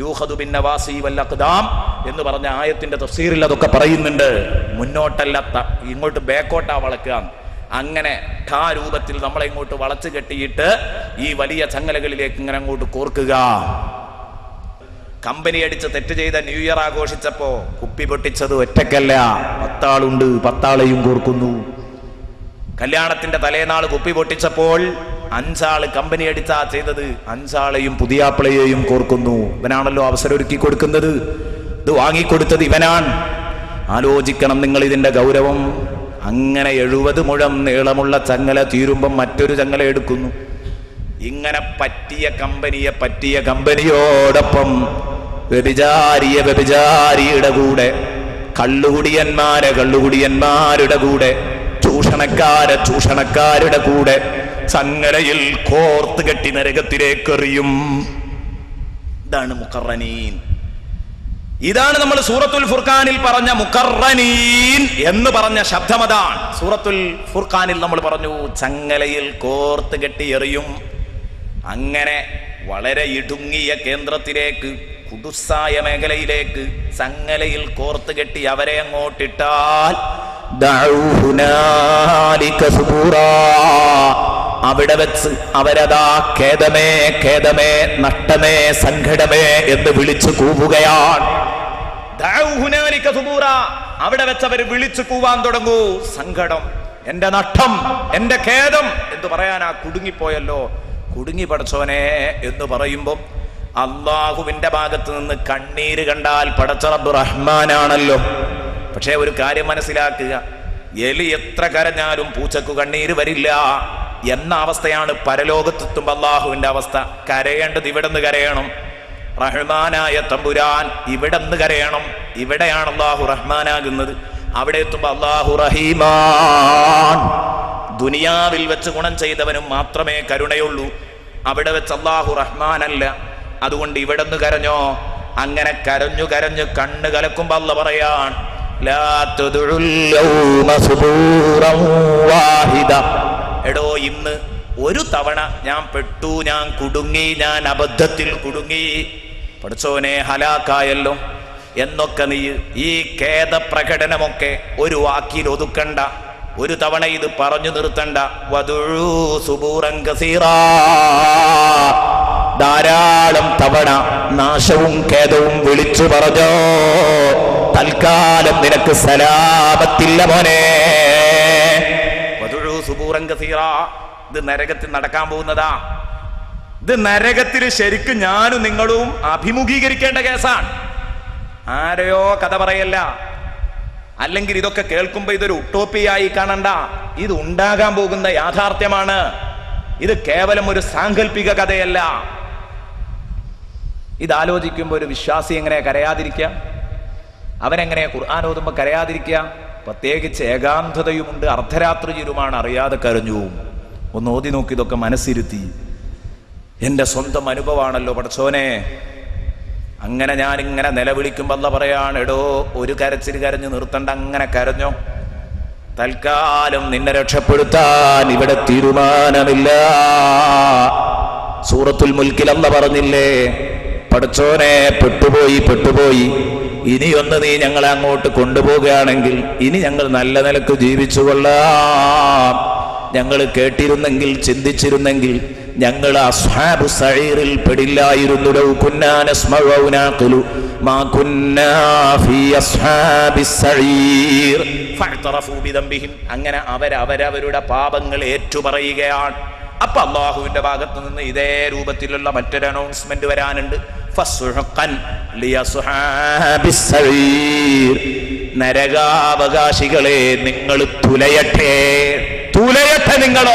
യൂഖദു ബിൻ നവാസി വൽ അഖ്ദാം എന്ന് പറഞ്ഞ ആയത്തിന്റെ തഫ്സീറിൽ അതൊക്കെ പറയുന്നുണ്ട്. മുന്നോട്ടല്ല, ഇങ്ങോട്ട് ബാക്കോട്ടാ വളക്കുക. അങ്ങനെ ഠാ രൂപത്തിൽ നമ്മളെ ഇങ്ങോട്ട് വളച്ചു കെട്ടിയിട്ട് ഈ വലിയ ചങ്ങലകളിലേക്ക് ഇങ്ങനെ അങ്ങോട്ട് കോർക്കുക. കമ്പനി അടിച്ച് തെറ്റ് ചെയ്ത ന്യൂ ഇയർ ആഘോഷിച്ചപ്പോ കുപ്പി പൊട്ടിച്ചത് ഒറ്റക്കല്ല, 10 ആളുണ്ട്, 10 ആളെയും കോർക്കുന്നു. കല്യാണത്തിന്റെ തലേനാൾ കുപ്പി പൊട്ടിച്ചപ്പോൾ 5 കമ്പനി അടിച്ചാ ചെയ്തത്. 5 പുതിയാപ്പിളയെയും കോർക്കുന്നു. ഇവനാണല്ലോ അവസരം ഒരുക്കി കൊടുക്കുന്നത്. ഇത് വാങ്ങിക്കൊടുത്തത് ഇവനാണ്. ആലോചിക്കണം നിങ്ങൾ ഇതിന്റെ ഗൗരവം. അങ്ങനെ 70 മുഴം നീളമുള്ള ചങ്ങല തീരുമ്പം മറ്റൊരു ചങ്ങല എടുക്കുന്നു. ഇങ്ങനെ പറ്റിയ കമ്പനിയോടൊപ്പം വ്യഭിചാരിയുടെ കൂടെ, കള്ളുകുടിയന്മാരുടെ കൂടെ, ചൂഷണക്കാരുടെ കൂടെ ചങ്ങലയിൽ കോർത്ത് കെട്ടി നരകത്തിലേക്കെറിയും. ഇതാണ് മുഖറനീൻ. ഇതാണ് നമ്മൾ സൂറത്തുൽ ഫുർഖാനിൽ പറഞ്ഞ മുഖറനീൻ എന്ന് പറഞ്ഞ ശബ്ദമതാണ്. സൂറത്തുൽ ഫുർഖാനിൽ നമ്മൾ പറഞ്ഞു ചങ്ങലയിൽ കോർത്ത് കെട്ടി എറിയും. അങ്ങനെ വളരെ ഇടുങ്ങിയ കേന്ദ്രത്തിലേക്ക്, കുടുസായ മേഖലയിലേക്ക് ചങ്ങലയിൽ കോർത്ത് കെട്ടി അവരെ അങ്ങോട്ടിട്ടാൽ അവിടെ വെച്ച് അവരതാ ഖേദമേ ഖേദമേ, നഷ്ടമേ, സങ്കടമേ എന്ന് വിളിച്ചു കൂവുകയാണ്. അവിടെ വെച്ച് അവർ വിളിച്ചു കൂവാൻ തുടങ്ങൂ. സങ്കടം, എന്റെ നഷ്ടം, എന്റെ ഖേദം എന്ന് പറയാനാ. കുടുങ്ങിപ്പോയല്ലോ, കുടുങ്ങി പടച്ചോനെ എന്ന് പറയുമ്പോ അള്ളാഹുവിന്റെ ഭാഗത്ത് നിന്ന് കണ്ണീര് കണ്ടാൽ പടച്ച റബ്ബ് റഹ്മാനാണല്ലോ. പക്ഷേ ഒരു കാര്യം മനസ്സിലാക്കുക, എലി എത്ര കരഞ്ഞാലും പൂച്ചക്ക് കണ്ണീര് വരില്ല എന്ന അവസ്ഥയാണ് പരലോകത്തെത്തുമ്പോ അള്ളാഹുവിന്റെ അവസ്ഥ. കരയേണ്ടത് ഇവിടെ നിന്ന് കരയണം. റഹ്മാനായ തമ്പുരാൻ ഇവിടെ നിന്ന് കരയണം. ഇവിടെയാണ് അള്ളാഹു റഹ്മാനാകുന്നത്. അവിടെ എത്തുമ്പോ അള്ളാഹു റഹീമാൻ. ദുനിയാവിൽ വെച്ച് ഗുണം ചെയ്തവനും മാത്രമേ കരുണയുള്ളൂ. അവിടെ വെച്ച് അള്ളാഹു റഹ്മാനല്ല. അതുകൊണ്ട് ഇവിടെ നിന്ന് കരഞ്ഞോ. അങ്ങനെ കരഞ്ഞു കരഞ്ഞു കണ്ണ് കലക്കുമ്പോ അല്ലാഹു പറയാൻ, എടോ ഇന്ന് ഒരു തവണ ഞാൻ പെട്ടു, ഞാൻ കുടുങ്ങി, ഞാൻ അബദ്ധത്തിൽ കുടുങ്ങി, പഠിച്ചോനെ ഹലാക്കായല്ലോ എന്നൊക്കെ നീ ഈ ഖേദ പ്രകടനമൊക്കെ ഒരു വാക്കിൽ ഒതുക്കണ്ട. ഒരു തവണ ഇത് പറഞ്ഞു നിർത്തണ്ട. വദുഉ സുബൂറൻ കസീറാ, ധാരാളം തവണ നാശവും ഖേദവും വിളിച്ചു പറഞ്ഞോ. തൽക്കാലം നിനക്ക് സലാമത്തില്ല മോനെ. വദുഉ സുബൂറൻ കസീറാ. ഇത് നരകത്തിൽ നടക്കാൻ പോകുന്നതാ. ഇത് നരകത്തിൽ ശരിക്കും ഞാനും നിങ്ങളും അഭിമുഖീകരിക്കേണ്ട കേസാണ്. ആരെയോ കഥ പറയല്ല. അല്ലെങ്കിൽ ഇതൊക്കെ കേൾക്കുമ്പോ ഇതൊരു ഉട്ടോപ്പിയായി കാണണ്ട. ഇത് ഉണ്ടാകാൻ പോകുന്ന യാഥാർത്ഥ്യമാണ്. ഇത് കേവലം ഒരു സാങ്കല്പിക കഥയല്ല. ഇതാലോചിക്കുമ്പോൾ ഒരു വിശ്വാസി എങ്ങനെ കരയാതിരിക്കുക? അവനെങ്ങനെ ഖുർആൻ ഓതുമ്പോ കരയാതിരിക്കുക? പ്രത്യേകിച്ച് ഏകാന്തതയുമുണ്ട്, അർദ്ധരാത്രിയിലുമാണ്, അറിയാതെ കരഞ്ഞു. ഒന്ന് ഓതി നോക്കി, ഇതൊക്കെ മനസ്സിരുത്തി. എൻ്റെ സ്വന്തം അനുഭവമാണല്ലോ പടച്ചോനെ. അങ്ങനെ ഞാനിങ്ങനെ നിലവിളിക്കുമ്പോൾ അല്ലാഹു പറയാണ്, എടോ ഒരു കരച്ചിൽ കരഞ്ഞു നിർത്തണ്ട, അങ്ങനെ കരഞ്ഞോ. തൽക്കാലം നിന്നെ രക്ഷപ്പെടുത്താൻ ഇവിടെ തീരുമാനമില്ല. സൂറത്തുൽ മുൽക്കിൽ അല്ലാഹു പറഞ്ഞില്ലേ, പടച്ചോനെ പെട്ടുപോയി, ഇനിയൊന്ന് നീ ഞങ്ങളെ അങ്ങോട്ട് കൊണ്ടുപോവുകയാണെങ്കിൽ ഇനി ഞങ്ങൾ നല്ല നിലക്ക് ജീവിച്ചു കൊള്ളാം. ഞങ്ങൾ കേട്ടിരുന്നെങ്കിൽ, ചിന്തിച്ചിരുന്നെങ്കിൽ ഞങ്ങൾ അസ്ഹാബു സഈറിൽ പെടില്ലായിരുന്നു. ലൗ കുന്നാ നസ്മഉ ഔ നഖിലു മാ കുന്നാ ഫീ അസ്ഹാബിസ് സഈർ ഫഅ്തറഫൂ ബിദംബിഹിം. അങ്ങനെ അവരവരുടെ പാപങ്ങൾ ഏറ്റുപറയുകയാണ്. അപ്പൊ അല്ലാഹുവിന്റെ ഭാഗത്ത് നിന്ന് ഇതേ രൂപത്തിലുള്ള മറ്റൊരു അനൗൺസ്മെന്റ് വരാനുണ്ട്. ഫസ്ഹഖൻ ലിയസ്ഹാബിസ് സഈർ. നരകാവകാശികളെ നിങ്ങൾ തുലയട്ടെ നിങ്ങൾ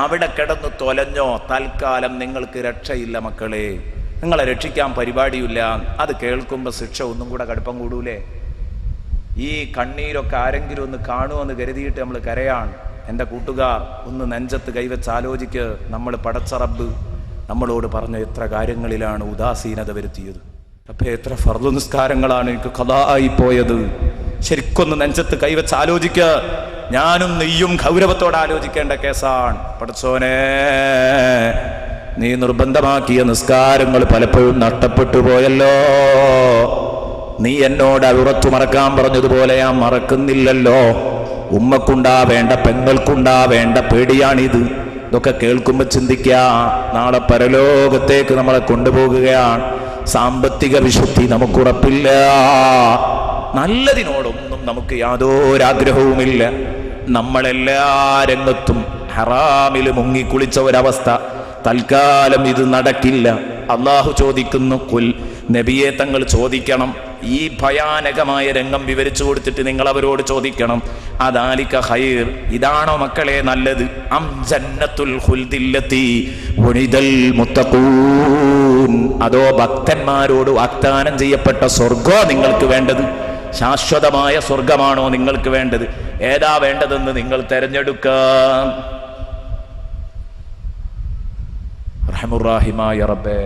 അവിടെ കിടന്ന് തൊലഞ്ഞോ. തൽക്കാലം നിങ്ങൾക്ക് രക്ഷയില്ല മക്കളെ. നിങ്ങളെ രക്ഷിക്കാൻ പരിപാടിയില്ല. അത് കേൾക്കുമ്പോൾ ശിക്ഷ ഒന്നും കൂടെ കടുപ്പം കൂടൂലേ? ഈ കണ്ണീരൊക്കെ ആരെങ്കിലും ഒന്ന് കാണുമെന്ന് കരുതിയിട്ട് നമ്മൾ കരയാണ്. എൻ്റെ കൂട്ടുകാർ, ഒന്ന് നെഞ്ചത്ത് കൈവച്ച് ആലോചിക്ക്. നമ്മൾ പടച്ച റബ്ബ് നമ്മളോട് പറഞ്ഞ എത്ര കാര്യങ്ങളിലാണ് ഉദാസീനത വരുത്തിയത്. അപ്പൊ എത്ര ഫർദ് നിസ്കാരങ്ങളാണ് എനിക്ക് ഖദാ പോയത്. ശരിക്കൊന്ന് നെഞ്ചത്ത് കൈവച്ച് ആലോചിക്ക്. ഞാനും നീയും ഗൗരവത്തോടെ ആലോചിക്കേണ്ട കേസാണ്. പടച്ചോനെ, നീ നിർബന്ധമാക്കിയ നിസ്കാരങ്ങൾ പലപ്പോഴും നഷ്ടപ്പെട്ടു പോയല്ലോ. നീ എന്നോട് ഉറച്ചു മറക്കാൻ പറഞ്ഞതുപോലെ ഞാൻ മറക്കുന്നില്ലല്ലോ. ഉമ്മക്കുണ്ടാവേണ്ട, പെങ്ങൾക്കുണ്ടാവേണ്ട പേടിയാണിത്. ഇതൊക്കെ കേൾക്കുമ്പോൾ ചിന്തിക്കാം, നാളെ പരലോകത്തേക്ക് നമ്മളെ കൊണ്ടുപോകുകയാണ്. സാമ്പത്തിക വിശുദ്ധി നമുക്കുറപ്പില്ല. നല്ലതിനോടൊന്നും നമുക്ക് യാതൊരാഗ്രഹവുമില്ല. നമ്മളെല്ലാ രംഗത്തും ഹറാമിൽ മുങ്ങിക്കുളിച്ച ഒരവസ്ഥ. തൽക്കാലം ഇത് നടക്കില്ല. അള്ളാഹു ചോദിക്കുന്നു, കുൽ, നബിയെ തങ്ങൾ ചോദിക്കണം, ഈ ഭയാനകമായ രംഗം വിവരിച്ചു കൊടുത്തിട്ട് നിങ്ങൾ അവരോട് ചോദിക്കണം, അദാലിക ഖൈർ, ഇതാണോ മക്കളെ നല്ലത്, അം ജന്നത്തുൽ ഖുൽദില്ലതി ഉനിദൽ മുത്തഖൂൻ, അതോ ഭക്തന്മാരോട് വാഗ്ദാനം ചെയ്യപ്പെട്ട സ്വർഗ്ഗോ നിങ്ങൾക്ക് വേണ്ടത്? ശാശ്വതമായ സ്വർഗമാണോ നിങ്ങൾക്ക് വേണ്ടത്? ഏതാ വേണ്ടതെന്ന് നിങ്ങൾ തെരഞ്ഞെടുക്കാം. റഹ്മുറാഹിമായ റബ്ബേ,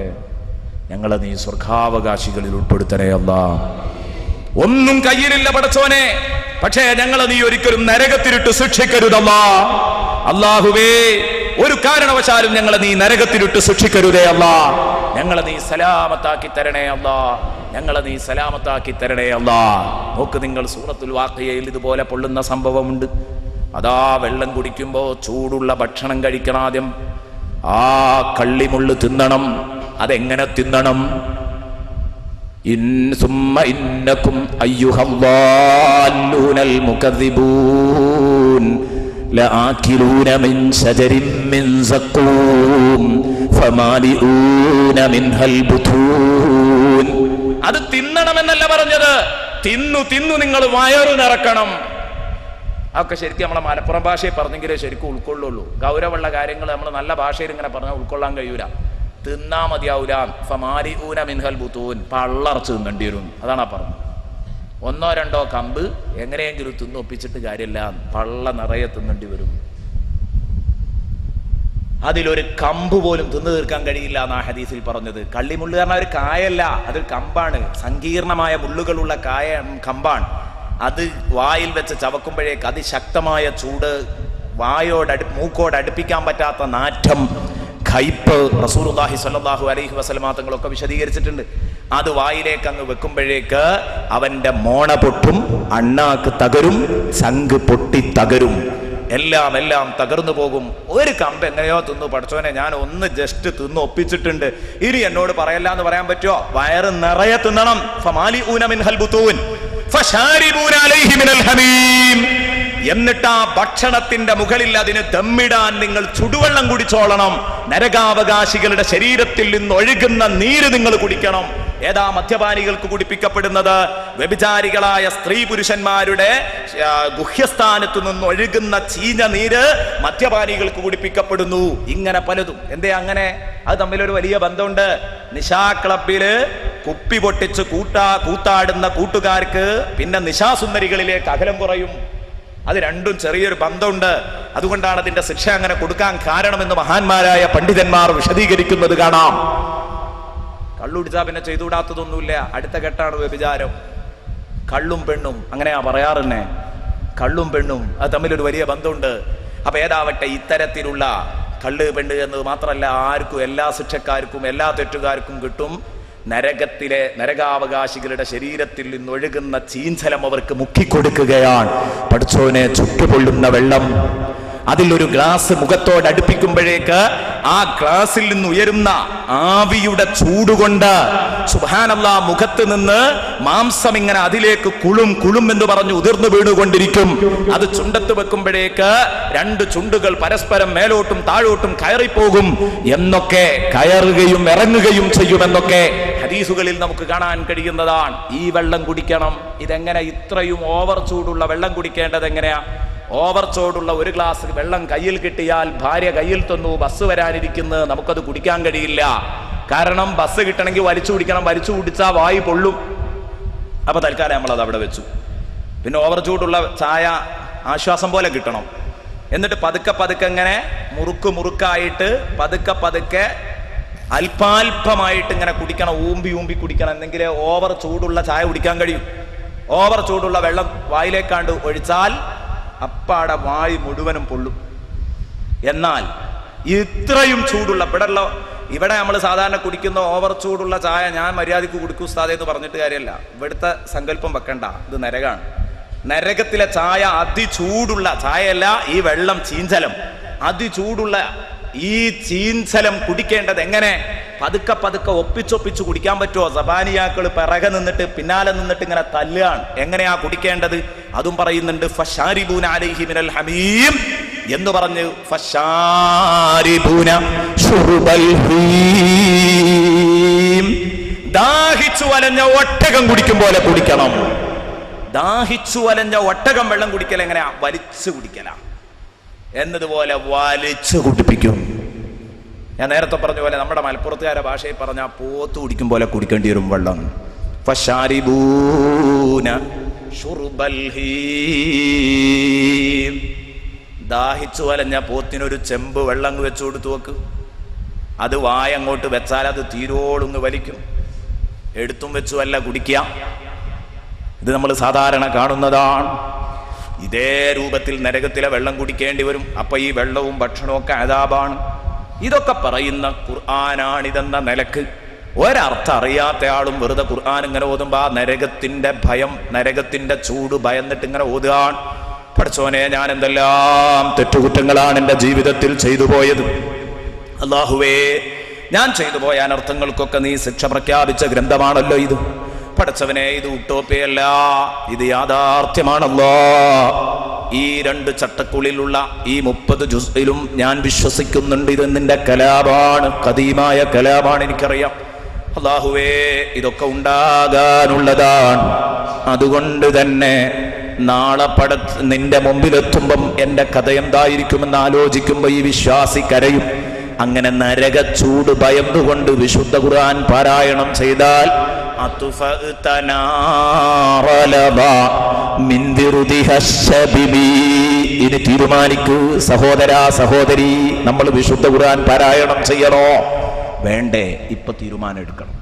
ഞങ്ങളെ നീ സ്വർഗാവകാശികളിൽ ഉൾപ്പെടുത്തണേ അല്ലാ. ഒന്നും കയ്യിലില്ല പടച്ചോനെ, പക്ഷേ ഞങ്ങളെ നീ ഒരിക്കലും നരകത്തിലിട്ട് ശിക്ഷിക്കരുതല്ലാ. അല്ലാഹുവേ, ഒരു കാരണവശാലും ഞങ്ങളെ നീ നരകത്തിലിട്ട് ശിക്ഷിക്കരുതേ അല്ലാ. ഞങ്ങളെ നീ സലാമത്താക്കി തരണേ അല്ലാ. ഞങ്ങളെ നീ സലാമത്താക്കി തരണേ അല്ലാ. നോക്ക് നിങ്ങൾ, സൂറത്തുൽ വാഖിയയിൽ ഇതുപോലെ പൊള്ളുന്ന സംഭവമുണ്ട്. അതാ വെള്ളം കുടിക്കുമ്പോ ചൂടുള്ള ഭക്ഷണം കഴിക്കണം. ആദ്യം ആ കള്ളിമുള്ള് തിന്നണം. അതെങ്ങനെ തിന്നണം? സുമ്മ ഇന്നകും അയ്യുഹൽ മുകദ്ദിബൂൻ ലആകിലൂന മിൻ ശജരിൻ മിൻ സഖൂം ഫമാലിഊന മിൻഹൽ ബുതൂൻ. അത് തിന്നണമെന്നല്ല പറഞ്ഞത്, തിന്നു തിന്നു നിങ്ങൾ വയറു നിറക്കണം. അതൊക്കെ ശരിക്കും നമ്മളെ മലപ്പുറം ഭാഷയിൽ പറഞ്ഞെങ്കിലേ ശരിക്കും ഉൾക്കൊള്ളുള്ളൂ. ഗൗരവമുള്ള കാര്യങ്ങൾ നമ്മൾ നല്ല ഭാഷയിൽ ഇങ്ങനെ പറഞ്ഞാൽ ഉൾക്കൊള്ളാൻ കഴിയൂല. തിന്നാ മതിയാവൂല. ഫമാലിഊന മിൻഹൽ ബുതൂൻ, പള്ളർച്ച് തിന്നേണ്ടി വരും. അതാണ് ആ പറഞ്ഞത്. ഒന്നോ രണ്ടോ കമ്പ് എങ്ങനെയെങ്കിലും തിന്നൊപ്പിച്ചിട്ട് കാര്യമില്ല, പള്ള നിറയെ തിന്നേണ്ടി വരും. അതിലൊരു കമ്പ് പോലും തിന്നു തീർക്കാൻ കഴിയില്ല എന്നാ ഹദീസിൽ പറഞ്ഞത്. കള്ളിമുള്ള് പറഞ്ഞാൽ ഒരു കായല്ല, അതൊരു കമ്പാണ്. സങ്കീർണമായ മുള്ളുകളുള്ള കമ്പാണ്. അത് വായിൽ വെച്ച് ചവക്കുമ്പോഴേക്ക് അതിശക്തമായ ചൂട്, മൂക്കോട് അടുപ്പിക്കാൻ പറ്റാത്ത നാറ്റം, ഖൈപ്പ്. റസൂലുള്ളാഹി സ്വല്ലല്ലാഹു അലൈഹി വസല്ലമ തങ്ങളൊക്കെ വിശദീകരിച്ചിട്ടുണ്ട്. അത് വായിലേക്ക് അങ്ങ് വെക്കുമ്പോഴേക്ക് അവന്റെ മോണ പൊട്ടും, അണ്ണാക്ക് തകരും, ചങ്ക് പൊട്ടി തകരും, എല്ലാം തകർന്നു പോകും. ഒരു കമ്പ് എങ്ങനെയോ തിന്നു പടച്ചോനെ, ഞാൻ ഒന്ന് ജസ്റ്റ് തിന്നു ഒപ്പിച്ചിട്ടുണ്ട്, ഇനി എന്നോട് പറയല്ല എന്ന് പറയാൻ പറ്റുമോ? വയറ് നിറയെ തിന്നണം. ഫമാലിഊന മിൻഹൽ ബുതൂൻ ഫശാരിബൂന അലൈഹി മിനൽ ഹമീം. എന്നിട്ട് ആ ഭക്ഷണത്തിന്റെ മുകളിൽ അതിന് ദമ്മിടാൻ നിങ്ങൾ ചുടുവെള്ളം കുടിച്ചോളണം. നരകാവകാശികളുടെ ശരീരത്തിൽ നിന്ന് ഒഴുകുന്ന നീര് നിങ്ങൾ കുടിക്കണം. ഏതാ മദ്യപാനികൾക്ക് കുടിപ്പിക്കപ്പെടുന്നത്? വ്യഭിചാരികളായ സ്ത്രീ പുരുഷന്മാരുടെ ഗുഹ്യസ്ഥാനത്തു നിന്ന് ഒഴുകുന്ന ചീഞ്ഞ നീര് മദ്യപാനികൾക്ക് കുടിപ്പിക്കപ്പെടുന്നു. ഇങ്ങനെ പലതും. എന്തേ അങ്ങനെ? അത് തമ്മിലൊരു വലിയ ബന്ധമുണ്ട്. നിശാ ക്ലബില് കുപ്പി പൊട്ടിച്ച് കൂത്താടുന്ന കൂട്ടുകാർക്ക് പിന്നെ നിശാസുന്ദരികളിലേക്ക് അകലം കുറയും. അത് രണ്ടും ചെറിയൊരു ബന്ധമുണ്ട്. അതുകൊണ്ടാണ് അതിന്റെ ശിക്ഷ അങ്ങനെ കൊടുക്കാൻ കാരണമെന്ന് മഹാന്മാരായ പണ്ഡിതന്മാർ വിശദീകരിക്കുന്നത് കാണാം. കള്ളുടിച്ചാ പിന്നെ ചെയ്തുകൂടാത്തതൊന്നുമില്ല. അടുത്ത ഘട്ടമാണ് വ്യഭിചാരം. കള്ളും പെണ്ണും അങ്ങനെയാ പറയാറുന്നെ. കള്ളും പെണ്ണും അത് തമ്മിലൊരു വലിയ ബന്ധമുണ്ട്. അപ്പൊ ഏതാവട്ടെ, ഇത്തരത്തിലുള്ള കള്ള് പെണ്ണ് എന്നത് മാത്രമല്ല, ആർക്കും, എല്ലാ ശിക്ഷക്കാർക്കും, എല്ലാ തെറ്റുകാർക്കും കിട്ടും. നരകാവകാശികളുടെ ശരീരത്തിൽ നിന്ന് ഒഴുകുന്ന ചീഞ്ചലം അവർക്ക് മുക്കിക്കൊടുക്കുകയാണ്. പഠിച്ചോനെ, ചുട്ടുപൊള്ളുന്ന വെള്ളം, അതിലൊരു ഗ്ലാസ് മുഖത്തോട് അടുപ്പിക്കുമ്പോഴേക്ക് ആ ഗ്ലാസിൽ നിന്ന് ഉയരുന്ന ആവിയുടെ ചൂടുകൊണ്ട് സുബ്ഹാനല്ലാഹ് മുഖത്ത് നിന്ന് മാംസം ഇങ്ങനെ അതിലേക്ക് കുളും എന്ന് പറഞ്ഞു ഉതിർന്നു വീണുകൊണ്ടിരിക്കും. അത് ചുണ്ടത്ത് വെക്കുമ്പോഴേക്ക് രണ്ട് ചുണ്ടുകൾ പരസ്പരം മേലോട്ടും താഴോട്ടും കയറിപ്പോകും എന്നൊക്കെ, കയറുകയും ഇറങ്ങുകയും ചെയ്യുമെന്നൊക്കെ ഹദീസുകളിൽ നമുക്ക് കാണാൻ കഴിയുന്നതാണ്. ഈ വെള്ളം കുടിക്കണം. ഇതെങ്ങനെ? ഇത്രയും ഓവർ ചൂടുള്ള വെള്ളം കുടിക്കേണ്ടത് എങ്ങനെയാ? ഓവർ ചൂടുള്ള ഒരു ഗ്ലാസ് വെള്ളം കയ്യിൽ കിട്ടിയാൽ, ഭാര്യ കയ്യിൽ തന്നു, ബസ് വരാനിരിക്കുന്നത്, നമുക്കത് കുടിക്കാൻ കഴിയില്ല. കാരണം ബസ് കിട്ടണമെങ്കിൽ വലിച്ചു കുടിക്കണം. വലിച്ചു കുടിച്ചാൽ വായു പൊള്ളും. അപ്പൊ തൽക്കാലം നമ്മളത് അവിടെ വെച്ചു. പിന്നെ ഓവർ ചൂടുള്ള ചായ ആശ്വാസം പോലെ കിട്ടണം. എന്നിട്ട് പതുക്കെ ഇങ്ങനെ മുറുക്കായിട്ട് പതുക്കെ അല്പാൽപമായിട്ട് ഇങ്ങനെ കുടിക്കണം. ഊമ്പി കുടിക്കണം. എന്നെങ്കിലേ ഓവർ ചൂടുള്ള ചായ കുടിക്കാൻ കഴിയും. ഓവർ ചൂടുള്ള വെള്ളം വായിലേക്കാണ്ട് ഒഴിച്ചാൽ അപ്പാടെ വായു മുഴുവനും പൊള്ളും. എന്നാൽ ഇത്രയും ചൂടുള്ള ഇവിടെ നമ്മൾ സാധാരണ കുടിക്കുന്ന ഓവർ ചൂടുള്ള ചായ ഞാൻ മര്യാദയ്ക്ക് കുടിക്കും ഉസ്താദേ എന്ന് പറഞ്ഞിട്ട് കാര്യമല്ല. ഇവിടുത്തെ സങ്കല്പം വെക്കണ്ട, ഇത് നരകാണ്. നരകത്തിലെ ചായ അതിചൂടുള്ള ചായയല്ല, ഈ വെള്ളം ചീഞ്ചലം. അതിചൂടുള്ള ഈ ചീഞ്ചലം കുടിക്കേണ്ടത് എങ്ങനെ? പതുക്കെ ഒപ്പിച്ചൊപ്പിച്ച് കുടിക്കാൻ പറ്റുമോ? സബാനിയാക്കൾ പിറകെ നിന്നിട്ട് പിന്നാലെ നിന്നിട്ട് ഇങ്ങനെ തല്ലുകയാണ്. എങ്ങനെയാ കുടിക്കേണ്ടത്? അതും പറയുന്നുണ്ട്. ഫശാരിബൂന അലൈഹി മിനൽ ഹമീം എന്ന് പറഞ്ഞ് ഫശാരിബൂന ശുർബൽ ഹീം, ദാഹിച്ചു വലഞ്ഞ ഒട്ടകം കുടിക്കും പോലെ കുടിക്കണം. ദാഹിച്ചു വലഞ്ഞ ഒട്ടകം വെള്ളം കുടിക്കൽ എങ്ങനെയാ? വലിച്ചു കുടിക്കല എന്നതുപോലെ വലിച്ചു കുടിപ്പിക്കും. ഞാൻ നേരത്തെ പറഞ്ഞ പോലെ നമ്മുടെ മലപ്പുറത്തുകാരുടെ ഭാഷയിൽ പറഞ്ഞാൽ പോത്ത് കുടിക്കും പോലെ കുടിക്കേണ്ടി വരും വെള്ളം. ഫശാരിബൂന ശുർബൽ ഹീം, ദാഹിച്ചു വലഞ്ഞ പോത്തിനൊരു ചെമ്പ് വെള്ളം വെച്ചു കൊടുത്തു വെക്ക്. അത് വായ അങ്ങോട്ട് വെച്ചാൽ അത് തീരോളൊന്ന് വലിക്കും. എടുത്തും വെച്ചു അല്ല കുടിക്കുക. ഇത് നമ്മൾ സാധാരണ കാണുന്നതാണ്. ഇതേ രൂപത്തിൽ നരകത്തിലെ വെള്ളം കുടിക്കേണ്ടി വരും. അപ്പൊ ഈ വെള്ളവും ഭക്ഷണവും ഒക്കെ അദാബാണ്. ഇതൊക്കെ പറയുന്ന ഖുർആനാണിതെന്ന നിലക്ക് ഒരർത്ഥം അറിയാത്ത ആളും വെറുതെ ഖുർആൻ ഇങ്ങനെ ഓതുമ്പോ ആ നരകത്തിന്റെ ഭയം, നരകത്തിന്റെ ചൂട് ഭയന്നിട്ട് ഇങ്ങനെ ഓതുകയാണ്. പഠിച്ചോനെ, ഞാൻ എന്തെല്ലാം തെറ്റുകുറ്റങ്ങളാണ് എൻ്റെ ജീവിതത്തിൽ ചെയ്തു പോയത്. അല്ലാഹുവേ, ഞാൻ ചെയ്തു പോയ അനർത്ഥങ്ങൾക്കൊക്കെ നീ ശിക്ഷ പ്രഖ്യാപിച്ച ഗ്രന്ഥമാണല്ലോ ഇത്. പഠിച്ചവനെ, ഇത് ഉട്ടോപ്യയല്ല, ഇത് യാഥാർത്ഥ്യമാണല്ലോ. ഈ 2 ചട്ടക്കുള്ളിലുള്ള ഈ 30 ജുസ്ഇലും ഞാൻ വിശ്വസിക്കുന്നുണ്ട്. ഇത് നിന്റെ കലാമാണ്, ഖദീമായ കലാമാണ്, എനിക്കറിയാം. അല്ലാഹുവേ, ഇതൊക്കെ ഉണ്ടാകാനുള്ളതാണ്. അതുകൊണ്ട് തന്നെ നാളെ നിന്റെ മുമ്പിലെത്തുമ്പം എൻ്റെ കഥ എന്തായിരിക്കുമെന്ന് ആലോചിക്കുമ്പോൾ ഈ വിശ്വാസി കരയും. അങ്ങനെ നരകച്ചൂട് ഭയന്നുകൊണ്ട് വിശുദ്ധ ഖുർആൻ പാരായണം ചെയ്താൽ ഇനി തീരുമാനിക്കൂ സഹോദരാ, സഹോദരി, നമ്മൾ വിശുദ്ധ ഖുർആൻ പാരായണം ചെയ്യണോ വേണ്ടേ? ഇപ്പൊ തീരുമാനം എടുക്കണം.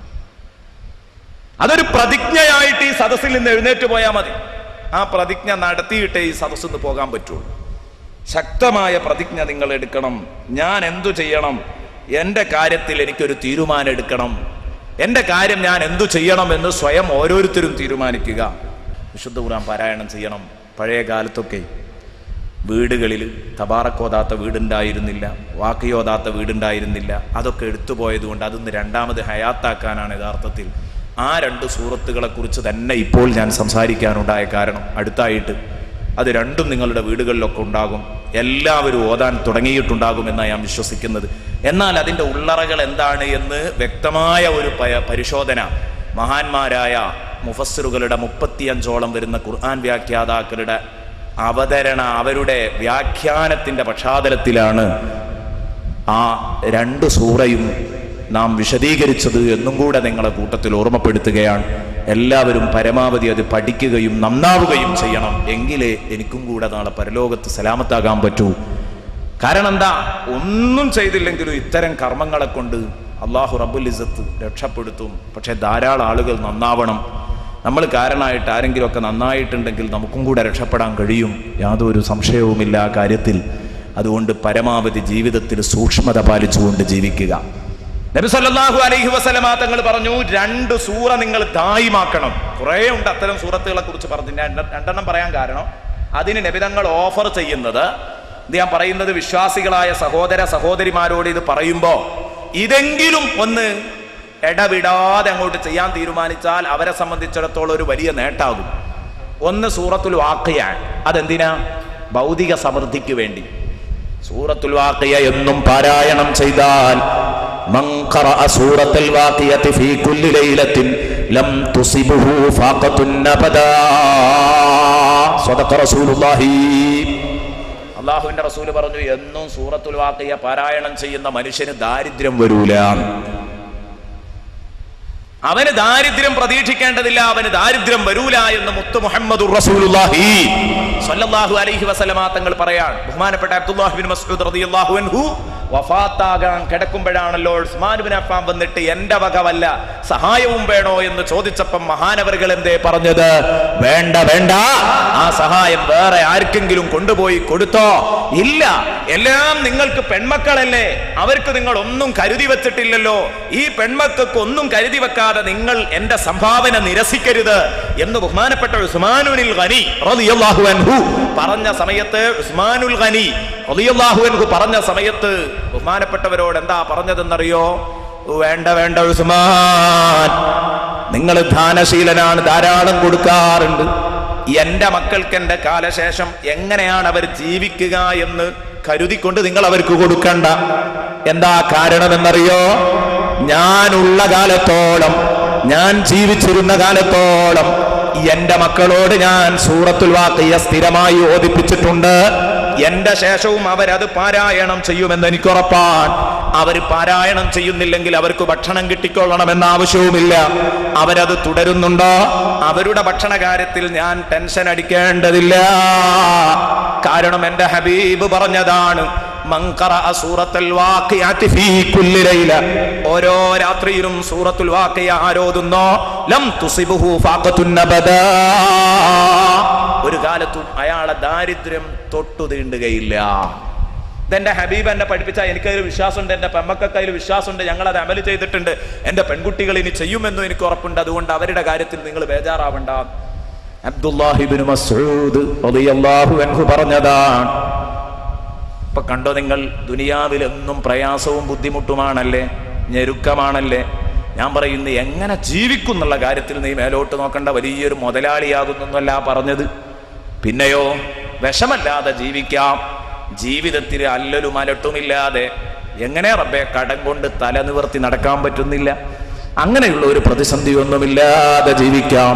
അതൊരു പ്രതിജ്ഞയായിട്ട് ഈ സദസ്സിൽ നിന്ന് എഴുന്നേറ്റ് പോയാൽ മതി. ആ പ്രതിജ്ഞ നടത്തിയിട്ടേ ഈ സദസ്സിൽ നിന്ന് പോകാൻ പറ്റുള്ളൂ. ശക്തമായ പ്രതിജ്ഞ നിങ്ങൾ എടുക്കണം. ഞാൻ എന്തു ചെയ്യണം? എൻ്റെ കാര്യത്തിൽ എനിക്കൊരു തീരുമാനം എടുക്കണം. എൻ്റെ കാര്യം ഞാൻ എന്തു ചെയ്യണം എന്ന് സ്വയം ഓരോരുത്തരും തീരുമാനിക്കുക. വിശുദ്ധ ഖുർആൻ പാരായണം ചെയ്യണം. പഴയ കാലത്തൊക്കെ വീടുകളിൽ തബാറക്കോതാത്ത വീടുണ്ടായിരുന്നില്ല, വാക്കിയോതാത്ത വീടുണ്ടായിരുന്നില്ല. അതൊക്കെ എടുത്തുപോയതുകൊണ്ട് അതൊന്ന് രണ്ടാമത് ഹയാത്താക്കാനാണ് യഥാർത്ഥത്തിൽ ആ 2 സൂറത്തുകളെ കുറിച്ച് തന്നെ ഇപ്പോൾ ഞാൻ സംസാരിക്കാനുണ്ടായ കാരണം. അടുത്തായിട്ട് അത് 2ഉം നിങ്ങളുടെ വീടുകളിലൊക്കെ ഉണ്ടാകും. എല്ലാവരും ഓതാൻ തുടങ്ങിയിട്ടുണ്ടാകുമെന്നാണ് ഞാൻ വിശ്വസിക്കുന്നത്. എന്നാൽ അതിൻ്റെ ഉള്ളറകൾ എന്താണ് എന്ന് വ്യക്തമായ ഒരു പരിശോധന മഹാന്മാരായ മുഫസ്സിറുകളുടെ 35ഓളം വരുന്ന ഖുർആൻ വ്യാഖ്യാതാക്കളുടെ അവതരണ, അവരുടെ വ്യാഖ്യാനത്തിൻ്റെ പശ്ചാത്തലത്തിലാണ് ആ 2 സൂറയും നാം വിശദീകരിച്ചത് എന്നും കൂടെ നിങ്ങളെ കൂട്ടത്തിൽ ഓർമ്മപ്പെടുത്തുകയാണ്. എല്ലാവരും പരമാവധി അത് പഠിക്കുകയും നന്നാവുകയും ചെയ്യണം. എങ്കിലേ എനിക്കും കൂടെ നാളെ പരലോകത്ത് സലാമത്താകാൻ പറ്റൂ. കാരണം എന്താ? ഒന്നും ചെയ്തില്ലെങ്കിലും ഇത്തരം കർമ്മങ്ങളെ കൊണ്ട് അള്ളാഹു റബ്ബുൽ ഇസ്സത്ത് രക്ഷപ്പെടുത്തും. പക്ഷെ ധാരാളം ആളുകൾ നന്നാവണം. നമ്മൾ കാരണമായിട്ട് ആരെങ്കിലുമൊക്കെ നന്നായിട്ടുണ്ടെങ്കിൽ നമുക്കും കൂടെ രക്ഷപ്പെടാൻ കഴിയും. യാതൊരു സംശയവുമില്ല ആ കാര്യത്തിൽ. അതുകൊണ്ട് പരമാവധി ജീവിതത്തിൽ സൂക്ഷ്മത പാലിച്ചുകൊണ്ട് ജീവിക്കുക. നബി സല്ലല്ലാഹു അലൈഹി വസല്ലമ തങ്ങൾ പറഞ്ഞു, 2 സൂറ നിങ്ങൾ ദായിമാക്കണം. കുറേ ഉണ്ട് അത്തരം സൂറത്തുകളെ കുറിച്ച് പറഞ്ഞു. ഞാൻ 2 പറയാൻ കാരണം അതിന് നബി തങ്ങൾ ഓഫർ ചെയ്യുന്നത്, ഇത് ഞാൻ പറയുന്നത് വിശ്വാസികളായ സഹോദര സഹോദരിമാരോട് ഇത് പറയുമ്പോൾ ഇതെങ്കിലും ഒന്ന് ഇടവിടാതെ അങ്ങോട്ട് ചെയ്യാൻ തീരുമാനിച്ചാൽ അവരെ സംബന്ധിച്ചിടത്തോളം ഒരു വലിയ നേട്ടാകും. ഒന്ന് സൂറത്തുൽ വാഖിയ. അതെന്തിനാ? ഭൗതിക സമൃദ്ധിക്ക് വേണ്ടി. സൂറത്തുൽ വാഖിയ എന്നും പാരായണം ചെയ്താൽ മൻ ഖറഅ സൂറത്തുൽ വാഖിയതി ഫീ കുല്ലി ലൈലത്തിൻ ലം തുസിബുഹു ഫാഖത്തുൻ അബദാ. സദഖ റസൂലുള്ളാഹി. അല്ലാഹുവിന്റെ റസൂൽ പറഞ്ഞു, എന്നും സൂറത്തുൽ വാഖിയ പാരായണം ചെയ്യുന്ന മനുഷ്യന് ദാരിദ്ര്യം വരൂല. അവന് ദാരിദ്ര്യം പ്രതീക്ഷിക്കേണ്ടതില്ല, അവന് ദാരിദ്ര്യം വരൂല എന്ന് മുത്ത് മുഹമ്മദുർ റസൂലുള്ളാഹി സ്വല്ലല്ലാഹു അലൈഹി വസല്ലമ തങ്ങൾ പറയാണ്. ബഹുമാനപ്പെട്ട അബ്ദുല്ലാഹ് ബിൻ മസ്ഊദ് റളിയല്ലാഹു അൻഹു വഫാത്താകാൻ കിടക്കുമ്പോഴാണല്ലോ ഉസ്മാൻ ബിൻ അഫ്ഫാൻ വന്നിട്ട് എന്റെ വക വല്ല സഹായവും വേണോ എന്ന് ചോദിച്ചപ്പം മഹാനവറുകൾ എന്തേ പറഞ്ഞത്? വേണ്ട വേണ്ട, ആ സഹായം വേറെ ആർക്കെങ്കിലും കൊണ്ടുപോയി കൊടുത്തോ? ഇല്ല, എല്ലാം നിങ്ങൾക്ക് പെൺമക്കളല്ലേ, അവർക്ക് നിങ്ങൾ ഒന്നും കരുതി വെച്ചിട്ടില്ലല്ലോ. ഈ പെൺമക്കൾക്ക് ഒന്നും കരുതി വെക്കാതെ നിങ്ങൾ എന്റെ സംഭാവന നിരസിക്കരുത് എന്ന് ബഹുമാനപ്പെട്ട ഉസ്മാനുൽ ഗനി റളിയല്ലാഹു അൻഹു പറഞ്ഞ സമയത്ത്, ഉസ്മാനുൽ ഗനി റളിയല്ലാഹു അൻഹു പറഞ്ഞ സമയത്ത് ബഹുമാനപ്പെട്ടവരോട് എന്താ പറഞ്ഞതെന്നറിയോ? വേണ്ട വേണ്ട ഉസ്മാൻ, നിങ്ങൾ ദാനശീലനാണ്, ധാരാളം കൊടുക്കാറുണ്ട്. എന്റെ മക്കൾക്ക് എന്റെ കാലശേഷം എങ്ങനെയാണ് അവർ ജീവിക്കുക എന്ന് കരുതിക്കൊണ്ട് നിങ്ങൾ അവർക്ക് കൊടുക്കണ്ട. എന്താ കാരണമെന്നറിയോ? ഞാനുള്ള കാലത്തോളം, ഞാൻ ജീവിച്ചിരുന്ന കാലത്തോളം എന്റെ മക്കളോട് ഞാൻ സൂറത്തുൽ വാഖിയ സ്ഥിരമായി ഓതിപ്പിച്ചിട്ടുണ്ട്. എന്റെ ശേഷവും അവരത് പാരായണം ചെയ്യുമെന്ന് എനിക്ക് ഉറപ്പാണ്. അവർ പാരായണം ചെയ്യുന്നില്ലെങ്കിൽ അവർക്ക് ഭക്ഷണം കിട്ടിക്കൊള്ളണമെന്ന ആവശ്യവുമില്ല. അവരത് തുടരുന്നുണ്ടോ? അവരുടെ ഭക്ഷണ കാര്യത്തിൽ ഞാൻ ടെൻഷൻ അടിക്കേണ്ടതില്ല. കാരണം എന്റെ ഹബീബ് പറഞ്ഞതാണ്, മൻ ഖറഅ സൂറത്തുൽ വാഖിഅതി ഫീ കുല്ലി ലൈല, ഓരോ രാത്രിയിലും സൂറത്തുൽ വാഖിയ ആരോതുന്നോ ലം തുസിബുഹു ഫാഖത്തുൻ അബദാ, ഒരു കാലത്തും അയാളെ ദാരിദ്ര്യം തൊട്ടു തീണ്ടുകയില്ല. ഇതെന്റെ ഹബീബ് എന്നെ പഠിപ്പിച്ച എനിക്കതിൽ വിശ്വാസമുണ്ട്, എന്റെ പെമ്മക്കൊക്കെ അതിൽ വിശ്വാസമുണ്ട്, ഞങ്ങളത് അമല് ചെയ്തിട്ടുണ്ട്, എന്റെ പെൺകുട്ടികൾ ഇനി ചെയ്യുമെന്നും എനിക്ക് ഉറപ്പുണ്ട്. അതുകൊണ്ട് അവരുടെ കാര്യത്തിൽ നിങ്ങൾ ബേജാറാവണ്ട. അബ്ദുല്ലാഹി ഇബ്നു മസ്ഊദ് റളിയല്ലാഹു അൻഹു പറഞ്ഞതാണ്. ഇപ്പൊ കണ്ടോ നിങ്ങൾ, ദുനിയാവിൽ എന്നും പ്രയാസവും ബുദ്ധിമുട്ടുമാണല്ലേ, ഞെരുക്കമാണല്ലേ. ഞാൻ പറയുന്നു, എങ്ങനെ ജീവിക്കും എന്നുള്ള കാര്യത്തിൽ നീ മേലോട്ട് നോക്കണ്ട, വലിയൊരു മുതലാളിയാകുന്നല്ല പറഞ്ഞത്. പിന്നെയോ വിഷമല്ലാതെ ജീവിക്കാം, ജീവിതത്തിൽ അല്ലലും അലട്ടുമില്ലാതെ. എങ്ങനെ റബ്ബേ കടം കൊണ്ട് തല നിവർത്തി നടക്കാൻ പറ്റുന്നില്ല? അങ്ങനെയുള്ള ഒരു പ്രതിസന്ധിയൊന്നുമില്ലാതെ ജീവിക്കാം.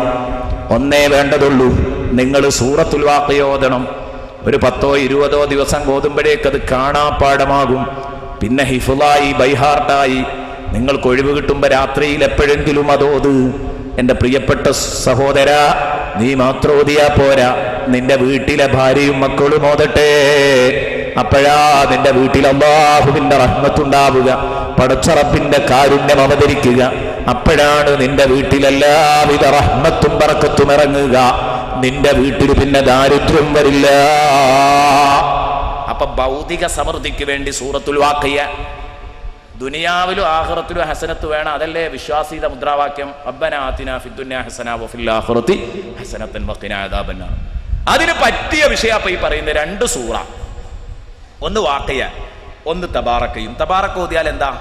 ഒന്നേ വേണ്ടതുള്ളൂ, നിങ്ങൾ സൂറത്തുൽ വാഖിയ ഓതണം. ഒരു 10-20 ദിവസം ഓതുമ്പോഴേക്ക് അത് കാണാപ്പാഠമാകും. പിന്നെ ഹിഫ്ളായി, ബൈഹാർട്ടായി. നിങ്ങൾക്ക് ഒഴിവ് കിട്ടുമ്പോൾ രാത്രിയിൽ എപ്പോഴെങ്കിലും അതോത്. എൻ്റെ പ്രിയപ്പെട്ട സഹോദര, നീ മാത്രം ഓതിയാ പോരാ, നിന്റെ വീട്ടിലെ ഭാര്യയും മക്കളും ഓതട്ടെ. അപ്പോഴാ നിന്റെ വീട്ടിൽ അല്ലാഹുവിന്റെ റഹ്മത്തുണ്ടാവുക, പടച്ച റബ്ബിന്റെ കാരുണ്യം അവതരിക്കുക. അപ്പോഴാണ് നിന്റെ വീട്ടിൽ എല്ലാവിധ റഹ്മത്തും ബറക്കത്തും ഇറങ്ങുക. നിന്റെ വീട്ടിൽ പിന്നെ ദാരിദ്ര്യം വരില്ല. അപ്പൊ ഭൗതിക സമൃദ്ധിക്ക് വേണ്ടി സൂറത്തുൽ വാഖിയ, ദുനിയാവിലും ആഖിറത്തിലും ഹസനത്ത് വേണം. അതല്ലേ വിശ്വാസിയുടെ മുദ്രാവാക്യം, റബ്ബനാ ആതിനാ ഫിദ്ദുനിയാ ഹസന വഫിൽ ആഖിറതി ഹസനത്തൻ വഖിനാ അദാബന്നാർ. അതിന് പറ്റിയ വിഷയം അപ്പൊ ഈ പറയുന്ന 2 സൂറ, ഒന്ന് വാഖിയ, ഒന്ന് തബാറക്കയും. തബാറക്ക ഓതിയാൽ എന്താ?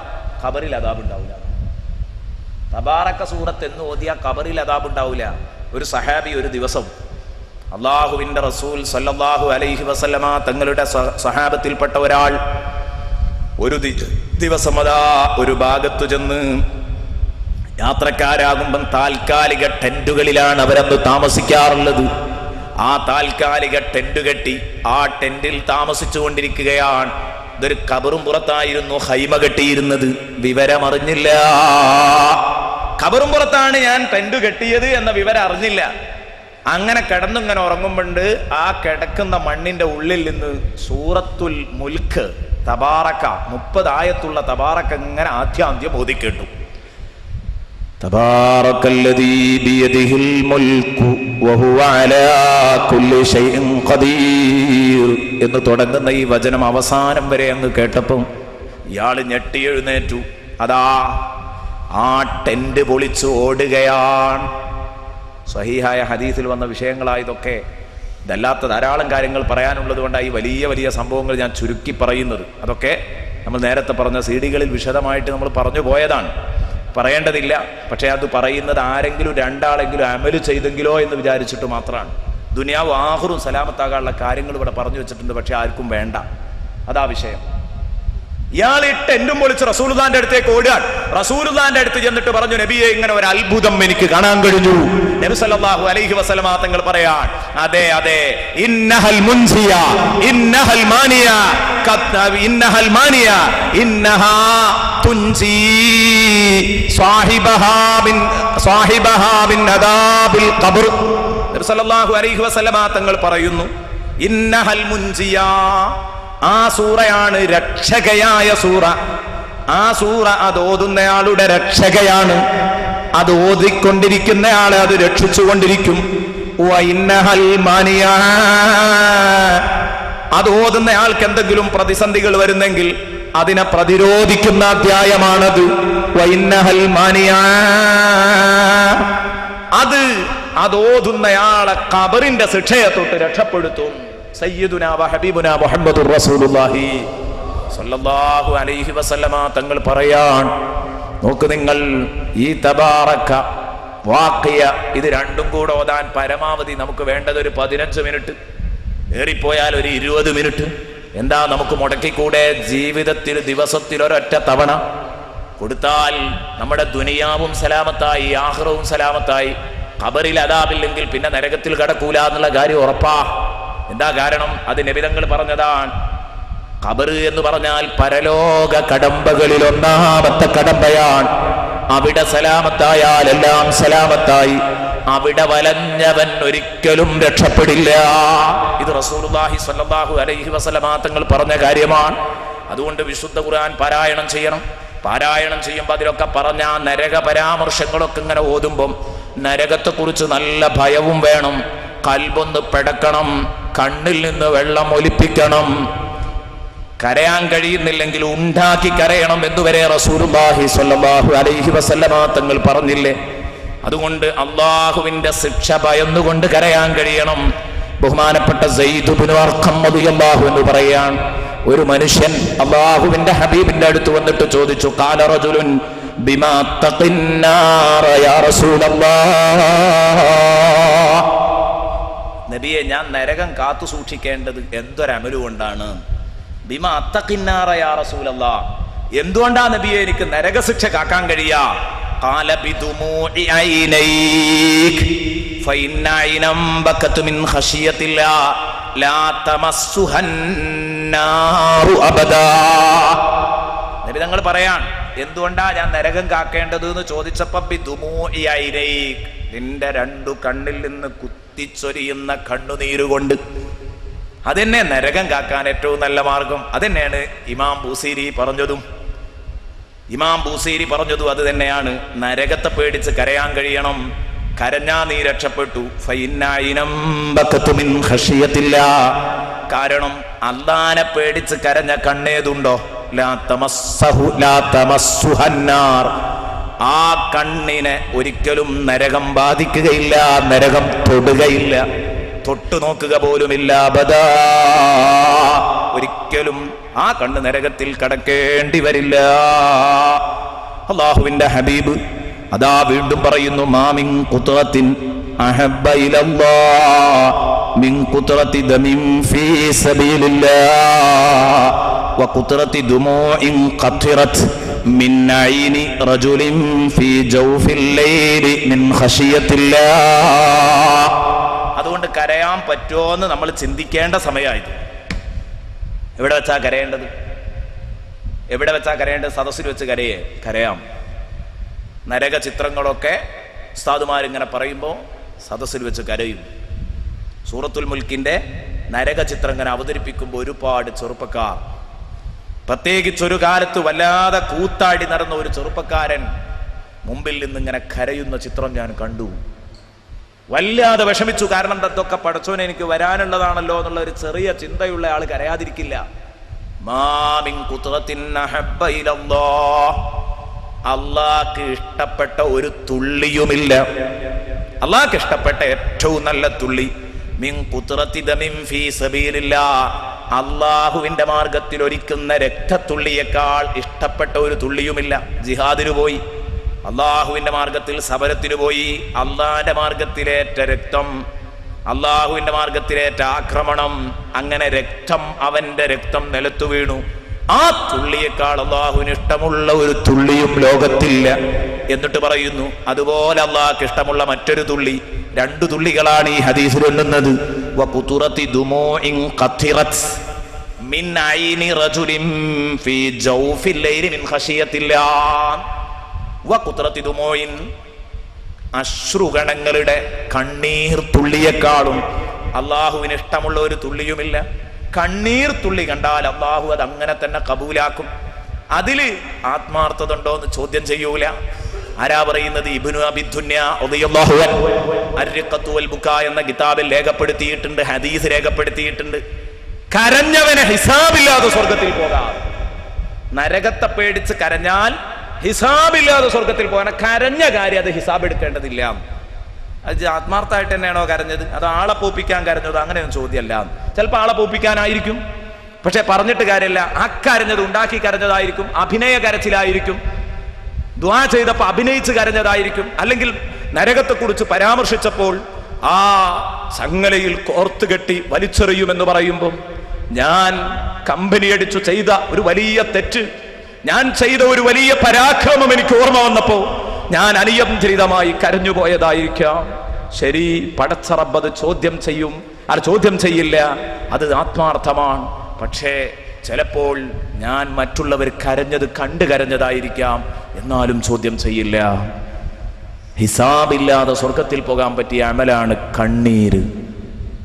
ഖബറിൽ അദാബ് ഉണ്ടാവില്ല. തബാറക്ക സൂറത്ത് എന്ന് ഓതിയാൽ ഖബറിൽ അദാബ് ഉണ്ടാവില്ല. ഒരു സഹാബി ഒരു ദിവസം അള്ളാഹുവിന്റെ റസൂൽ സല്ലല്ലാഹു അലൈഹി വസല്ലമ തങ്ങളുടെ സഹാബത്തിൽപ്പെട്ട ഒരാൾ ഒരു ദിവസം അതാ ഒരു ഭാഗത്തു ചെന്ന്, യാത്രക്കാരാകുമ്പം താൽക്കാലിക ടെന്റുകളിലാണ് അവരന്ന് താമസിക്കാറുള്ളത്. ആ താൽക്കാലിക ടെന്റ് കെട്ടി ആ ടെന്റിൽ താമസിച്ചു കൊണ്ടിരിക്കുകയാണ്. ഇതൊരു ഖബറും പുറത്തായിരുന്നു ഹൈമ കെട്ടിയിരുന്നത്. വിവരമറിഞ്ഞില്ല. ഖബറും പുറത്താണ് ഞാൻ ടെന്റ് കെട്ടിയത് എന്ന വിവരം അറിഞ്ഞില്ല. അങ്ങനെ കിടന്നിങ്ങനെ ഉറങ്ങുമ്പോണ്ട് ആ കിടക്കുന്ന മണ്ണിന്റെ ഉള്ളിൽ നിന്ന് സൂറത്തുൽ മുൽക്ക് തബാറക്ക 30 ആയത്തുള്ള തബാറക്ക ഇങ്ങനെ ആദ്യാന്ത്യം ഓതിക്കേട്ടു. തബാറക്കല്ലദീ ബിയദിഹിൽ മുൽക്കു വഹുവ അലാ കുല്ലി ശൈഇൻ ഖദീർ എന്ന് തുടങ്ങുന്ന ഈ വചനം അവസാനം വരെ അങ്ങ് കേട്ടപ്പം ഇയാൾ ഞെട്ടി എഴുന്നേറ്റു. അതാ ആ ടെന്റ് പൊളിച്ചു ഓടുകയാണ്. സ്വഹീഹായ ഹദീസിൽ വന്ന വിഷയങ്ങളായതൊക്കെ. ഇതല്ലാത്ത ധാരാളം കാര്യങ്ങൾ പറയാനുള്ളത് കൊണ്ടാണ് ഈ വലിയ വലിയ സംഭവങ്ങൾ ഞാൻ ചുരുക്കി പറയുന്നത്. അതൊക്കെ നമ്മൾ നേരത്തെ പറഞ്ഞ സീഡികളിൽ വിശദമായിട്ട് നമ്മൾ പറഞ്ഞു പോയതാണ്, പറയേണ്ടതില്ല. പക്ഷേ അത് പറയുന്നത് ആരെങ്കിലും 2 ആളെങ്കിലും അമല് ചെയ്തെങ്കിലോ എന്ന് വിചാരിച്ചിട്ട് മാത്രമാണ്. ദുനിയാവ് ആഖിറും സലാമത്താകാനുള്ള കാര്യങ്ങൾ ഇവിടെ പറഞ്ഞു വെച്ചിട്ടുണ്ട്, പക്ഷെ ആർക്കും വേണ്ട. അതാ വിഷയം. ഇയാൾ ടെന്റും പൊളിച്ച് റസൂലുള്ളാഹിന്റെ അടുത്തേക്ക് ഓടുകയാണ്. റസൂലുള്ളാഹിന്റെ അടുത്ത് ചെന്നിട്ട് പറഞ്ഞു, നബിയെ, ഇങ്ങനെ ഒരു അത്ഭുതം എനിക്ക് കാണാൻ കഴിഞ്ഞു. നബി സല്ലല്ലാഹു അലൈഹി വസല്ലമ തങ്ങൾ പറയാൻ, അതെ അതെ, ഇന്നഹൽ മുൻസിയ ഇന്നഹൽ മാനിയ ഇന്നഹൽ മാനിയ ഇന്നഹാ തുൻസി സാഹിബഹാ മിൻ അദാബിൽ ഖബർ. നബി സല്ലല്ലാഹു അലൈഹി വസല്ലമ തങ്ങൾ പറയുന്നു, ഇന്നഹൽ മുൻസിയ, ആ സൂറയാണ് രക്ഷകയായ സൂറ. ആ സൂറ അത് ഓതുന്നയാളുടെ രക്ഷകയാണ്. അത് ഓതിക്കൊണ്ടിരിക്കുന്നയാളെ അത് രക്ഷിച്ചുകൊണ്ടിരിക്കും. അത് ഓതുന്നയാൾക്ക് എന്തെങ്കിലും പ്രതിസന്ധികൾ വരുന്നെങ്കിൽ അതിനെ പ്രതിരോധിക്കുന്ന അധ്യായമാണത്. അത് ഓതുന്നയാളെ ഖബറിന്റെ ശിക്ഷയെ തൊട്ട് രക്ഷപ്പെടുത്തും. സയ്യിദുനാ വ ഹബീബുനാ മുഹമ്മദുർ റസൂലുള്ളാഹി സ്വല്ലല്ലാഹു അലൈഹി വസല്ലമ തങ്ങൾ പറയാൻ, നോക്ക് നിങ്ങൾ, ഈ തബാറക്ക വാഖിയ ഇത് രണ്ടും കൂടെ ഓതാൻ പരമാവധി നമുക്ക് വേണ്ടത് ഒരു 15 മിനിറ്റ്, ഏറിപ്പോയാൽ ഒരു 20 മിനിറ്റ്. എന്താ നമുക്ക് മുടക്കിക്കൂടെ? ജീവിതത്തിൽ ദിവസത്തിൽ ഒരൊറ്റ തവണ കൊടുത്താൽ നമ്മുടെ ദുനിയാവും സലാമത്തായി, ആഖിറവും സലാമത്തായി. ഖബറിൽ അദാബില്ലെങ്കിൽ പിന്നെ നരകത്തിൽ കടക്കൂല എന്നുള്ള കാര്യം ഉറപ്പാ. എന്താ കാരണം? അത് നബി തങ്ങൾ പറഞ്ഞതാണ്. ഖബർ എന്ന് പറഞ്ഞാൽ പരലോക കടമ്പകളിൽ ഒന്നാമത്തെ കടമ്പയാണ്. അവിടെ സലാമത്തായാൽ എല്ലാം സലാമത്തായി. അവിടെ വലഞ്ഞവൻ ഒരിക്കലും രക്ഷപ്പെടില്ല. ഇത് റസൂലുള്ളാഹി സ്വല്ലല്ലാഹു അലൈഹി വസല്ലമ തങ്ങൾ പറഞ്ഞ കാര്യമാണ്. അതുകൊണ്ട് വിശുദ്ധ ഖുർആൻ പാരായണം ചെയ്യണം. പാരായണം ചെയ്യുമ്പോൾ അതിലൊക്കെ പറഞ്ഞ നരക പരാമർശങ്ങളൊക്കെ ഇങ്ങനെ ഓതുമ്പം നരകത്തെക്കുറിച്ച് നല്ല ഭയവും വേണം. കൽബൊന്ന് പെടക്കണം, കണ്ണിൽ നിന്ന് വെള്ളം ഒലിപ്പിക്കണം. കരയാൻ കഴിയുന്നില്ലെങ്കിൽ ഉണ്ടാക്കി കരയണം എന്നുവരെ റസൂലുള്ളാഹി സ്വല്ലല്ലാഹു അലൈഹി വസല്ലമ തങ്ങൾ പറഞ്ഞില്ലേ? അതുകൊണ്ട് അള്ളാഹുവിന്റെ ശിക്ഷ ഭയന്നുകൊണ്ട് കരയാൻ കഴിയണം. ബഹുമാനപ്പെട്ട സയ്യിദ് ഇബ്നു അർഖം റളിയല്ലാഹു അൻഹു പറയാൻ, ഒരു മനുഷ്യൻ അള്ളാഹുവിന്റെ ഹബീബിന്റെ അടുത്ത് വന്നിട്ട് ചോദിച്ചു, ഖാല റജുലുൻ ബിമാ തഖിന്നാറ യാ റസൂലല്ലാഹ്, നബിയെ ഞാൻ നരകം കാത്തു സൂക്ഷിക്കേണ്ടത് എന്തൊരമല് കൊണ്ടാണ്? ബിമാ തഖിന്നാറ യാ റസൂലല്ലാഹ്, എന്തുകൊണ്ടാ നബിയെ എനിക്ക് നരകശിക്ഷ കാക്കാൻ കഴിയാ? ഖാല ബിദുമൂഇ ഐനൈക് ഫഇന്ന ഐനം ബകതു മിൻ ഖശിയത്തില്ലാഹ് ലാ തമസ്സുഹന്നാറു അബദാ. നബി തങ്ങൾ പറയാൻ, എന്തുകൊണ്ടാ ഞാൻ നരകം കാക്കേണ്ടത് എന്ന് ചോദിച്ചപ്പോ ബിദുമൂഇ ഐനൈക്, നിന്റെ രണ്ടു കണ്ണിൽ നിന്ന് കുത്തിച്ചൊരിയുന്ന കണ്ണുനീരുകൊണ്ട്. അതെന്നെ നരകം കാക്കാൻ ഏറ്റവും നല്ല മാർഗം. അതെന്നെയാണ് ഇമാം ബൂസീരി പറഞ്ഞതും. ഇമാം ബൂസീരി പറഞ്ഞതും അത് തന്നെയാണ്. നരകത്തെ പേടിച്ച് കരയാൻ കഴിയണം. കരഞ്ഞാ നീ രക്ഷപ്പെട്ടു. കാരണം അല്ലാഹനെ പേടിച്ച് കരഞ്ഞ കണ്ണേതുണ്ടോ? ആ കണ്ണിനെ ഒരിക്കലും നരകം ബാധിക്കുകയില്ല, നരകം തൊടുകയില്ല, തൊട്ടു നോക്കുക പോലുമില്ല. അബദാ, ഒരിക്കലും ആ കണ്ണ് നരകത്തിൽ കടക്കേണ്ടി വരില്ല. അല്ലാഹുവിന്റെ ഹബീബ് അതാ വീണ്ടും പറയുന്നു, മാമിൻ ഖുത്റത്തിൻ അഹബ്ബ ഇലല്ലാഹ് മിൻ ഖുത്റത്തി ദമിൻ ഫീ സബീലില്ലാഹ് വഖുത്റത്തി ദുമൂഇൻ ഖത്റത് മിൻ ഐനി റജുലിൻ ഫീ ജൗഫിൽ ലൈലി മിൻ ഖശിയത്തില്ലാഹ്. അതുകൊണ്ട് കരയാൻ പറ്റുമോന്ന് നമ്മൾ ചിന്തിക്കേണ്ട സമയമായത്. എവിടെ വെച്ചാ കരയേണ്ടത്? എവിടെ വെച്ചാ കരയേണ്ടത്? സദസ്സിൽ വെച്ച് കരയാം. നരക ചിത്രങ്ങളൊക്കെ ഉസ്താദുമാരിങ്ങനെ പറയുമ്പോൾ സദസ്സിൽ വെച്ച് കരയും. സൂറത്തുൽ മുൽക്കിന്റെ നരക ചിത്രം ഇങ്ങനെ അവതരിപ്പിക്കുമ്പോൾ ഒരുപാട് ചെറുപ്പക്കാർ, പ്രത്യേകിച്ചൊരു കാലത്ത് വല്ലാതെ കൂത്താടി നടന്ന ഒരു ചെറുപ്പക്കാരൻ മുമ്പിൽ നിന്നിങ്ങനെ കരയുന്ന ചിത്രം ഞാൻ കണ്ടു. വല്ലാതെ വിഷമിച്ചു. കാരണം ഇതൊക്കെ പടച്ചോനെ എനിക്ക് വരാനുള്ളതാണല്ലോ എന്നുള്ള ഒരു ചെറിയ ചിന്തയുള്ള ആൾ കരയാതിരിക്കില്ല. മാമിൻ ഖുത്റത്തിൻ അഹബ്ബ ഇലല്ലാഹ്, അള്ളാഹ്ക്ക് ഇഷ്ടപ്പെട്ട ഒരു തുള്ളിയുമില്ല. അള്ളാഹ്ക്ക് ഇഷ്ടപ്പെട്ട ഏറ്റവും നല്ല തുള്ളി മിൻ ഖുത്റത്തി ദമിൻ ഫീ സബീലില്ലാഹ്, അള്ളാഹുവിന്റെ മാർഗത്തിൽ ഒലിക്കുന്ന രക്തത്തുള്ളിയേക്കാൾ ഇഷ്ടപ്പെട്ട ഒരു തുള്ളിയുമില്ല. ജിഹാദിന് പോയി, അള്ളാഹുവിന്റെ മാർഗത്തിൽ സമരത്തിന് പോയി, അള്ളാഹിന്റെ മാർഗത്തിലേറ്റ രക്തം, അള്ളാഹുവിന്റെ മാർഗത്തിലേറ്റ ആക്രമണം, അങ്ങനെ രക്തം, അവന്റെ രക്തം നിലത്തു വീണു. ആ തുള്ളിയേക്കാൾ അള്ളാഹുവിന് ഇഷ്ടമുള്ള ഒരു തുള്ളിയും ലോകത്തില്ല. എന്നിട്ട് പറയുന്നു, അതുപോലെ അള്ളാഹ്ക്ക് ഇഷ്ടമുള്ള മറ്റൊരു തുള്ളി, രണ്ടു തുള്ളികളാണ് ഈ ഹദീസിൽ എണ്ണുന്നത്. വഖുതുറത്തി ദുമൂഇൻ ഖത്റത് മിൻ ഐനി റജുലിൻ ഫീ ജൗഫിൽ ലൈലി മിൻ ഖശിയത്തില്ലാഹ്. വഖുതുറത്തി ദുമൂഇൻ, അശ്രുഗണങ്ങളുടെ കണ്ണീർ തുള്ളിയെക്കാളും അള്ളാഹുവിന് ഇഷ്ടമുള്ള ഒരു തുള്ളിയുമില്ല. കണ്ണീർ തുള്ളി കണ്ടാൽ അള്ളാഹു അത് അങ്ങനെ തന്നെ കബൂലാക്കും. അതില് ആത്മാർത്ഥത ഉണ്ടോ എന്ന് ചോദ്യം ചെയ്യൂല. ആരാ പറയുന്നത്? ഇബ്നു അബി ദുനിയ റളിയല്ലാഹു അൻഹു അർരിഖത്തു വൽ ബുകാ എന്ന കിതാബിൽ രേഖപ്പെടുത്തിയിട്ടുണ്ട്, ഹദീസ് രേഖപ്പെടുത്തിയിട്ടുണ്ട്. കരഞ്ഞവനെ ഹിസാബില്ലാതെ സ്വർഗത്തിൽ പോകാം. നരകത്തെ പേടിച്ച് കരഞ്ഞാൽ ഹിസാബില്ലാതെ സ്വർഗത്തിൽ പോകാൻ. കരഞ്ഞ കാര്യം അത് ഹിസാബ് എടുക്കേണ്ടതില്ല. അത് ആത്മാർത്ഥമായിട്ട് തന്നെയാണോ കരഞ്ഞത്, അത് ആളെ പോപ്പിക്കാൻ കരഞ്ഞത്, അങ്ങനെയൊന്നും ചോദ്യമല്ല. ചിലപ്പോൾ ആളെ പോപ്പിക്കാനായിരിക്കും, പക്ഷെ പറഞ്ഞിട്ട് കാര്യമില്ല. അക്കരഞ്ഞത് ഉണ്ടാക്കി കരഞ്ഞതായിരിക്കും, അഭിനയ കരച്ചിലായിരിക്കും, ദുആ ചെയ്തപ്പോൾ അഭിനയിച്ച് കരഞ്ഞതായിരിക്കും, അല്ലെങ്കിൽ നരകത്തെക്കുറിച്ച് പരാമർശിച്ചപ്പോൾ ആ ചങ്ങലയിൽ കോർത്തുകെട്ടി വലിച്ചെറിയുമെന്ന് പറയുമ്പോൾ ഞാൻ കമ്പനി അടിച്ചു ചെയ്ത ഒരു വലിയ തെറ്റ്, ഞാൻ ചെയ്ത ഒരു വലിയ പരാക്രമം എനിക്ക് ഓർമ്മ വന്നപ്പോ ഞാൻ അനിയന്ത്രിതമായി കരഞ്ഞുപോയതായിരിക്കാം. ശരി, പടച്ച റബ്ബ് അത് ചോദ്യം ചെയ്യും, അത് ചോദ്യം ചെയ്യില്ല, അത് ആത്മാർത്ഥമാണ്. പക്ഷേ ചിലപ്പോൾ ഞാൻ മറ്റുള്ളവർ കരഞ്ഞത് കണ്ടു കരഞ്ഞതായിരിക്കാം, എന്നാലും ചോദ്യം ചെയ്യില്ല. ഹിസാബില്ലാതെ സ്വർഗത്തിൽ പോകാൻ പറ്റിയ അമലാണ് കണ്ണീര്.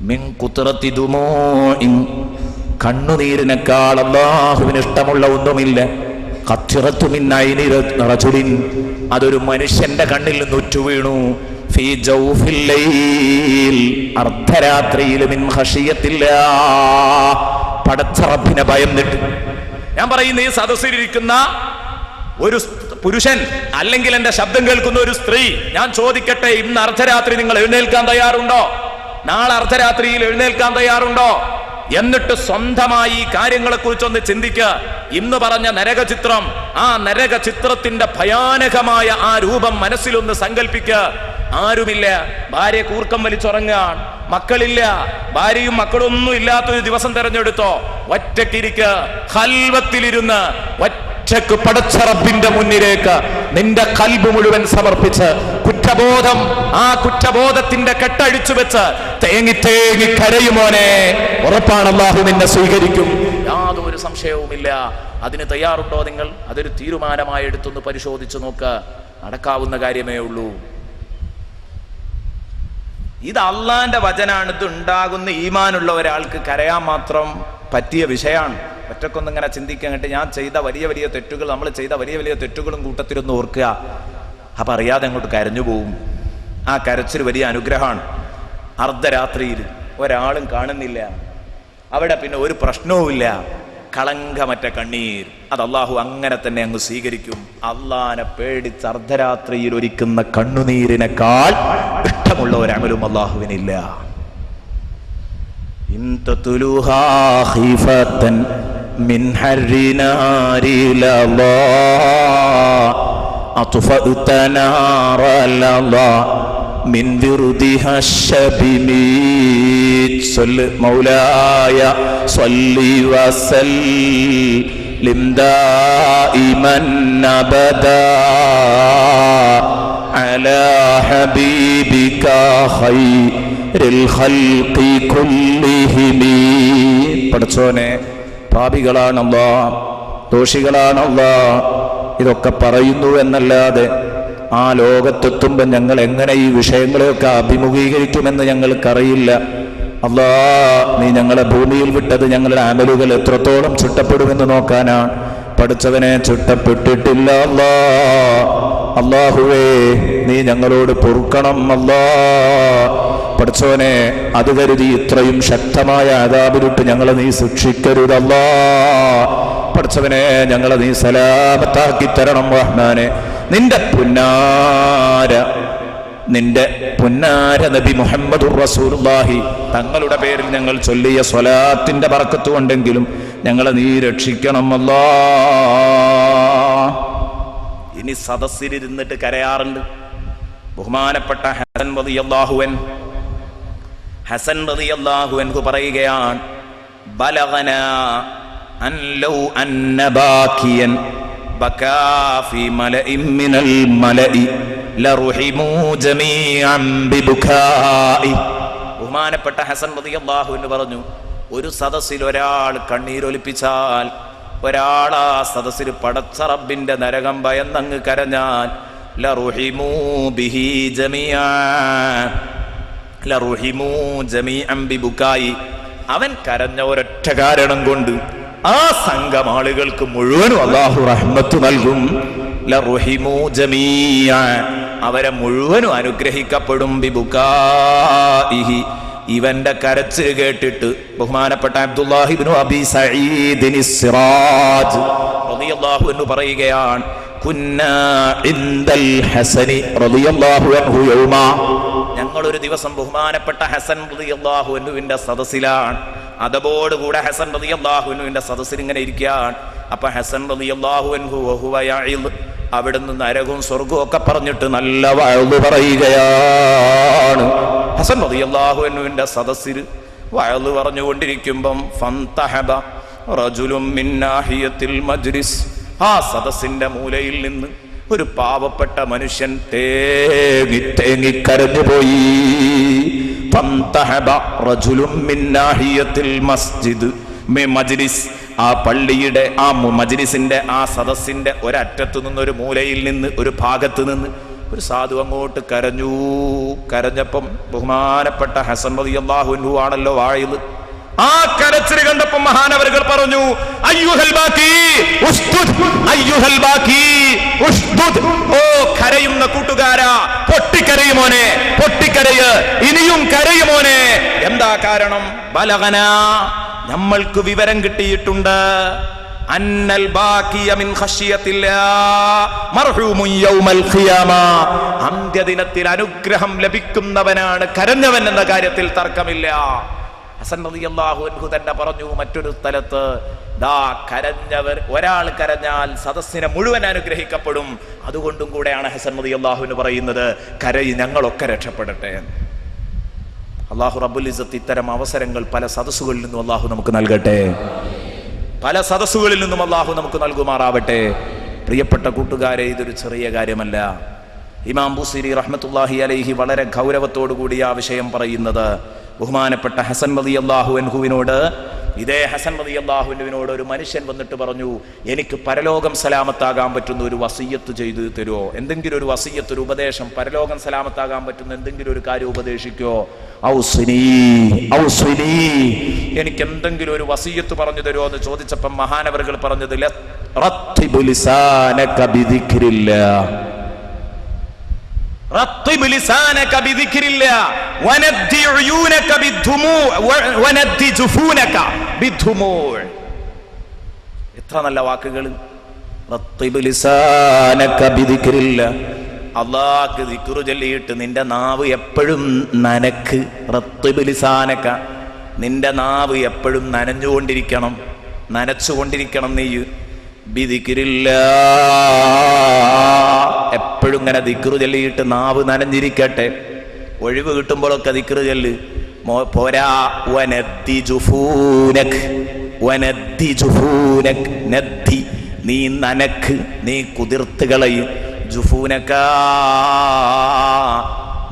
മിൻ കുത്രത്തി ദുമൂഇൻ, കണ്ണുനീരിനേക്കാൾ അല്ലാഹുവിന് ഇഷ്ടമുള്ള ഒന്നുമില്ല. ഖത്റത്തു മിൻ ഐനി റജുലിൻ, അതൊരു മനുഷ്യന്റെ കണ്ണിൽ നിന്ന് ഉറ്റുവീണു. ഫീ ജൗഫിൽ ലൈൽ, അർദ്ധരാത്രിയിൽ. മിൻ ഖശിയത്തില്ലാഹ്, പടച്ച റബ്ബിനെ ഭയന്നിട്ട്. ഞാൻ പറയുന്ന ഈ സദസ്സിലിരിക്കുന്ന ഒരു പുരുഷൻ അല്ലെങ്കിൽ എന്റെ ശബ്ദം കേൾക്കുന്ന ഒരു സ്ത്രീ, ഞാൻ ചോദിക്കട്ടെ, ഇന്ന് അർദ്ധരാത്രി നിങ്ങൾ എഴുന്നേൽക്കാൻ തയ്യാറുണ്ടോ? നാളെ അർദ്ധരാത്രിയിൽ എഴുന്നേൽക്കാൻ തയ്യാറുണ്ടോ? എന്നിട്ട് സ്വന്തമായി ഈ കാര്യങ്ങളെ കുറിച്ചൊന്ന് ചിന്തിക്കുക. ഇന്ന് പറഞ്ഞ നരകചിത്രം, ആ നരകചിത്രത്തിന്റെ ഭയാനകമായ ആ രൂപം മനസ്സിലൊന്ന് സങ്കല്പിക്കുക. ആരുമില്ല, ഭാര്യ കൂർക്കം വലിച്ചുറങ്ങാൻ, മക്കളില്ല, ഭാര്യയും മക്കളൊന്നും ഇല്ലാത്തൊരു ദിവസം തെരഞ്ഞെടുത്തോ, ഒറ്റക്കിരിക്കുക, ഖൽവത്തിലിരുന്ന് ഒറ്റക്ക് പടച്ച റബ്ബിന്റെ മുന്നിലേക്ക് നിന്റെ കൽബ് മുഴുവൻ സമർപ്പിച്ച് കുറ്റബോധം, ആ കുറ്റബോധത്തിന്റെ കെട്ടഴിച്ചു വെച്ച് തേങ്ങി തേങ്ങി കരയുമോനെ, ഉറപ്പാണ് അല്ലാഹു നിന്നെ സ്വീകരിക്കും, യാതൊരു സംശയവുമില്ല. അതിന് തയ്യാറുണ്ടോ നിങ്ങൾ? അതൊരു തീരുമാനമായി എടുത്തൊന്ന് പരിശോധിച്ചു നോക്ക്. നടക്കാവുന്ന കാര്യമേ ഉള്ളൂ. ഇത് അള്ളാന്റെ വചനാണ്. ഇത് ഉണ്ടാകുന്ന ഈമാനുള്ള ഒരാൾക്ക് കരയാൻ മാത്രം പറ്റിയ വിഷയമാണ്. ഒറ്റക്കൊന്നും ഇങ്ങനെ ചിന്തിക്കാൻ കേട്ട് ഞാൻ ചെയ്ത വലിയ വലിയ തെറ്റുകൾ, നമ്മൾ ചെയ്ത വലിയ വലിയ തെറ്റുകളും കൂട്ടത്തിലൊന്ന് ഓർക്കുക. അപ്പൊ അറിയാതെ അങ്ങോട്ട് കരഞ്ഞു പോവും. ആ കരച്ചിൽ വലിയ അനുഗ്രഹമാണ്. അർദ്ധരാത്രിയിൽ ഒരാളും കാണുന്നില്ല, അവിടെ പിന്നെ ഒരു പ്രശ്നവുമില്ല, കളങ്കമറ്റ കണ്ണീർ, അത് അള്ളാഹു അങ്ങനെ തന്നെ അങ്ങ് സ്വീകരിക്കും. അള്ളാനെ പേടിച്ച് അർദ്ധരാത്രിയിൽ ഒരിക്കുന്ന കണ്ണുനീരിനേക്കാൾ ഇഷ്ടമുള്ള ഒരു അമലും അള്ളാഹുവിനില്ല. മിൻ ഹർരി നാരി ലളാ അത്ഫഅത നാറലളാ മിൻ വിർദിഹാ ശബിമീത് സല്ല മൗലായ സല്ലി വസല്ലിം ദായിമൻ അബദാ അലാ ഹബീബിക ഖൈറിൽ ഖൽഖി കുല്ലിഹിം. പടച്ചോനെ, പാപികളാണല്ലോ, ദോഷികളാണല്ലോ, ഇതൊക്കെ പറയുന്നു എന്നല്ലാതെ ആ ലോകത്തെത്തുമ്പോൾ ഞങ്ങൾ എങ്ങനെ ഈ വിഷയങ്ങളെയൊക്കെ അഭിമുഖീകരിക്കുമെന്ന് ഞങ്ങൾക്കറിയില്ല. അല്ലാ, നീ ഞങ്ങളെ ഭൂമിയിൽ വിട്ടത് ഞങ്ങളുടെ അമലുകൾ എത്രത്തോളം ചുട്ടപ്പെടുമെന്ന് നോക്കാനാണ്. പഠിച്ചവനെ ചുട്ടപ്പെട്ടിട്ടില്ല അല്ലാ. അല്ലാഹുവേ, നീ ഞങ്ങളോട് പൊറുക്കണം അല്ലാ. പഠിച്ചവനെ, അത് കരുതി ഇത്രയും ശക്തമായ അദാബിലിട്ട് ഞങ്ങളെ നീ ശിക്ഷിക്കരുതല്ലാ. പഠിച്ചവനെ, ഞങ്ങളെ നീ സലാമത്താക്കി തരണം റഹ്മാനെ. നിന്റെ പുന്നാര നബി മുഹമ്മദുർ റസൂലുള്ളാഹി തങ്ങളുടെ പേരിൽ ഞങ്ങൾ ചൊല്ലിയ സ്വലാത്തിന്റെ ബർക്കത്ത് കൊണ്ടെങ്കിലും ഞങ്ങളെ നീ രക്ഷിക്കണം അല്ലാ. ഇനി സദസ്സിലിരുന്നിട്ട് കരയാറുണ്ട്. ബഹുമാനപ്പെട്ട ഹസൻ റളിയല്ലാഹു അൻഹു പറയുകയാണ്, ബലഗനാ അൻ ലൗ അന്ന ബാകിയൻ ബകാ ഫീ മലഇൻ മിനൽ മലഇ ലറുഹിമു ജമീഅൻ ബിബുകാഇ. ബഹുമാനപ്പെട്ട ഹസൻ റളിയല്ലാഹു അൻഹു പറഞ്ഞു, ഒരു സദസ്സിൽ ഒരാൾ കണ്ണീരൊലിപ്പിച്ചാൽ, ഒരാൾ ആ സദസ്സിൽ പടച്ച റബ്ബിന്റെ നരകം ഭയന്നങ്ങ് കരഞ്ഞാൽ, ലറുഹിമു ബിഹി ജമീഅൻ ബിബുകാഇ, അവൻ കരഞ്ഞ ഒരൊറ്റ കാരണം കൊണ്ട് ആ സംഘം ആളുകൾക്ക് മുഴുവനും അല്ലാഹു റഹ്മത്ത് നൽകും. ലറുഹിമു ജമീഅൻ, അവരെ മുഴുവനും അനുഗ്രഹിക്കപ്പെടും. ബിബുകാഇഹി, ഇവന്റെ കരച്ചിൽ കേട്ടിട്ട് ബഹുമാനപ്പെട്ട അബ്ദുല്ലാഹി ഇബ്നു അബീ സഈദ് സിറാജ് റളിയല്ലാഹു അൻഹു പറയുകയാണ്, കുന്നാ ഇൻദൽ ഹസനി റളിയല്ലാഹു അൻഹു യൗമാ, ഞങ്ങളൊരു ദിവസം ബഹുമാനപ്പെട്ട ഹസൻ റളിയല്ലാഹു അൻഹുവിന്റെ സദസ്സിലാണ്. അതബോടുകൂടെ ഹസൻ റളിയല്ലാഹു അൻഹുവിന്റെ സദസ്സിൽ ഇങ്ങനെ ഇരിക്കുകയാണ്. അപ്പൊ ഹസൻ റളിയല്ലാഹു അൻഹു വഹുവ യഇദ്, അവിടുന്ന് നരകവും സ്വർഗവും ഒക്കെ പറഞ്ഞിട്ട് നല്ല വഅദ് പറയുകയാണ്. ഹസൻ റളിയല്ലാഹു അൻഹുവിന്റെ സദസ്സിൽ വഅള് പറഞ്ഞുകൊണ്ടിരിക്കുമ്പം ഫന്തഹബ റജുലുൻ മിൻ നാഹിയത്തിൽ മജ്ലിസ്, ആ സദസ്സിന്റെ മൂലയിൽ നിന്ന് ഒരു പാവപ്പെട്ട മനുഷ്യൻ തേങ്ങി തേങ്ങി കരഞ്ഞുപോയി. ഫന്തഹബ റജുലുൻ മിൻ നാഹിയത്തിൽ മസ്ജിദ് മജ്ലിസ്, ആ പള്ളിയുടെ ആ മജ്ലിസിന്റെ ആ സദസ്സിന്റെ ഒരറ്റത്തു നിന്ന്, ഒരു മൂലയിൽ നിന്ന്, ഒരു ഭാഗത്ത് നിന്ന് ഒരു സാധു അങ്ങോട്ട് കരഞ്ഞു. കരഞ്ഞപ്പം ബഹുമാനപ്പെട്ട ഹസൻ റളിയല്ലാഹു അൻഹു ആണല്ലോ വാഴിൽ. ആ കരച്ചിൽ കണ്ടപ്പോൾ മഹാനവറുകൾ പറഞ്ഞു, അയ്യുഹൽ ബാക്കി ഉസ്തുദ്, അയ്യുഹൽ ബാക്കി ഉസ്തുദ്, ഓ കരയുന്ന കൂട്ടുകാരാ, പൊട്ടിക്കരയുമോനെ, പൊട്ടിക്കരയ്, ഇനിയും കരയുമോനെ. എന്താ കാരണം? ബലഗന, നമ്മൾക്ക് വിവരം കിട്ടിയിട്ടുണ്ട്, അന്നൽ ബാക്കിയ മിൻ ഖശിയത്തില്ലാഹ് മർഹൂമുൻ യൗമൽ ഖിയാമ, അന്ത്യദിനത്തിൽ അനുഗ്രഹം ലഭിക്കുന്നവനാണ് കരഞ്ഞവൻ എന്ന കാര്യത്തിൽ തർക്കമില്ല. ഹസൻ റളിയല്ലാഹു അൻഹു തന്നെ പറഞ്ഞു മറ്റൊരു സ്ഥലത്ത്, ദാ കരഞ്ഞവർ, ഒരാൾ കരഞ്ഞാൽ സദസ്സിനെ മുഴുവൻ അനുഗ്രഹിക്കപ്പെടും. അതുകൊണ്ടും കൂടെയാണ് ഹസൻ റളിയല്ലാഹു അൻഹു പറയുന്നത്, കരയി ഞങ്ങളൊക്കെ രക്ഷപ്പെടട്ടെ. അല്ലാഹു റബ്ബുൽ ഇസ്സത്ത് ഇത്തരം അവസരങ്ങൾ പല സദസ്സുകളിൽ നിന്നും അല്ലാഹു നമുക്ക് നൽകട്ടെ, പല സദസ്സുകളിൽ നിന്നും അല്ലാഹു നമുക്ക് നൽകുമാറാവട്ടെ. പ്രിയപ്പെട്ട കൂട്ടുകാരെ, ഇതൊരു ചെറിയ കാര്യമല്ല. ഇമാം ബുസീരി റഹ്മത്തുള്ളാഹി അലൈഹി വളരെ ഗൗരവത്തോടു കൂടി ആ വിഷയം പറയുന്നത്. ബഹുമാനപ്പെട്ട ഹസൻ റളിയല്ലാഹു അൻഹുവിനോട്, ഇതേ ഹസൻ റളിയല്ലാഹു അൻഹുവിനോട് ഒരു മനുഷ്യൻ വന്നിട്ട് പറഞ്ഞു, എനിക്ക് പരലോകം സലാമത്താകാൻ പറ്റുന്ന ഒരു വസിയ്യത്ത് ചെയ്തു തരുമോ? എന്തെങ്കിലും ഒരു വസിയ്യത്ത്, ഒരു ഉപദേശം, പരലോകം സലാമത്താകാൻ പറ്റുന്ന എന്തെങ്കിലും ഒരു കാര്യം ഉപദേശിക്കോ? ഔസിനി, ഔസിനി, എനിക്ക് എന്തെങ്കിലും ഒരു വസിയ്യത്ത് പറഞ്ഞു തരുമോ എന്ന് ചോദിച്ചപ്പോൾ മഹാനവറുകൾ പറഞ്ഞത്, റത്തിബ് ലിസാനക ബിദിക്രില്ലാഹ്, റത്തിബ് ലിസാനക ബിദിക്രില്ലാഹ് വനദ്ദി ഉയൂനക ബിദ്ദുമൂ വനദ്ദി ജുഫൂനക ബിദ്ദുമൂ. എത്ര നല്ല വാക്കുകൾ! റത്തിബ് ലിസാനക ബിദിക്രില്ലാഹ്, അല്ലാഹുവിന്റെ ദിക്ർ ചൊല്ലിയിട്ട് നിന്റെ നാവ് എപ്പോഴും നനക്ക്. റത്തിബ് ലിസാനക, നിന്റെ നാവ് എപ്പോഴും നനഞ്ഞുകൊണ്ടിരിക്കണം, നനച്ചുകൊണ്ടിരിക്കണം. നീ ബിദിക്രില്ലാഹ്, എപ്പോഴും ഇങ്ങനെ ദിക്ർ ചൊല്ലിയിട്ട് നാവ് നനഞ്ഞിരിക്കട്ടെ. ഒഴിവ് കിട്ടുമ്പോഴൊക്കെ ദിക്ർ ചൊല്ല്. പോരാ, വനദ്ദി ജുഫൂനക്, വനദ്ദി ജുഫൂനക്, നദ്ദി, നീ നനക്ക്, നീ കുതിർത്ത് കളയും. ജുഫൂനക,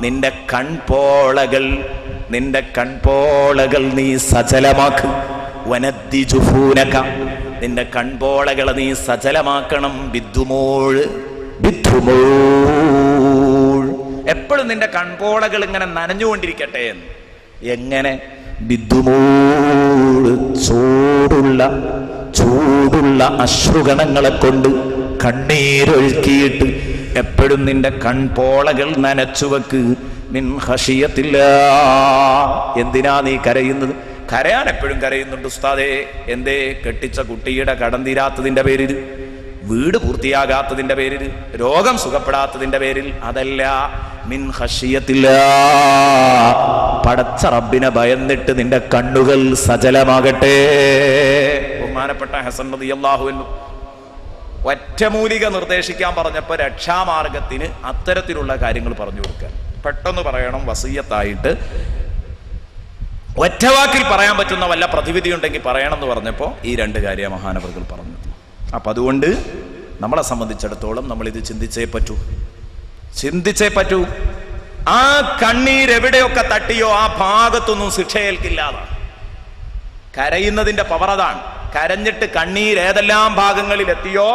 നിന്റെ കൺപോളകൾ, നിന്റെ കൺപോളകൾ നീ സജലമാക്ക്. വനദ്ദി ജുഫൂനക, നിന്റെ കൺപോളകളെ നീ സജലമാക്കണം. ബിദ്ദുമൂൾ, ബിദ്ദുമൂൾ, എപ്പോഴും നിന്റെ കൺപോളകൾ ഇങ്ങനെ നനഞ്ഞുകൊണ്ടിരിക്കട്ടെ. എങ്ങനെ? ബിദ്ദുമൂൾ, ചൂടുള്ള ചൂടുള്ള അശ്രുഗണങ്ങളെ കൊണ്ട് കണ്ണീരൊഴുക്കിയിട്ട് എപ്പോഴും നിന്റെ കൺപോളകൾ നനച്ചുവെക്ക്. മിൻ ഖശിയത്തില്ലാഹ്, എന്തിനാ നീ കരയുന്നത്? കരയാൻ എപ്പോഴും കരയുന്നുണ്ട് ഉസ്താദേ. എന്തേ? കെട്ടിച്ച കുട്ടിയുടെ കടം തീരാത്തതിന്റെ പേരിൽ, വീട് പൂർത്തിയാകാത്തതിന്റെ പേരിൽ, രോഗം സുഖപ്പെടാത്തതിന്റെ പേരിൽ. അതല്ല, മിൻ ഖശിയത്തില്ലാഹ്, പടച്ച റബ്ബിനെ ഭയന്നിട്ട് നിന്റെ കണ്ണുകൾ സജലമാകട്ടെ. ബഹുമാനപ്പെട്ട ഹസൻ റളിയല്ലാഹു അൻഹു ഒറ്റമൂലിക നിർദ്ദേശിക്കാൻ പറഞ്ഞപ്പോൾ രക്ഷാമാർഗത്തിന് അത്തരത്തിലുള്ള കാര്യങ്ങൾ പറഞ്ഞു കൊടുക്കാൻ, പെട്ടെന്ന് പറയണം വസിയ്യത്തായിട്ട്, ഒറ്റവാക്കിൽ പറയാൻ പറ്റുന്ന വല്ല പ്രതിവിധി ഉണ്ടെങ്കിൽ പറയണമെന്ന് പറഞ്ഞപ്പോൾ ഈ രണ്ട് കാര്യം മഹാനവറുകൾ പറഞ്ഞു. അപ്പം അതുകൊണ്ട് നമ്മളെ സംബന്ധിച്ചിടത്തോളം നമ്മളിത് ചിന്തിച്ചേ പറ്റൂ, ചിന്തിച്ചേ പറ്റൂ. ആ കണ്ണീരെവിടെയൊക്കെ തട്ടിയോ ആ ഭാഗത്തൊന്നും ശിക്ഷയേൽക്കില്ലാതാണ്. കരയുന്നതിന്റെ പവറതാണ്. കരഞ്ഞിട്ട് കണ്ണീര് ഏതെല്ലാം ഭാഗങ്ങളിൽ എത്തിയോ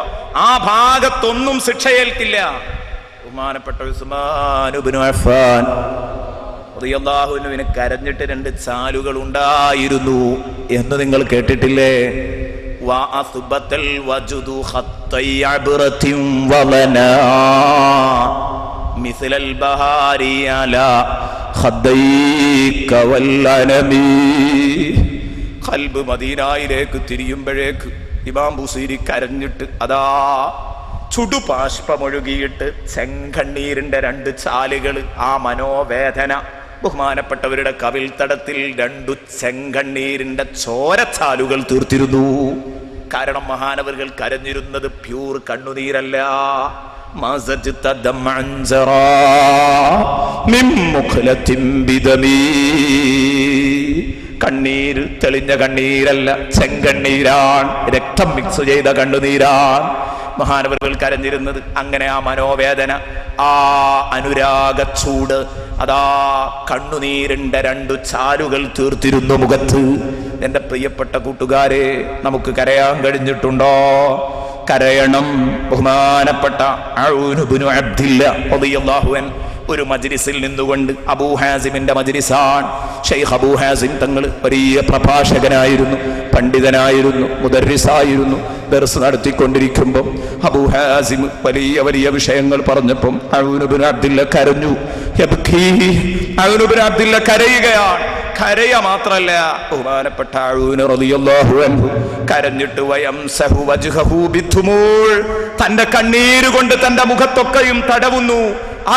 ആ ഭാഗത്തൊന്നും ശിക്ഷയേൽക്കില്ല. ബഹുമാനപ്പെട്ട ഉസ്മാൻ ഇബ്നു അഫ്ഫാൻ റളിയല്ലാഹു അൻഹുവിന് കരഞ്ഞിട്ട് 2 ചാലുകൾ ഉണ്ടായിരുന്നു എന്ന് നിങ്ങൾ കേട്ടിട്ടില്ലേ? വഅസ്ബതൽ വജുദു ഖത്തൈ അബ്റതിൻ വലനാ മിസ്ലൽ ബഹാരി അലാ ഖദ്ദൈക വല്ലനമി. ഖൽബ് മദീനയിലേക്ക് തിരിയുമ്പോഴേക്ക് ഇമാം ബുസീരി കരഞ്ഞിട്ട് അതാ ചുടുപാഷ്പമൊഴുകിയിട്ട് ചെങ്കണ്ണീരിന്റെ 2 ചാലുകൾ, ആ മനോവേദന ബഹുമാനപ്പെട്ടവരുടെ കവിൾത്തടത്തിൽ 2 ചെങ്കണ്ണീരിന്റെ ചോരച്ചാലുകൾ തീർത്തിരുന്നു. കാരണം മഹാനവറുകൾ കരഞ്ഞിരുന്നത് പ്യൂർ കണ്ണുനീരല്ല. കണ്ണീര് തെളിഞ്ഞ കണ്ണീരല്ല, ചെങ്കണ്ണീരാണ്, രക്തം മിക്സ് ചെയ്ത കണ്ണുനീരാണ് മഹാനവറുകൾ കരഞ്ഞിരുന്നത്. അങ്ങനെ ആ മനോവേദന, ആ അനുരാഗച്ചൂട്, അതാ കണ്ണുനീരിന്റെ 2 ചാലുകൾ തീർത്തിരുന്നു മുഖത്ത്. എന്റെ പ്രിയപ്പെട്ട കൂട്ടുകാരെ, നമുക്ക് കരയാൻ കഴിഞ്ഞിട്ടുണ്ടോ? കരയണം. ബഹുമാനപ്പെട്ട ഔൻ ഇബ്നു അബ്ദില്ല റളിയല്ലാഹു അൻഹു ഒരു മജ്ലിസിൽ നിന്നുകൊണ്ട്, അബൂ ഹാസിമിന്റെ മജ്ലിസാണ്, ഷെയ്ഖ് അബൂ ഹാസിം തങ്ങൾ വലിയ പ്രഭാഷകനായിരുന്നു, പണ്ഡിതനായിരുന്നു, മുദർരിസായിരുന്നു. ദർസ് നടത്തിക്കൊണ്ടിരിക്കുമ്പോൾ അബൂ ഹാസിം വലിയ വലിയ വിഷയങ്ങൾ പറഞ്ഞപ്പം ഔൻ ഇബ്നു അബ്ദില്ല കരഞ്ഞു. ഔൻ ഇബ്നു അബ്ദില്ല കരയുകയാണ്. കരയ മാത്രല്ല, ബഹുമാനപ്പെട്ട ഔൻ റളിയല്ലാഹു അൻഹു കരഞ്ഞിട്ട് വയംസഹു വജ്ഹഹു ബിദ്ദുമൂൽ, തന്റെ കണ്ണീര് കൊണ്ട് തന്റെ മുഖത്തൊക്കെയും തടവുന്നു.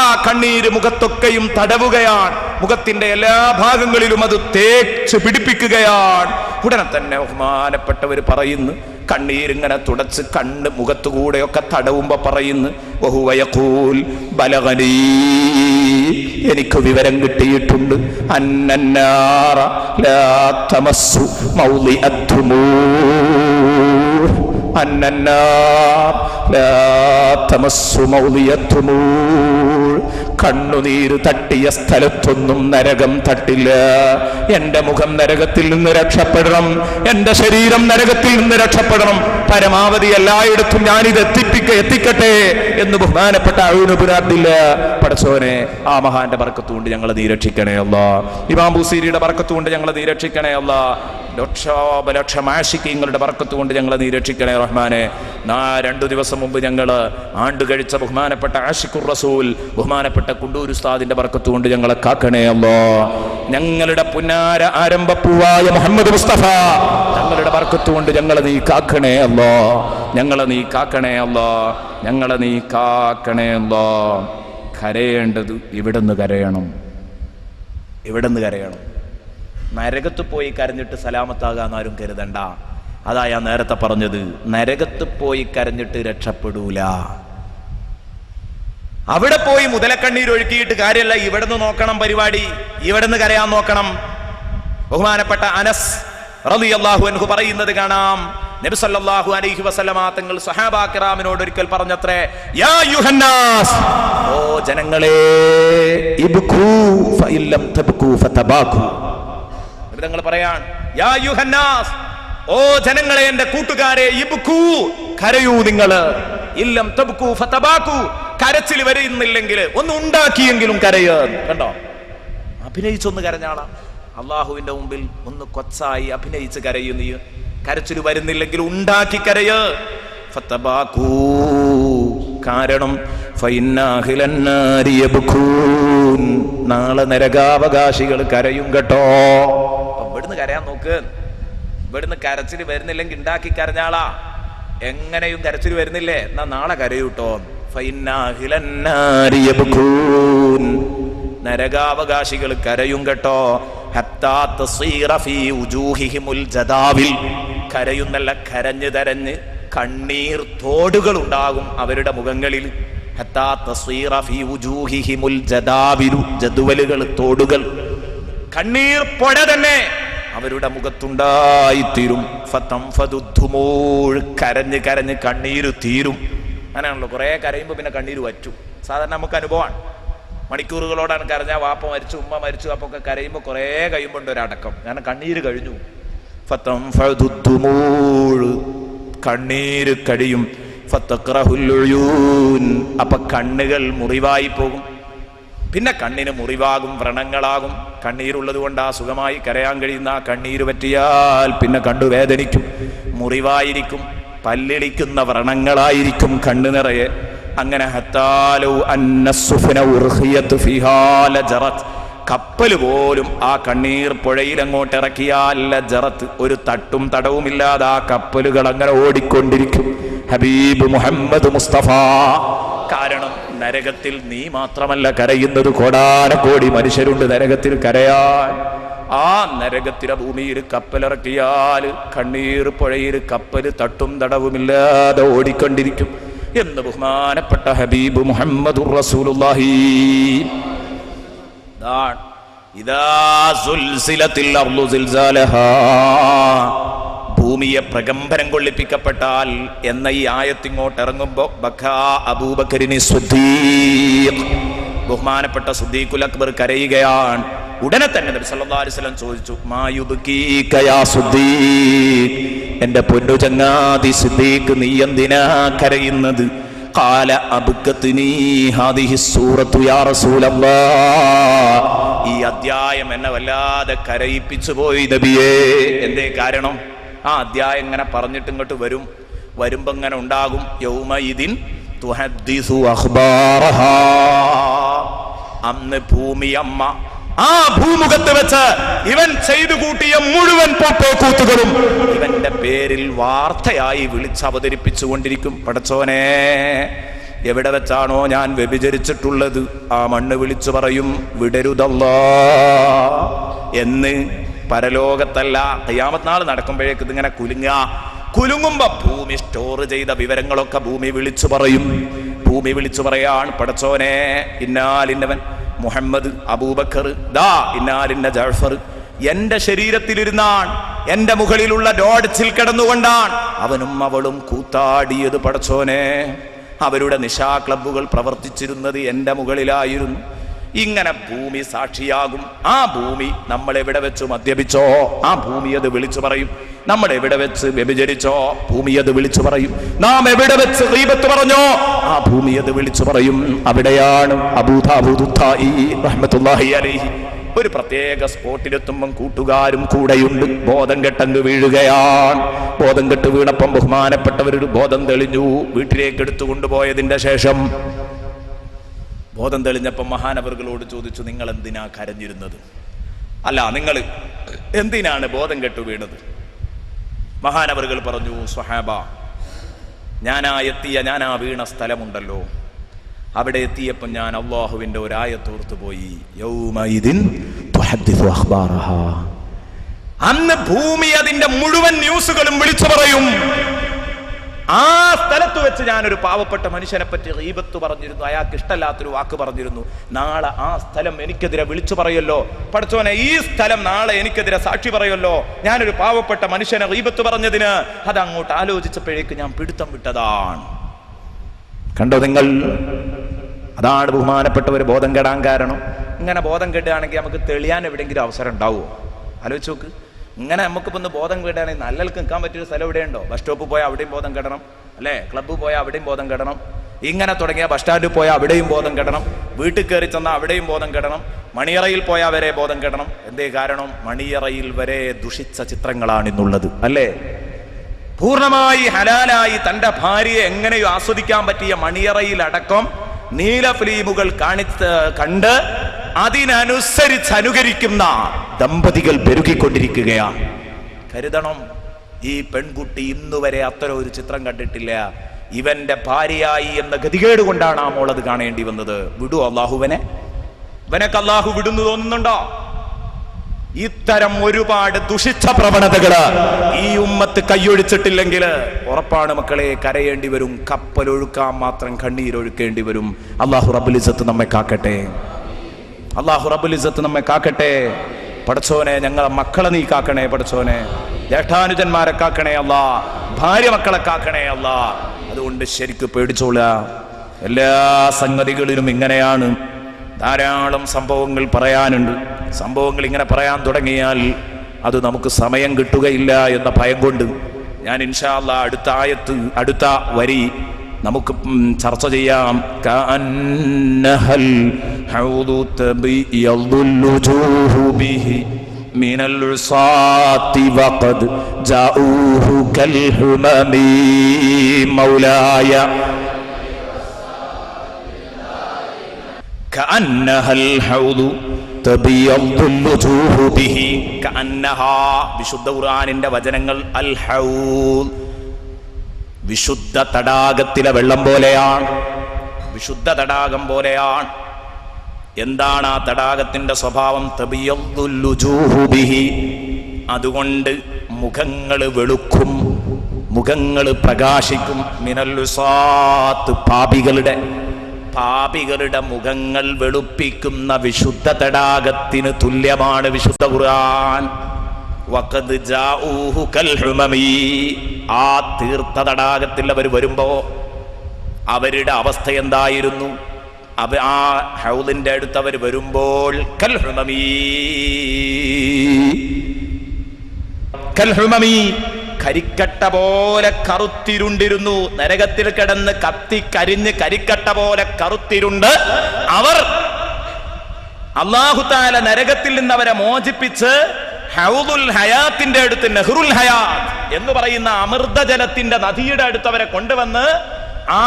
ആ കണ്ണീര് മുഖത്തൊക്കെയും തടവുകയാണ്, മുഖത്തിന്റെ എല്ലാ ഭാഗങ്ങളിലും അത് തേച്ച് പിടിപ്പിക്കുകയാണ്. ഉടനെ തന്നെ ബഹുമാനപ്പെട്ടവർ പറയുന്നു, കണ്ണീരിങ്ങനെ തുടച്ച് കണ്ണ് മുഖത്തുകൂടെയൊക്കെ തടവുമ്പോ പറയുന്നു, വഹുവ യഖൂൽ ബലഗനീ, എനിക്ക് വിവരം കിട്ടിയിട്ടുണ്ട്, അന്നന്നാറ ലാ തമസ്സു മൗളിഅത്തുമൂർ, അന്നന്നാർ ലാ തമസ്സു മൗളിഅത്തുമൂർ, കണ്ണുനീര് തട്ടിയ സ്ഥലത്തൊന്നും നരകം തട്ടില്ല. എന്റെ മുഖം നരകത്തിൽ നിന്ന് രക്ഷപ്പെടണം, എന്റെ ശരീരം നരകത്തിൽ നിന്ന് രക്ഷപ്പെടണം, പരമാവധി എല്ലായിടത്തും ഞാനിത് എത്തിക്കട്ടെ എന്ന് ബഹുമാനപ്പെട്ട ഔൻ ഇബ്നു അബ്ദില്ല. പടച്ചോനെ, ആ മഹാന്റെ ബർക്കത്ത് കൊണ്ട് ഞങ്ങളെ നീ രക്ഷിക്കണേ അല്ലാഹ്. ഇമാം ബുസീരിയുടെ ബർക്കത്ത് കൊണ്ട് ഞങ്ങളെ നീ രക്ഷിക്കണേ അല്ലാഹ്. ലക്ഷോപലക്ഷം ആശിക്കീങ്ങളുടെ ബർക്കത്ത് കൊണ്ട് ഞങ്ങളെ നീ രക്ഷിക്കണേ റഹ്മാനെ. 2 ദിവസം മുമ്പ് ഞങ്ങൾ ആണ്ട് കഴിച്ച ബഹുമാനപ്പെട്ട ആശിഖുർ റസൂൽ ബഹുമാനപ്പെട്ട കുണ്ടൂർ ഉസ്താദിന്റെ ബർക്കത്ത് കൊണ്ട് ഞങ്ങളെ കാക്കണേ അല്ലാഹ്. ഞങ്ങളുടെ പുന്നാര ആരംഭപ്പൂവായ മുഹമ്മദ് മുസ്തഫ ഞങ്ങളുടെ ബർക്കത്ത് കൊണ്ട് ഞങ്ങളെ നീ കാക്കണേ അല്ലാഹ്. ഞങ്ങളെ നീ കാക്കണേ അല്ലാഹ്. ഞങ്ങളെ നീ കാക്കണേ അല്ലാഹ്. കരയേണ്ടത് ഇവിടുന്ന് കരയണം, ഇവിടുന്ന് കരയണം. നരകത്ത് പോയി കരഞ്ഞിട്ട് സലാമത്താകാൻ ആരും കരുതണ്ട. അതാ ഞാൻ നേരത്തെ പറഞ്ഞത്, നരകത്ത് പോയി കരഞ്ഞിട്ട് രക്ഷപ്പെടൂല. അവിടെ പോയി മുതലക്കണ്ണീർ ഒഴുക്കിയിട്ട് കാര്യമല്ല, ഇവിടുന്ന് നോക്കണം പരിപാടി, ഇവിടുന്ന് കരയാൻ നോക്കണം. ബഹുമാനപ്പെട്ട അനസ് റളിയല്ലാഹു അൻഹു പറയുന്നത് കാണാം, നബി സല്ലല്ലാഹു അലൈഹി വസല്ലമ തങ്ങൾ സ്വഹാബാ കിറാമിനോട് ഒരിക്കൽ പറഞ്ഞത്രേ, യാ യുഹന്നാസ്, ഓ ജനങ്ങളെ, ഇബ്കൂ ഫഇല്ലം തബ്കൂ ഫതബാകൂ. നബി തങ്ങൾ പറയാൻ, യാ യുഹന്നാസ്, ഓ ജനങ്ങളെ, എന്റെ കൂട്ടുകാരെ, ഇബ്കൂ, കരയൂ നിങ്ങൾ, ഇല്ലം തബ്കൂ ഫതബാകൂ, കരച്ചിൽ വരുന്നില്ലെങ്കിൽ ഒന്ന് ഉണ്ടാക്കിയെങ്കിലും കരയ. കണ്ടോ, അഭിനയിച്ചൊന്ന് കരഞ്ഞാളാ. അള്ളാഹുവിന്റെ മുമ്പിൽ ഒന്ന് കൊച്ചായി അഭിനയിച്ച് കരയൂ. നീ കരച്ചിൽ വരുന്നില്ലെങ്കിൽ ഉണ്ടാക്കി കരയ. ഫതബാകൂ, കാരണം നാളെ നരകാവകാശികൾ കരയും കേട്ടോ. ഇവിടുന്ന് കരയാൻ നോക്ക്. ഇവിടുന്ന് കരച്ചിൽ വരുന്നില്ലെങ്കിൽ ഉണ്ടാക്കി കരഞ്ഞാളാ. എങ്ങനെയും കരച്ചിൽ വരുന്നില്ലേ, എന്നാ നാളെ കരയൂട്ടോ. നരകാവകാശികൾ കരയും കേട്ടോ. കരയുന്നല്ല, കരഞ്ഞ് തരഞ്ഞ് കണ്ണീർ തോടുകൾ ഉണ്ടാകും അവരുടെ മുഖങ്ങളിൽ. ജദുവലുകൾ, തോടുകൾ, കണ്ണീർ പുഴ തന്നെ അവരുടെ മുഖത്തുണ്ടായിത്തീരും. കരഞ്ഞ് കരഞ്ഞ് കണ്ണീര് തീരും. അങ്ങനെയാണല്ലോ, കുറെ കരയുമ്പോ പിന്നെ കണ്ണീര് വറ്റും. സാധാരണ നമുക്ക് അനുഭവമാണ്. മണിക്കൂറുകളോടാണ് കരഞ്ഞാൽ, വാപ്പ മരിച്ചു, ഉമ്മ മരിച്ചു, അപ്പൊ ഒക്കെ കരയുമ്പോ കുറെ കഴിയുമ്പോൾ ഉണ്ട് ഒരടക്കം, കാരണം കണ്ണീര് കഴിഞ്ഞു. കണ്ണീര് കഴിയും. അപ്പൊ കണ്ണുകൾ മുറിവായി പോകും. പിന്നെ കണ്ണിന് മുറിവാകും, വ്രണങ്ങളാകും. കണ്ണീരുള്ളത് കൊണ്ട് ആ സുഖമായി കരയാൻ കഴിയുന്ന ആ കണ്ണീര് പറ്റിയാൽ പിന്നെ കണ്ണു വേദനിക്കും, മുറിവായിരിക്കും, പല്ലിളിക്കുന്ന വ്രണങ്ങളായിരിക്കും കണ്ണു നിറയെ. അങ്ങനെ കപ്പൽ പോലും ആ കണ്ണീർ പുഴയിൽ അങ്ങോട്ട് ഇറക്കിയാൽ ജറത്ത്, ഒരു തട്ടും തടവുമില്ലാതെ ആ കപ്പലുകൾ അങ്ങനെ ഓടിക്കൊണ്ടിരിക്കും. ഹബീബ് മുഹമ്മദ് മുസ്തഫ. കാരണം നരകത്തിൽ നീ മാത്രമല്ല കരയുന്നത്, കോടാനക്കോടി മനുഷ്യരുണ്ട് നരകത്തിൽ കരയാൻ. ആ നരകത്തിലെ ഭൂമിയിൽ കപ്പലിറക്കിയാൽ കണ്ണീർ പുഴയിൽ കപ്പല് തട്ടും തടവുമില്ലാതെ ഓടിക്കൊണ്ടിരിക്കും എന്ന് ബഹുമാനപ്പെട്ട ഹബീബ് മുഹമ്മദുർ റസൂലുള്ളാഹി. ഇദാ സുൽസിലത്തിൽ അർളു സിൽസാലഹാ, ഭൂമിയെ പ്രകമ്പനം കൊള്ളിപ്പിക്കപ്പെട്ടാൽ എന്ന ഈ ആയത്തിങ്ങോട്ട് ഇറങ്ങുമ്പോ ബക്കാ അബൂബക്കറിന് സിദ്ദീഖ്, ബഹുമാനപ്പെട്ട സിദ്ദീഖുൽ അക്ബർ കരയുകയാണ്. ഉടനെ തന്നെ നബി സല്ലല്ലാഹു അലൈഹി വസല്ലം ചോദിച്ചു, മാ യുബ്കീക യാ സിദ്ദീഖ്, എന്റെ പൊന്നു ചങ്ങാതി സിദ്ദീഖ് നീ എന്തിനാ കരയുന്നത്? ഖാല അബ്കത്നി ഹാദിഹി സൂറത്തു യാ റസൂലല്ലാഹ്, ഈ അധ്യായം എന്നെ വല്ലാതെ കരയിപ്പിച്ചു പോയി നബിയേ. എന്തേ കാരണം? ആ അധ്യായം ഇങ്ങനെ പറഞ്ഞിട്ട് ഇങ്ങോട്ട് വരുമ്പോ ഇങ്ങനെ ഉണ്ടാകും, യൗമഇദിൻ തുഹദ്ദിസു അഖ്ബാറഹാ, അന്ന് ഭൂമിയമ്മ ആ ഭൂമുഖത്ത് വെച്ച് ഇവൻ ചെയ്തു കൂട്ടിയ മുഴുവൻ പൊട്ടോക്കൂത്തുകളും ഇവന്റെ പേരിൽ വാർത്തയായി വിളിച്ചവതരിപ്പിച്ചുകൊണ്ടിരിക്കും. പടച്ചോനെ, എവിടെ വെച്ചാണോ ഞാൻ വ്യഭിചരിച്ചിട്ടുള്ളത് ആ മണ്ണ് വിളിച്ചു പറയും വിടരുതല്ലാ എന്ന്. പരലോകത്തല്ല, ഖിയാമത്ത് നാൾ നടക്കുമ്പോഴേക്ക് ഇതിങ്ങനെ കുലുങ്ങുമ്പോ ഭൂമി സ്റ്റോർ ചെയ്ത വിവരങ്ങളൊക്കെ ഭൂമി വിളിച്ചു പറയും. ഭൂമി വിളിച്ചു പറയാണ്, പടച്ചോനെ ഇന്നാലിന്നവൻ മുഹമ്മദ്, അബൂബക്കർ, ദാ ഇന്നാലിന്ന ജഅഫർ എന്റെ ശരീരത്തിലിരുന്നാണ്, എന്റെ മുകളിലുള്ള ഡോഡ്സിൽ കിടന്നുകൊണ്ടാണ് അവനും അവളും കൂത്താടിയത്. പടച്ചോനെ, അവരുടെ നിശാ ക്ലബ്ബുകൾ പ്രവർത്തിച്ചിരുന്നത് എന്റെ മുകളിലായിരുന്നു. ഇങ്ങനെ ഭൂമി സാക്ഷിയാകും. ആ ഭൂമി നമ്മൾ എവിടെ വെച്ച് മദ്യപിച്ചോ ആ ഭൂമി അത് വിളിച്ചു പറയും. നമ്മൾ എവിടെ വെച്ച് വ്യഭിചരിച്ചോ ഭൂമി അത് വിളിച്ചു പറയും. നാം എവിടെ വെച്ച് ഗീബത്ത് പറഞ്ഞോ ആ ഭൂമി അത് വിളിച്ചു പറയും. അവിടെയാണ് അബൂ ദാവൂദ് തായി റഹ്മത്തുള്ളാഹി അലൈഹി ഒരു പ്രത്യേക സ്പോട്ടിലെത്തുമ്പം കൂട്ടുകാരും കൂടെയുണ്ട്. ബോധം കെട്ടങ്ങ് വീഴുകയാണ്. ബോധം കെട്ട് വീണപ്പം ബഹുമാനപ്പെട്ടവരൊരു ബോധം തെളിഞ്ഞു. വീട്ടിലേക്ക് എടുത്തു കൊണ്ടുപോയതിന്റെ ശേഷം ബോധം തെളിഞ്ഞപ്പം മഹാനവറുകളോട് ചോദിച്ചു, നിങ്ങൾ എന്തിനാ കരഞ്ഞിരുന്നത്? അല്ല, നിങ്ങൾ എന്തിനാണ് ബോധം കെട്ടു വീണത്? മഹാനവറുകൾ പറഞ്ഞു, സ്വഹാബ, ഞാനാ വീണ സ്ഥലമുണ്ടല്ലോ, അവിടെ എത്തിയപ്പോൾ ഞാൻ അള്ളാഹുവിന്റെ ഒരായത്തോർത്തു പോയി. യൗമഇദിൻ തുഹദ്ദിസു അഖ്ബാറഹാ, അന്ന് ഭൂമി അതിന്റെ മുഴുവൻ ന്യൂസുകളും വിളിച്ചു പറയും. ആ സ്ഥലത്ത് വെച്ച് ഞാനൊരു പാവപ്പെട്ട മനുഷ്യനെ പറ്റി ഗീബത്ത് പറഞ്ഞിരുന്നു, അയാൾക്ക് ഇഷ്ടമല്ലാത്തൊരു വാക്ക് പറഞ്ഞിരുന്നു. നാളെ ആ സ്ഥലം എനിക്കെതിരെ വിളിച്ചു പറയല്ലോ. പടച്ചോനെ, ഈ സ്ഥലം നാളെ എനിക്കെതിരെ സാക്ഷി പറയല്ലോ. ഞാനൊരു പാവപ്പെട്ട മനുഷ്യനെ ഗീബത്ത് പറഞ്ഞതിന് അത് അങ്ങോട്ട് ആലോചിച്ചപ്പോഴേക്ക് ഞാൻ പിടുത്തം വിട്ടതാണ്. കണ്ടോ നിങ്ങൾ? അതാണ് ബഹുമാനപ്പെട്ടവർ ബോധം കെടാൻ കാരണം. ഇങ്ങനെ ബോധം കെടുകയാണെങ്കിൽ നമുക്ക് തെളിയാൻ എവിടെയെങ്കിലും അവസരം ഉണ്ടാവുമോ? ആലോചിച്ച് നോക്ക്. ഇങ്ങനെ നമുക്കിപ്പോൾ ഒന്ന് ബോധം കെടുകയാണെങ്കിൽ നല്ലൾക്ക് നിൽക്കാൻ പറ്റിയൊരു സ്ഥലം എവിടെയുണ്ടോ? ബസ് സ്റ്റോപ്പിൽ പോയാൽ അവിടെയും ബോധം കെടണം, അല്ലേ? ക്ലബ്ബിൽ പോയാൽ അവിടെയും ബോധം കെടണം. ഇങ്ങനെ തുടങ്ങിയ ബസ് സ്റ്റാൻഡിൽ പോയാൽ അവിടെയും ബോധം കെടണം. വീട്ടിൽ കയറി ചെന്നാൽ അവിടെയും ബോധം കെടണം. മണിയറയിൽ പോയാൽ വരെ ബോധം കെടണം. എന്തേ കാരണം? മണിയറയിൽ വരെ ദുഷിച്ച ചിത്രങ്ങളാണ് ഇന്നുള്ളത്, അല്ലേ? പൂർണ്ണമായി ഹലാലായി തന്റെ ഭാര്യയെ എങ്ങനെയോ ആസ്വദിക്കാൻ പറ്റിയ മണിയറയിൽ അടക്കം നീല ഫിലിമുകൾ കണ്ട് അതിനനുസരിച്ച് അനുകരിക്കുന്ന ദമ്പതികൾ പെരുകിക്കൊണ്ടിരിക്കുകയാണ്. കരുതണം, ഈ പെൺകുട്ടി ഇന്നുവരെ അത്തരം ഒരു ചിത്രം കണ്ടിട്ടില്ല. ഇവന്റെ ഭാര്യയായി എന്ന ഗതികേട് കൊണ്ടാണ് ആ മോളത് കാണേണ്ടി വന്നത്. വിടൂ അള്ളാഹുവിനെ? ഇവനൊക്കെ അള്ളാഹു വിടുന്നു തോന്നുന്നുണ്ടോ? ഇത്തരം ഒരുപാട് ദുഷിച്ച പ്രവണതകള് ഈ ഉമ്മത്ത് കൈയൊഴിച്ചിട്ടില്ലെങ്കിൽ ഉറപ്പാണ് മക്കളെ, കരയേണ്ടി വരും. കപ്പലൊഴുക്കാൻ മാത്രം കണ്ണീരൊഴുക്കേണ്ടി വരും. അല്ലാഹു റബ്ബുൽ ഇസ്സത്ത് നമ്മെ കാക്കട്ടെ. അല്ലാഹു റബ്ബുൽ ഇസ്സത്ത് നമ്മെ കാക്കട്ടെ. പടച്ചോനെ, ഞങ്ങളെ മക്കളെ നീ കാക്കണേ പടച്ചോനെ. ജ്യേഷ്ഠാനുജന്മാരെ കാക്കണേ അല്ലാ. ഭാര്യ മക്കളെ കാക്കണേ അല്ലാ. അതുകൊണ്ട് ശരിക്ക് പേടിച്ചോള. എല്ലാ സംഗതികളിലും ഇങ്ങനെയാണ്. ധാരാളം സംഭവങ്ങൾ പറയാനുണ്ട്. സംഭവങ്ങൾ ഇങ്ങനെ പറയാൻ തുടങ്ങിയാൽ അത് നമുക്ക് സമയം കിട്ടുകയില്ല എന്ന ഭയം കൊണ്ട് ഞാൻ ഇൻഷാ അല്ലാഹ് അടുത്ത വരി നമുക്ക് ചർച്ച ചെയ്യാം. കഅന്നഹൽ ഹൗദു തബിയദുൽ വുജൂഹു ബിഹി മിനൽ ഉസാത്തി വഖദ് ജാഊഹു കൽ ഹുമമി മൗലായ കഅന്നഹൽ ഹൗദു തബിയദുൽ വുജൂഹു ബിഹി. കഅന്നഹാ, വിശുദ്ധ ഖുർആനിന്റെ വചനങ്ങൾ, അൽ ഹൗദ് വിശുദ്ധ തടാകത്തിലെ വെള്ളം പോലെയാണ്. വിശുദ്ധ തടാകം പോലെയാണ്. എന്താണ് ആ തടാകത്തിന്റെ സ്വഭാവം? തബിയദുൽ വുജൂഹു ബിഹി, അതുകൊണ്ട് മുഖങ്ങൾ വെളുക്കും, മുഖങ്ങൾ പ്രകാശിക്കും. മിനൽ ഉസാത്ത്, പാപികളുടെ മുഖങ്ങൾ വെളുപ്പിക്കുന്ന വിശുദ്ധ തടാകത്തിന് തുല്യമാണ് വിശുദ്ധ ഖുർആൻ. വഖദ് ജാഊഹു കൽ ഹുമമി. ആ തീർത്ഥ തടാകത്തിൽ അവർ വരുമ്പോ അവരുടെ അവസ്ഥ എന്തായിരുന്നു? ആ ഹൗദിന്റെ അടുത്ത് അവർ വരുമ്പോൾ കൽ ഹുമമി, കൽ ഹുമമി, കരിക്കട്ട പോലെ കറുത്തിരുണ്ടിരുന്നു. നരകത്തിൽ കിടന്ന് കത്തി കരിഞ്ഞ് കരിക്കട്ട പോലെ കറുത്തിരുണ്ട്. അവർ അല്ലാഹു തആല നരകത്തിൽ നിന്ന് അവരെ മോചിപ്പിച്ച് ഹൗദുൽ ഹയാത്തിന്റെ അടുത്ത്, നെഹ്റുൽ ഹയാത്ത് എന്ന് പറയുന്ന അമൃതജലത്തിന്റെ നദിയുടെ അടുത്ത് അവരെ കൊണ്ടുവന്ന് ആ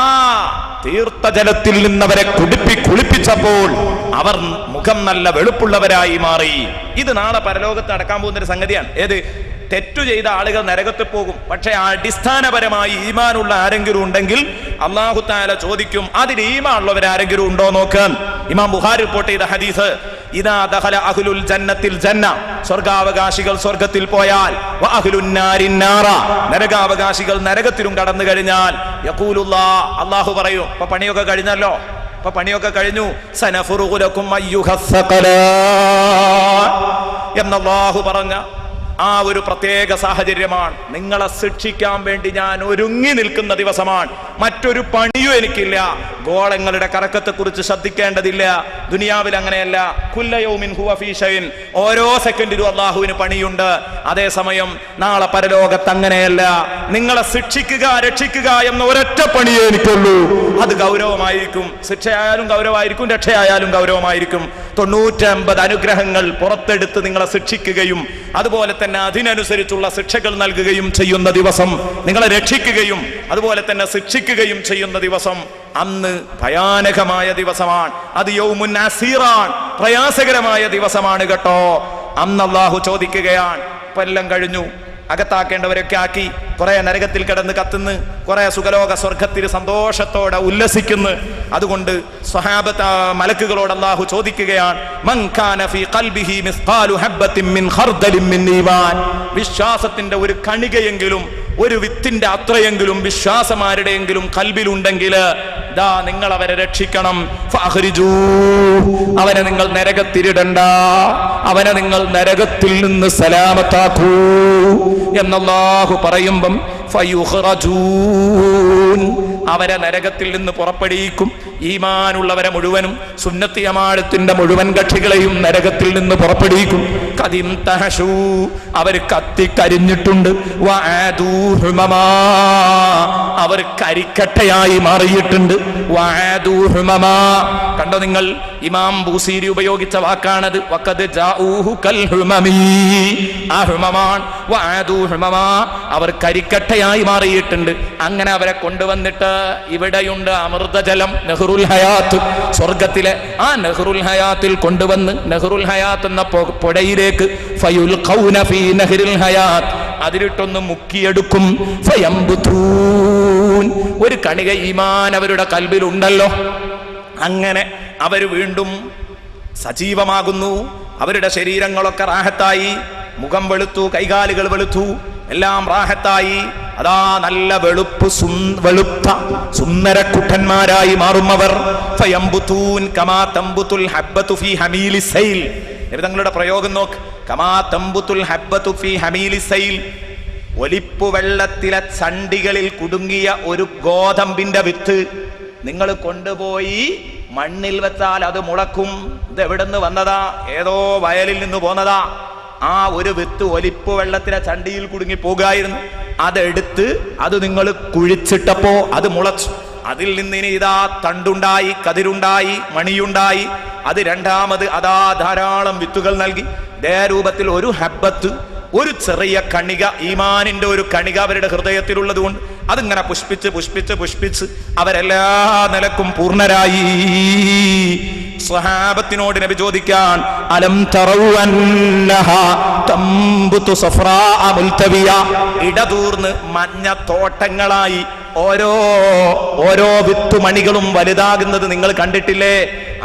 തീർത്ഥജലത്തിൽ നിന്നവരെ കുളിപ്പിച്ചപ്പോൾ അവർ മുഖം നല്ല വെളുപ്പുള്ളവരായി മാറി. ഇത് നാളെ പരലോകത്ത് നടക്കാൻ പോകുന്ന ഒരു സംഗതിയാണ്. ഏത്? തെറ്റു ചെയ്ത ആളുകൾ നരകത്തിൽ പോകും. പക്ഷെ അടിസ്ഥാനപരമായി ഈമാനുള്ള ആരെങ്കിലും ഉണ്ടെങ്കിൽ അല്ലാഹു തആല ചോദിക്കും, അതിൽ ഈമാൻ ഉള്ളവരാരെങ്കിലും ഉണ്ടോ നോക്കാൻ. ഇമാം ബുഖാരി റിപ്പോർട്ട് ചെയ്ത ഹദീസ്, ഇദാ ദഖല അഹ്ലുൽ ജന്നത്തിൽ ജന്ന, സ്വർഗാവകാശികൾ സ്വർഗത്തിൽ പോയാൽ, വ അഹ്ലുൻ നാരിൻ നാറ, നരകാവകാശികൾ നരകത്തിലും കടന്നു കഴിഞ്ഞാൽ, യഖൂലുല്ലാഹ്, അല്ലാഹു പറയും, ഇപ്പൊ പണിയൊക്കെ കഴിഞ്ഞല്ലോ, ഇപ്പൊ പണിയൊക്കെ കഴിഞ്ഞു, സനഫുറുഗു ലക്കും അയ്യുഹസ്സഖലാൻ എന്ന് അല്ലാഹു പറഞ്ഞ ആ ഒരു പ്രത്യേക സാഹചര്യമാണ്. നിങ്ങളെ ശിക്ഷിക്കാൻ വേണ്ടി ഞാൻ ഒരുങ്ങി നിൽക്കുന്ന ദിവസമാണ്. മറ്റൊരു പണിയും എനിക്കില്ല. ഗോളങ്ങളുടെ കറക്കത്തെ കുറിച്ച് ശ്രദ്ധിക്കേണ്ടതില്ല. ദുനിയാവിൽ അങ്ങനെയല്ല. കുല്ല യൗമിൻ ഹുവ ഫീ ഷൈൻ, ഓരോ സെക്കൻഡിലും അല്ലാഹുവിന് പണിയുണ്ട്. അതേസമയം നാളെ പരലോകത്ത് അങ്ങനെയല്ല. നിങ്ങളെ ശിക്ഷിക്കുക, രക്ഷിക്കുക എന്ന ഒരൊറ്റ പണിയേ എനിക്കുള്ളൂ. അത് ഗൗരവമായിരിക്കും. ശിക്ഷയായാലും ഗൗരവമായിരിക്കും, രക്ഷയായാലും ഗൗരവമായിരിക്കും. 99 അനുഗ്രഹങ്ങൾ പുറത്തെടുത്ത് നിങ്ങളെ ശിക്ഷിക്കുകയും അതുപോലെ തന്നെ അതിനനുസരിച്ചുള്ള ശിക്ഷകൾ നൽകുകയും ചെയ്യുന്ന ദിവസം, നിങ്ങളെ രക്ഷിക്കുകയും അതുപോലെ തന്നെ ശിക്ഷിക്കുകയും ചെയ്യുന്ന ദിവസം, അന്ന് ഭയാനകമായ ദിവസമാണ്. അത് യൗമുൻ അസീറാൻ, പ്രയാസകരമായ ദിവസമാണ് കേട്ടോ. അന്ന് അല്ലാഹു ചോദിക്കുകയാണ്, ഇപ്പം എല്ലാം കഴിഞ്ഞു, അകത്താക്കേണ്ടവരൊക്കെ ആക്കി, കുറെ നരകത്തിൽ കിടന്ന് കത്തുന്നു, കുറെ സുഖലോക സ്വർഗത്തിൽ സന്തോഷത്തോടെ ഉല്ലസിക്കുന്നു. അതുകൊണ്ട് സ്വഹാബത്ത് മലക്കുകളോട് അല്ലാഹു ചോദിക്കുകയാണ്, മൻ കാന ഫീ ഖൽബിഹി മിസ്ഖാലു ഹബ്ബത്തിൻ മിൻ ഖർദലിൻ മിൻ ഈമാൻ, വിശ്വാസത്തിന്റെ ഒരു കണികയെങ്കിലും, ഒരു വിത്തിന്റെ അത്രയെങ്കിലും വിശ്വാസമാരുടെയെങ്കിലും കൽബിലുണ്ടെങ്കിൽ ദാ നിങ്ങൾ അവരെ രക്ഷിക്കണം. ഫഅഖ്രിജൂ, അവനെ നിങ്ങൾ നരകത്തിലിടണ്ട, അവനെ നിങ്ങൾ നരകത്തിൽ നിന്ന് സലാമത്താക്കൂ എന്നല്ലാഹു പറയുമ്പം ഫയുഖ്റജൂൻ, അവരെ നരകത്തിൽ നിന്ന് പുറപ്പെടുവിക്കും. ഈമാനുള്ളവരെ മുഴുവനും, സുന്നത്ത് ജമാഅത്തിന്റെ മുഴുവൻ കക്ഷികളെയും നരകത്തിൽ നിന്ന് പുറപ്പെടുവിക്കും. ഖദിം തഹശൂ, അവർ കത്തിക്കരിഞ്ഞിട്ടുണ്ട്. വഅദൂ ഹുമമാ, അവർ കരിക്കട്ടയായി മാറിയിട്ടുണ്ട്. വഅദൂ ഹുമമാ, കണ്ടോ നിങ്ങൾ, ഇമാം ബൂസീരി ഉപയോഗിച്ച വാക്കാണത്. വഖദ് ജാഊഹു കൽ ഹുമമി, ആ ഹുമമാൻ. വഅദൂ ഹുമമാ, അവർ കരിക്കട്ടയായി മാറിയിട്ടുണ്ട്. അങ്ങനെ അവരെ കൊണ്ടുവന്നിട്ട് ഇവിടെയുണ്ട് അമൃതജലം, നെഹ്റുൽ ഹയാത്ത്, സ്വർഗത്തിലെ ആ നെഹ്റുൽ ഹയാത്തിൽ കൊണ്ടുവന്ന്, നെഹ്റുൽ ഹയാത്ത് എന്ന പുഴയിലേക്ക്, ഫയുൽഖൗന ഫീ നഹ്റിൽ ഹയാത്ത്, അതിലിട്ടൊന്ന് മുക്കിയെടുക്കും. ഫയംബുതൂൻ, ഒരു കണിക ഈമാൻ അവരുടെ കൽബിലുണ്ടല്ലോ. അങ്ങനെ അവർ വീണ്ടും സജീവമാകുന്നു. അവരുടെ ശരീരങ്ങളൊക്കെ റാഹത്തായി, മുഖം വെളുത്തു, കൈകാലുകൾ വെളുത്തു, എല്ലാം റാഹത്തായി. അതാ നല്ല വെളുത്ത സുന്ദരക്കുട്ടന്മാരായി മാറും അവർ. ഫയംബുതൂൻ കമാ തംബുതുൽ ഹബ്ബതു ഫീ ഹമീലിസ് സൈൽ, തങ്ങളുടെ പ്രയോഗം നോക്ക്. കമാ തംബുതുൽ ഹബ്ബതു ഫീ ഹമീലിസ് സൈൽ, ഒലിപ്പു വെള്ളത്തിലെ ചണ്ടികളിൽ കുടുങ്ങിയ ഒരു ഗോതമ്പിന്റെ വിത്ത് നിങ്ങൾ കൊണ്ടുപോയി മണ്ണിൽ വെച്ചാൽ അത് മുളക്കും. ഇത് എവിടുന്ന് വന്നതാ? ഏതോ വയലിൽ നിന്ന് പോന്നതാ. ആ ഒരു വിത്ത് ഒലിപ്പ് വെള്ളത്തിലെ ചണ്ടിയിൽ കുടുങ്ങി പോകായിരുന്നു. അതെടുത്ത് അത് നിങ്ങൾ കുഴിച്ചിട്ടപ്പോ അത് മുളച്ചു. അതിൽ നിന്ന് ഇനി ഇതാ തണ്ടുണ്ടായി, കതിരുണ്ടായി, മണിയുണ്ടായി. അത് രണ്ടാമത് അതാ ധാരാളം വിത്തുകൾ നൽകി. ഇതേ രൂപത്തിൽ ഒരു ഹബ്ബത്ത്, ഒരു ചെറിയ കണിക, ഈമാനിന്റെ ഒരു കണിക അവരുടെ ഹൃദയത്തിലുള്ളത് കൊണ്ട് അതിങ്ങനെ പുഷ്പിച്ച് പുഷ്പിച്ച് പുഷ്പിച്ച് അവരെല്ലാ നിലക്കും പൂർണ്ണരായി. സ്വഹാബത്തിനോട് നബി ചോദിക്കാൻ, അലം തറൗ അന്നഹാ തംബുതു സഫറാ മുൽതവിയ, ഇടതൂർന്ന് മഞ്ഞ തോട്ടങ്ങളായി ഓരോ വിത്തുമണികളും വലുതാകുന്നത് നിങ്ങൾ കണ്ടിട്ടില്ലേ?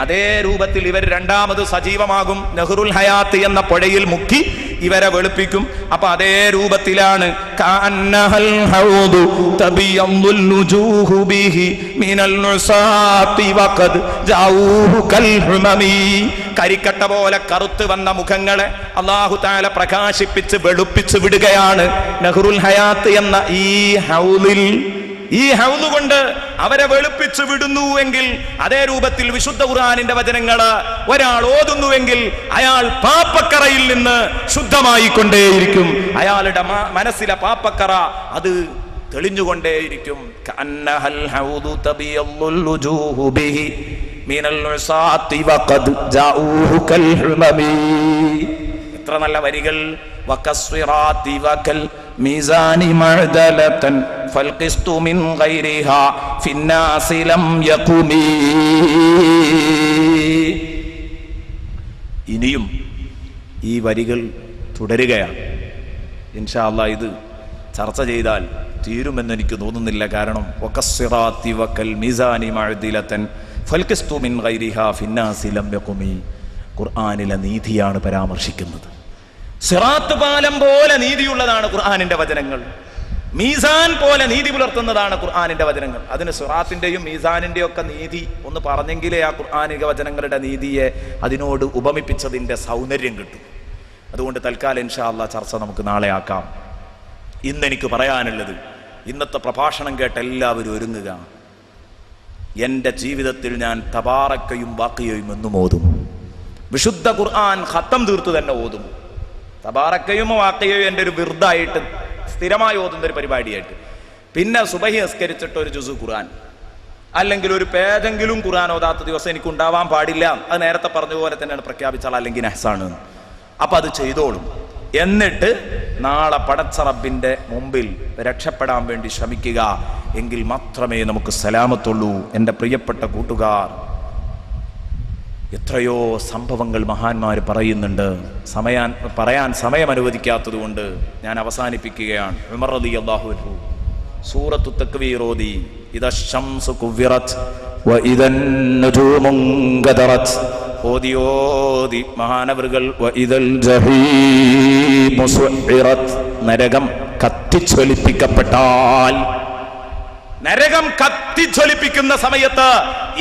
അതേ രൂപത്തിൽ ഇവർ രണ്ടാമത് സജീവമാകും. നെഹ്റുൽ ഹയാത്ത് എന്ന പുഴയിൽ മുക്കി ഇവരെ വെളുപ്പിക്കും. അപ്പൊ അതേ രൂപത്തിലാണ് കഅന്നഹൽ ഹൗദു തബിയദ്ദുൽ നുജൂഹു ബിഹി മിനൽ നുസാത്തി വഖദ് ജാഊഹു കൽ ഹുമമി. കരിക്കട്ട പോലെ കറുത്ത് വന്ന മുഖങ്ങളെ അല്ലാഹു തആല പ്രകാശിപ്പിച്ച് വെളുപ്പിച്ച് വിടുകയാണ്. നഹ്റുൽ ഹയാത്ത് എന്ന ഈ ഹൗദ് കൊണ്ട് അവരെ വെളുപ്പിച്ചു വിടുന്നുവെങ്കിൽ അതേ രൂപത്തിൽ വിശുദ്ധ ഖുർആനിന്റെ വചനങ്ങള് ഒരാൾ ഓതുന്നുവെങ്കിൽ അയാൾ പാപ്പക്കറയിൽ നിന്ന് ശുദ്ധമായി കൊണ്ടേയിരിക്കും. അയാളുടെ മനസ്സിലെ പാപ്പക്കറ അത് തെളിഞ്ഞുകൊണ്ടേയിരിക്കും. കഅന്നഹൽ ഹൗദു തബിയദ്ദുൽ വുജൂഹു ബിഹി മിനൽ ഉസാത്തി വഖദ് ജാഊഹു കൽ ഹുമമി. എത്ര നല്ല വരികൾ. വകസ്വിറാത്തി വകൽ മീസാനി മഅദലതൻ ഫൽഖിസ്തു മിൻ ഗൈരിഹാ ഫിന്നാസി ലം യഖുമി. ഇനിയും ഈ വരികൾ തുടരുകയാണ്. ഇൻഷാ അല്ലാഹ് ഇത് ചർച്ച ചെയ്താൽ തീരുമെന്ന് എനിക്ക് തോന്നുന്നില്ല. കാരണം വകസ്വിറാത്തി വകൽ മീസാനി മഅദലതൻ ഫൽഖിസ്തു മിൻ ഗൈരിഹാ ഫിന്നാസി ലം യഖുമി. ഖുർആനിലെ നീതിയാണ് പരാമർശിക്കുന്നത്. സിറാത്ത് പാലം പോലെ നീതിയുള്ളതാണ് ഖുർആനിന്റെ വചനങ്ങൾ. മീസാൻ പോലെ നീതി പുലർത്തുന്നതാണ് ഖുർആനിന്റെ വചനങ്ങൾ. അതിന് സിറാത്തിന്റെയും മീസാനിന്റെയും ഒക്കെ നീതി ഒന്ന് പറഞ്ഞെങ്കിലേ ആ ഖുർആനിക വചനങ്ങളുടെ നീതിയെ അതിനോട് ഉപമിപ്പിച്ചതിന്റെ സൗന്ദര്യം കിട്ടും. അതുകൊണ്ട് തൽക്കാലം ഇൻഷാ അല്ലാഹ് ചർച്ച നമുക്ക് നാളെ ആക്കാം. ഇന്നെനിക്ക് പറയാനുള്ളത്, ഇന്നത്തെ പ്രഭാഷണം കേട്ട് എല്ലാവരും ഒരുങ്ങുക. എൻ്റെ ജീവിതത്തിൽ ഞാൻ തബാറക്കയും ബാക്കിയയും എന്നും ഓതും. വിശുദ്ധ ഖുർആൻ ഖത്തം തീർത്തു തന്നെ ഓതും. തബാറക്കയും വാക്കയും എൻ്റെ ഒരു വിർദായിട്ട് സ്ഥിരമായി ഓതുന്ന ഒരു പരിപാടിയായിട്ട്. പിന്നെ സുബഹി നിസ്കരിച്ചിട്ട് ഒരു ജുസു ഖുർആൻ അല്ലെങ്കിൽ ഒരു പേജെങ്കിലും ഖുർആൻ ഓതാത്ത ദിവസം എനിക്ക് ഉണ്ടാവാൻ പാടില്ല. അത് നേരത്തെ പറഞ്ഞ പോലെ തന്നെയാണ് പ്രഖ്യാപിച്ചാൽ അല്ലെങ്കിൽ നഹ്സാണ്. അപ്പൊ അത് ചെയ്തോളും. എന്നിട്ട് നാളെ പടച്ച റബ്ബിന്റെ മുമ്പിൽ രക്ഷപ്പെടാൻ വേണ്ടി ശ്രമിക്കുക. എങ്കിൽ മാത്രമേ നമുക്ക് സലാമത്തുള്ളൂ. എൻ്റെ പ്രിയപ്പെട്ട കൂട്ടുകാർ, എത്രയോ സംഭവങ്ങൾ മഹാന്മാർ പറയുന്നുണ്ട്. പറയാൻ സമയം അനുവദിക്കാത്തത് കൊണ്ട് ഞാൻ അവസാനിപ്പിക്കുകയാണ്. ഉമർ റളിയല്ലാഹു അൻഹു സൂറത്തു തക്വീർ ഓതി. ഇദാ ശംസു കുവ്വിറത് വഇദൻ നുജൂമു ഗദറത് ഓതി മഹാനവറുകൾ വഇദൽ ജഹീമു സുഇറത്. നരകം കത്തിച്ചൊലിപ്പിക്കപ്പെട്ടാൽ, നരകം കത്തിച്ചൊലിപ്പിക്കുന്ന സമയത്ത്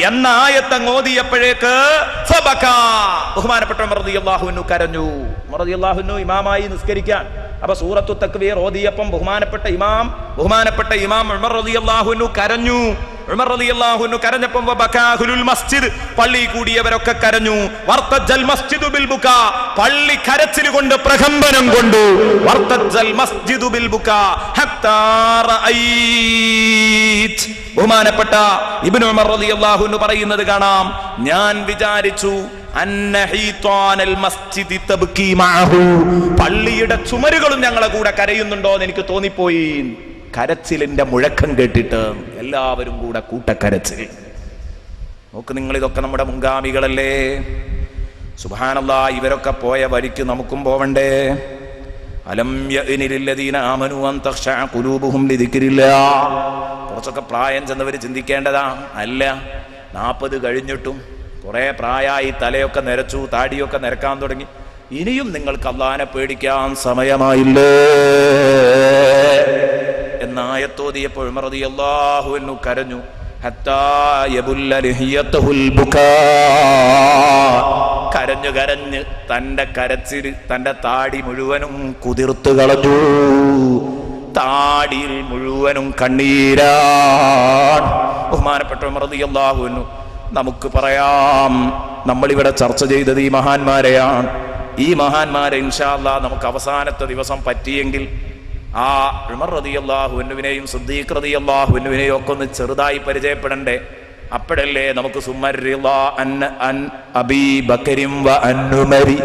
എന്ന ആയത്തങ്ങ് ഓതിയപ്പോഴേക്ക് ബഹുമാനപ്പെട്ട ഉമർ റളിയല്ലാഹു അൻഹു കരഞ്ഞു. ഉമർ റളിയല്ലാഹു അൻഹു ഇമാമായി നിസ്കരിക്കാൻ. അപ്പൊ സൂറത്തു തക്വീർ ഓതിയപ്പം ബഹുമാനപ്പെട്ട ഇമാം ഉമർ റളിയല്ലാഹു അൻഹു കരഞ്ഞു. ഉമർ റളിയല്ലാഹു അൻഹു കരഞ്ഞപ്പം വബകാഹുൽ മസ്ജിദ്, പള്ളി കൂടിയവരൊക്കെ കരഞ്ഞു. വർതജൽ മസ്ജിദു ബിൽ ബുകാ, പള്ളി കരച്ചിൽ കൊണ്ട് പ്രകമ്പനം കൊണ്ടു. വർതജൽ മസ്ജിദു ബിൽ ബുകാ ഹത്താ റഅയ്ത്. ബഹുമാനപ്പെട്ട ഇബ്നു ഉമർ റളിയല്ലാഹു അൻഹു പറയുന്നത് കാണാം, ഞാൻ വിചാരിച്ചു പള്ളിയുടെ ചുമരുകളും ഞങ്ങളെ കൂടെ കരയുന്നുണ്ടോ എന്ന് എനിക്ക് തോന്നിപ്പോയി. കരച്ചിലിന്റെ മുഴക്കം കേട്ടിട്ട് എല്ലാവരും കൂടെ കൂട്ടക്കരച്ചിൽ. നോക്ക് നിങ്ങൾ, ഇതൊക്കെ നമ്മുടെ മുൻഗാമികളല്ലേ. സുബ്ഹാനല്ലാഹ്, ഇവരൊക്കെ പോയ വഴിക്ക് നമുക്കും പോവണ്ടേ? അലം യഅ്നി ലില്ലദീന ആമനു അൻ തഖ്ശഅ ഖുലൂബുഹും ലിദിക്രില്ലാഹ്. കുറച്ചൊക്കെ പ്രായം ചെന്നവർ ചിന്തിക്കേണ്ടതാ. അല്ല, 40 കഴിഞ്ഞിട്ടും കുറെ പ്രായമായി, തലയൊക്കെ നിരച്ചു, താടിയൊക്കെ നിരക്കാൻ തുടങ്ങി. ഇനിയും നിങ്ങൾക്ക് അല്ലാഹനെ പേടിക്കാൻ സമയമായില്ലേ എന്നായത്തോതിയപ്പോൾ ഉമർ റളിയല്ലാഹു അൻഹു കരഞ്ഞു. ഹത്താ യബുല്ല ലിഹിയതുൽ ബുകാ. കരഞ്ഞ് തന്റെ കരച്ചിൽ, തന്റെ താടി മുഴുവനും കുതിർത്തു കളഞ്ഞു. താടിയിൽ മുഴുവനും കണ്ണീരാണ്. ബഹുമാനപ്പെട്ട ഉമർ റളിയല്ലാഹു അൻഹു, നമുക്ക് പറയാം, നമ്മളിവിടെ ചർച്ച ചെയ്തത് ഈ മഹാന്മാരെയാണ്. ഈ മഹാന്മാരെ ഇൻഷാ അല്ലാഹ് നമുക്ക് അവസാനത്തെ ദിവസം പറ്റിയെങ്കിൽ ആ ഉമർ റളിയല്ലാഹു അൻഹുവിനെയും സിദ്ദീഖ് റളിയല്ലാഹു അൻഹുവിനെയും ഒക്കെ ഒന്ന് ചെറുതായി പരിചയപ്പെടണ്ടേ? അപ്പോഴല്ലേ നമുക്ക് അൻ അബീ ബക്കരിൻ വ അൻ ഉമരി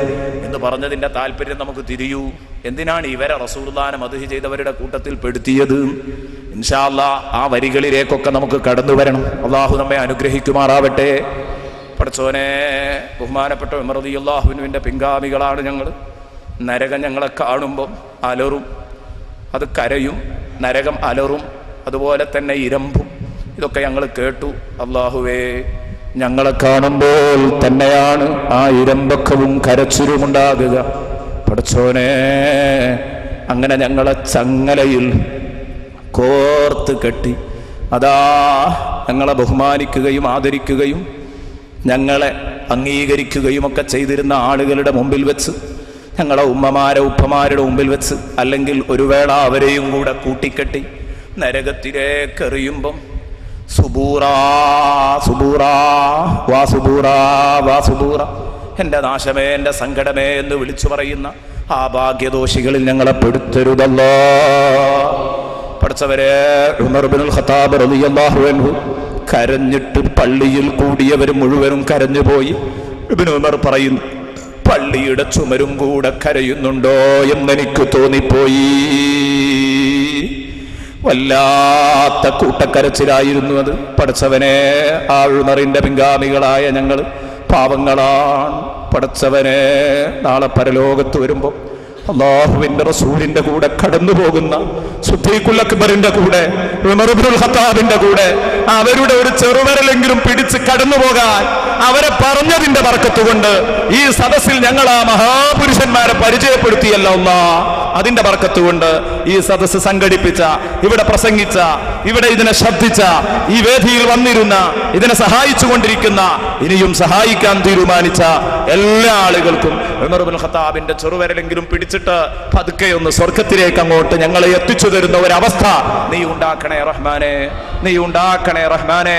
എന്ന് പറഞ്ഞതിന്റെ താല്പര്യം നമുക്ക് തിരിയൂ. എന്തിനാണ് ഇവരെ റസൂലുള്ളാഹിനെ മദ്ഹ് ചെയ്തവരുടെ കൂട്ടത്തിൽ പെടുത്തിയത്? ഇൻഷാ അല്ലാഹ് ആ വരികളിലേക്കൊക്കെ നമുക്ക് കടന്നു വരണം. അല്ലാഹു നമ്മെ അനുഗ്രഹിക്കുമാറാവട്ടെ. പടച്ചോനെ, ബഹുമാനപ്പെട്ട ഉമർ റളിയല്ലാഹു അൻഹുവിന്റെ പിൻഗാമികളാണ് ഞങ്ങൾ. നരകം ഞങ്ങളെ കാണുമ്പം അലറും, അത് കരയും. നരകം അലറും, അതുപോലെ തന്നെ ഇരമ്പും. ഇതൊക്കെ ഞങ്ങൾ കേട്ടു. അല്ലാഹുവേ, ഞങ്ങളെ കാണുമ്പോൾ തന്നെയാണ് ആ ഇരമ്പക്കവും കരച്ചിലും ഉണ്ടാകുക. പഠിച്ചോനെ അങ്ങനെ ഞങ്ങളെ ചങ്ങലയിൽ കോർത്ത് കെട്ടി അതാ ഞങ്ങളെ ബഹുമാനിക്കുകയും ആദരിക്കുകയും ഞങ്ങളെ അംഗീകരിക്കുകയും ഒക്കെ ചെയ്തിരുന്ന ആളുകളുടെ മുമ്പിൽ വെച്ച്, ഞങ്ങളെ ഉമ്മമാരെ ഉപ്പമാരുടെ മുമ്പിൽ വെച്ച്, അല്ലെങ്കിൽ ഒരു വേള അവരെയും കൂടെ കൂട്ടിക്കെട്ടി നരകത്തിലേക്ക് എറിയുമ്പം സുബൂറാ സുബൂറാ വാ സുബൂറാ വാ സുബൂറ, എൻ്റെ നാശമേ എൻ്റെ സങ്കടമേ എന്ന് വിളിച്ചു പറയുന്ന ആ ഭാഗ്യദോഷികളിൽ ഞങ്ങളെ പെടുത്തരുതല്ലോ. പഠിച്ചവരെ, ഉമർ ഇബ്നുൽ ഖത്താബ് റളിയല്ലാഹു അൻഹു കരഞ്ഞിട്ട് പള്ളിയിൽ കൂടിയവർ മുഴുവനും കരഞ്ഞുപോയി. ഇബ്നു ഉമർ പറയുന്നു, പള്ളിയുടെ ചുമരും കൂടെ കരയുന്നുണ്ടോ എന്നെനിക്ക് തോന്നിപ്പോയി. വല്ലാത്ത കൂട്ടക്കരച്ചിലായിരുന്നു അത്. പഠിച്ചവനെ, ആ ഉമറിന്റെ പിൻഗാമികളായ ഞങ്ങൾ പാവങ്ങളാണ്. പഠിച്ചവനെ, നാളെ പരലോകത്ത് വരുമ്പോൾ അല്ലാഹുവിന്റെ റസൂലിന്റെ കൂടെ കടന്നു പോകുന്ന സിദ്ദീഖുൽ അക്ബറിന്റെ കൂടെ, ഉമർ ഇബ്നുൽ ഖത്താബിന്റെ കൂടെ അവരുടെ ഒരു ചെറുവിരലെങ്കിലും പിടിച്ച് കടന്നു പോകാൻ അവരെ പറഞ്ഞതിന്റെ ബർക്കത്ത് കൊണ്ട് ഈ സദസ്സിൽ ഞങ്ങൾ ആ മഹാപുരുഷന്മാരെ പരിചയപ്പെടുത്തിയല്ലോ അല്ലാഹ്. അതിന്റെ ബർക്കത്ത് കൊണ്ട് ഈ സദസ്സ് സംഘടിപ്പിച്ച, ഇവിടെ പ്രസംഗിച്ച, ഇവിടെ ഇതിനെ ശബ്ദിച്ച, ഈ വേദിയിൽ വന്നിരുന്ന, ഇതിനെ സഹായിച്ചു കൊണ്ടിരിക്കുന്ന, ഇനിയും സഹായിക്കാൻ തീരുമാനിച്ച എല്ലാ ആളുകൾക്കും ഉമർ ഇബ്നുൽ ഖത്താബിന്റെ ചെറുവിരലെങ്കിലും പിടിച്ചിട്ട് പതുക്കെ ഒന്ന് സ്വർഗത്തിലേക്ക് അങ്ങോട്ട് ഞങ്ങളെ എത്തിച്ചു തരുന്ന ഒരവസ്ഥ നീ ഉണ്ടാക്കണേ റഹ്മാനെ, നീ ഉണ്ടാക്കണേ റഹ്മാനെ.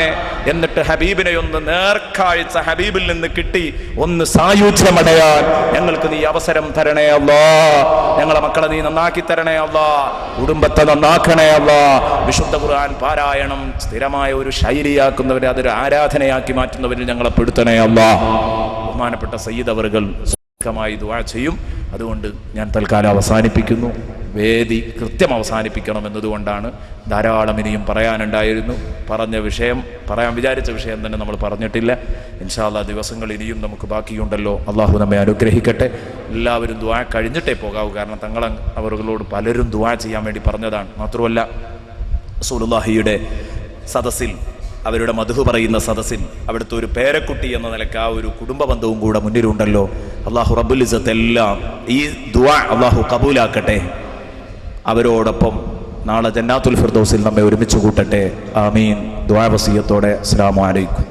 എന്നിട്ട് ഹബീബിനെ ഒന്ന് നേർക്കാഴ്ച ഹബീബിൽ നിന്ന് കിട്ടി ഒന്ന് സായുജ്യമടയാൻ ഞങ്ങൾക്ക് നീ അവസരം തരണേ അല്ലാഹ്. ഞങ്ങളെ മക്കളെ നീ നന്നാക്കി തരണേ അല്ലാഹ്. കുടുംബത്തെ നന്നാക്കണേ അല്ലാഹ്. വിശുദ്ധ ഖുർആൻ പാരായണം സ്ഥിരമായ ഒരു ശൈലിയാക്കുന്നവരെ, അതൊരു ആരാധനയാക്കി മാറ്റുന്നവരിൽ ഞങ്ങളെ പെടുത്തണേ അല്ലാഹ്. ബഹുമാനപ്പെട്ട സയ്യിദ് അവറുകൾ മായി ദുആ ചെയ്യും. അതുകൊണ്ട് ഞാൻ തൽക്കാലം അവസാനിപ്പിക്കുന്നു. വേദി കൃത്യം അവസാനിപ്പിക്കണം എന്നതുകൊണ്ടാണ്. ധാരാളം ഇനിയും പറയാനുണ്ടായിരുന്നു. പറഞ്ഞ വിഷയം, പറയാൻ വിചാരിച്ച വിഷയം തന്നെ നമ്മൾ പറഞ്ഞിട്ടില്ല. ഇൻഷാ അല്ലാഹ് ദിവസങ്ങൾ ഇനിയും നമുക്ക് ബാക്കിയുണ്ടല്ലോ. അള്ളാഹു നമ്മെ അനുഗ്രഹിക്കട്ടെ. എല്ലാവരും ദുആ കഴിഞ്ഞിട്ടേ പോകാവൂ. കാരണം തങ്ങൾ അവരുകളോട് പലരും ദുആ ചെയ്യാൻ വേണ്ടി പറഞ്ഞതാണ്. മാത്രമല്ല റസൂലുള്ളാഹിയുടെ സദസ്സിൽ, അവരുടെ മദ്ഹ് പറയുന്ന സദസ്സിൽ അവിടുത്തെ ഒരു പേരക്കുട്ടി എന്ന നിലയ്ക്ക് ആ ഒരു കുടുംബ ബന്ധവും കൂടെ മുന്നിലുണ്ടല്ലോ. അല്ലാഹു റബ്ബുൽ ഇസ്സത്ത് എല്ലാം ഈ ദുആ അല്ലാഹു കബൂലാക്കട്ടെ. അവരോടൊപ്പം നാളെ ജന്നാത്തുൽ ഫിർദൗസിൽ നമ്മെ ഒരുമിച്ച് കൂട്ടട്ടെ. ആമീൻ. ദുആ വസിയത്തോടെ അസ്സലാമു അലൈക്കും.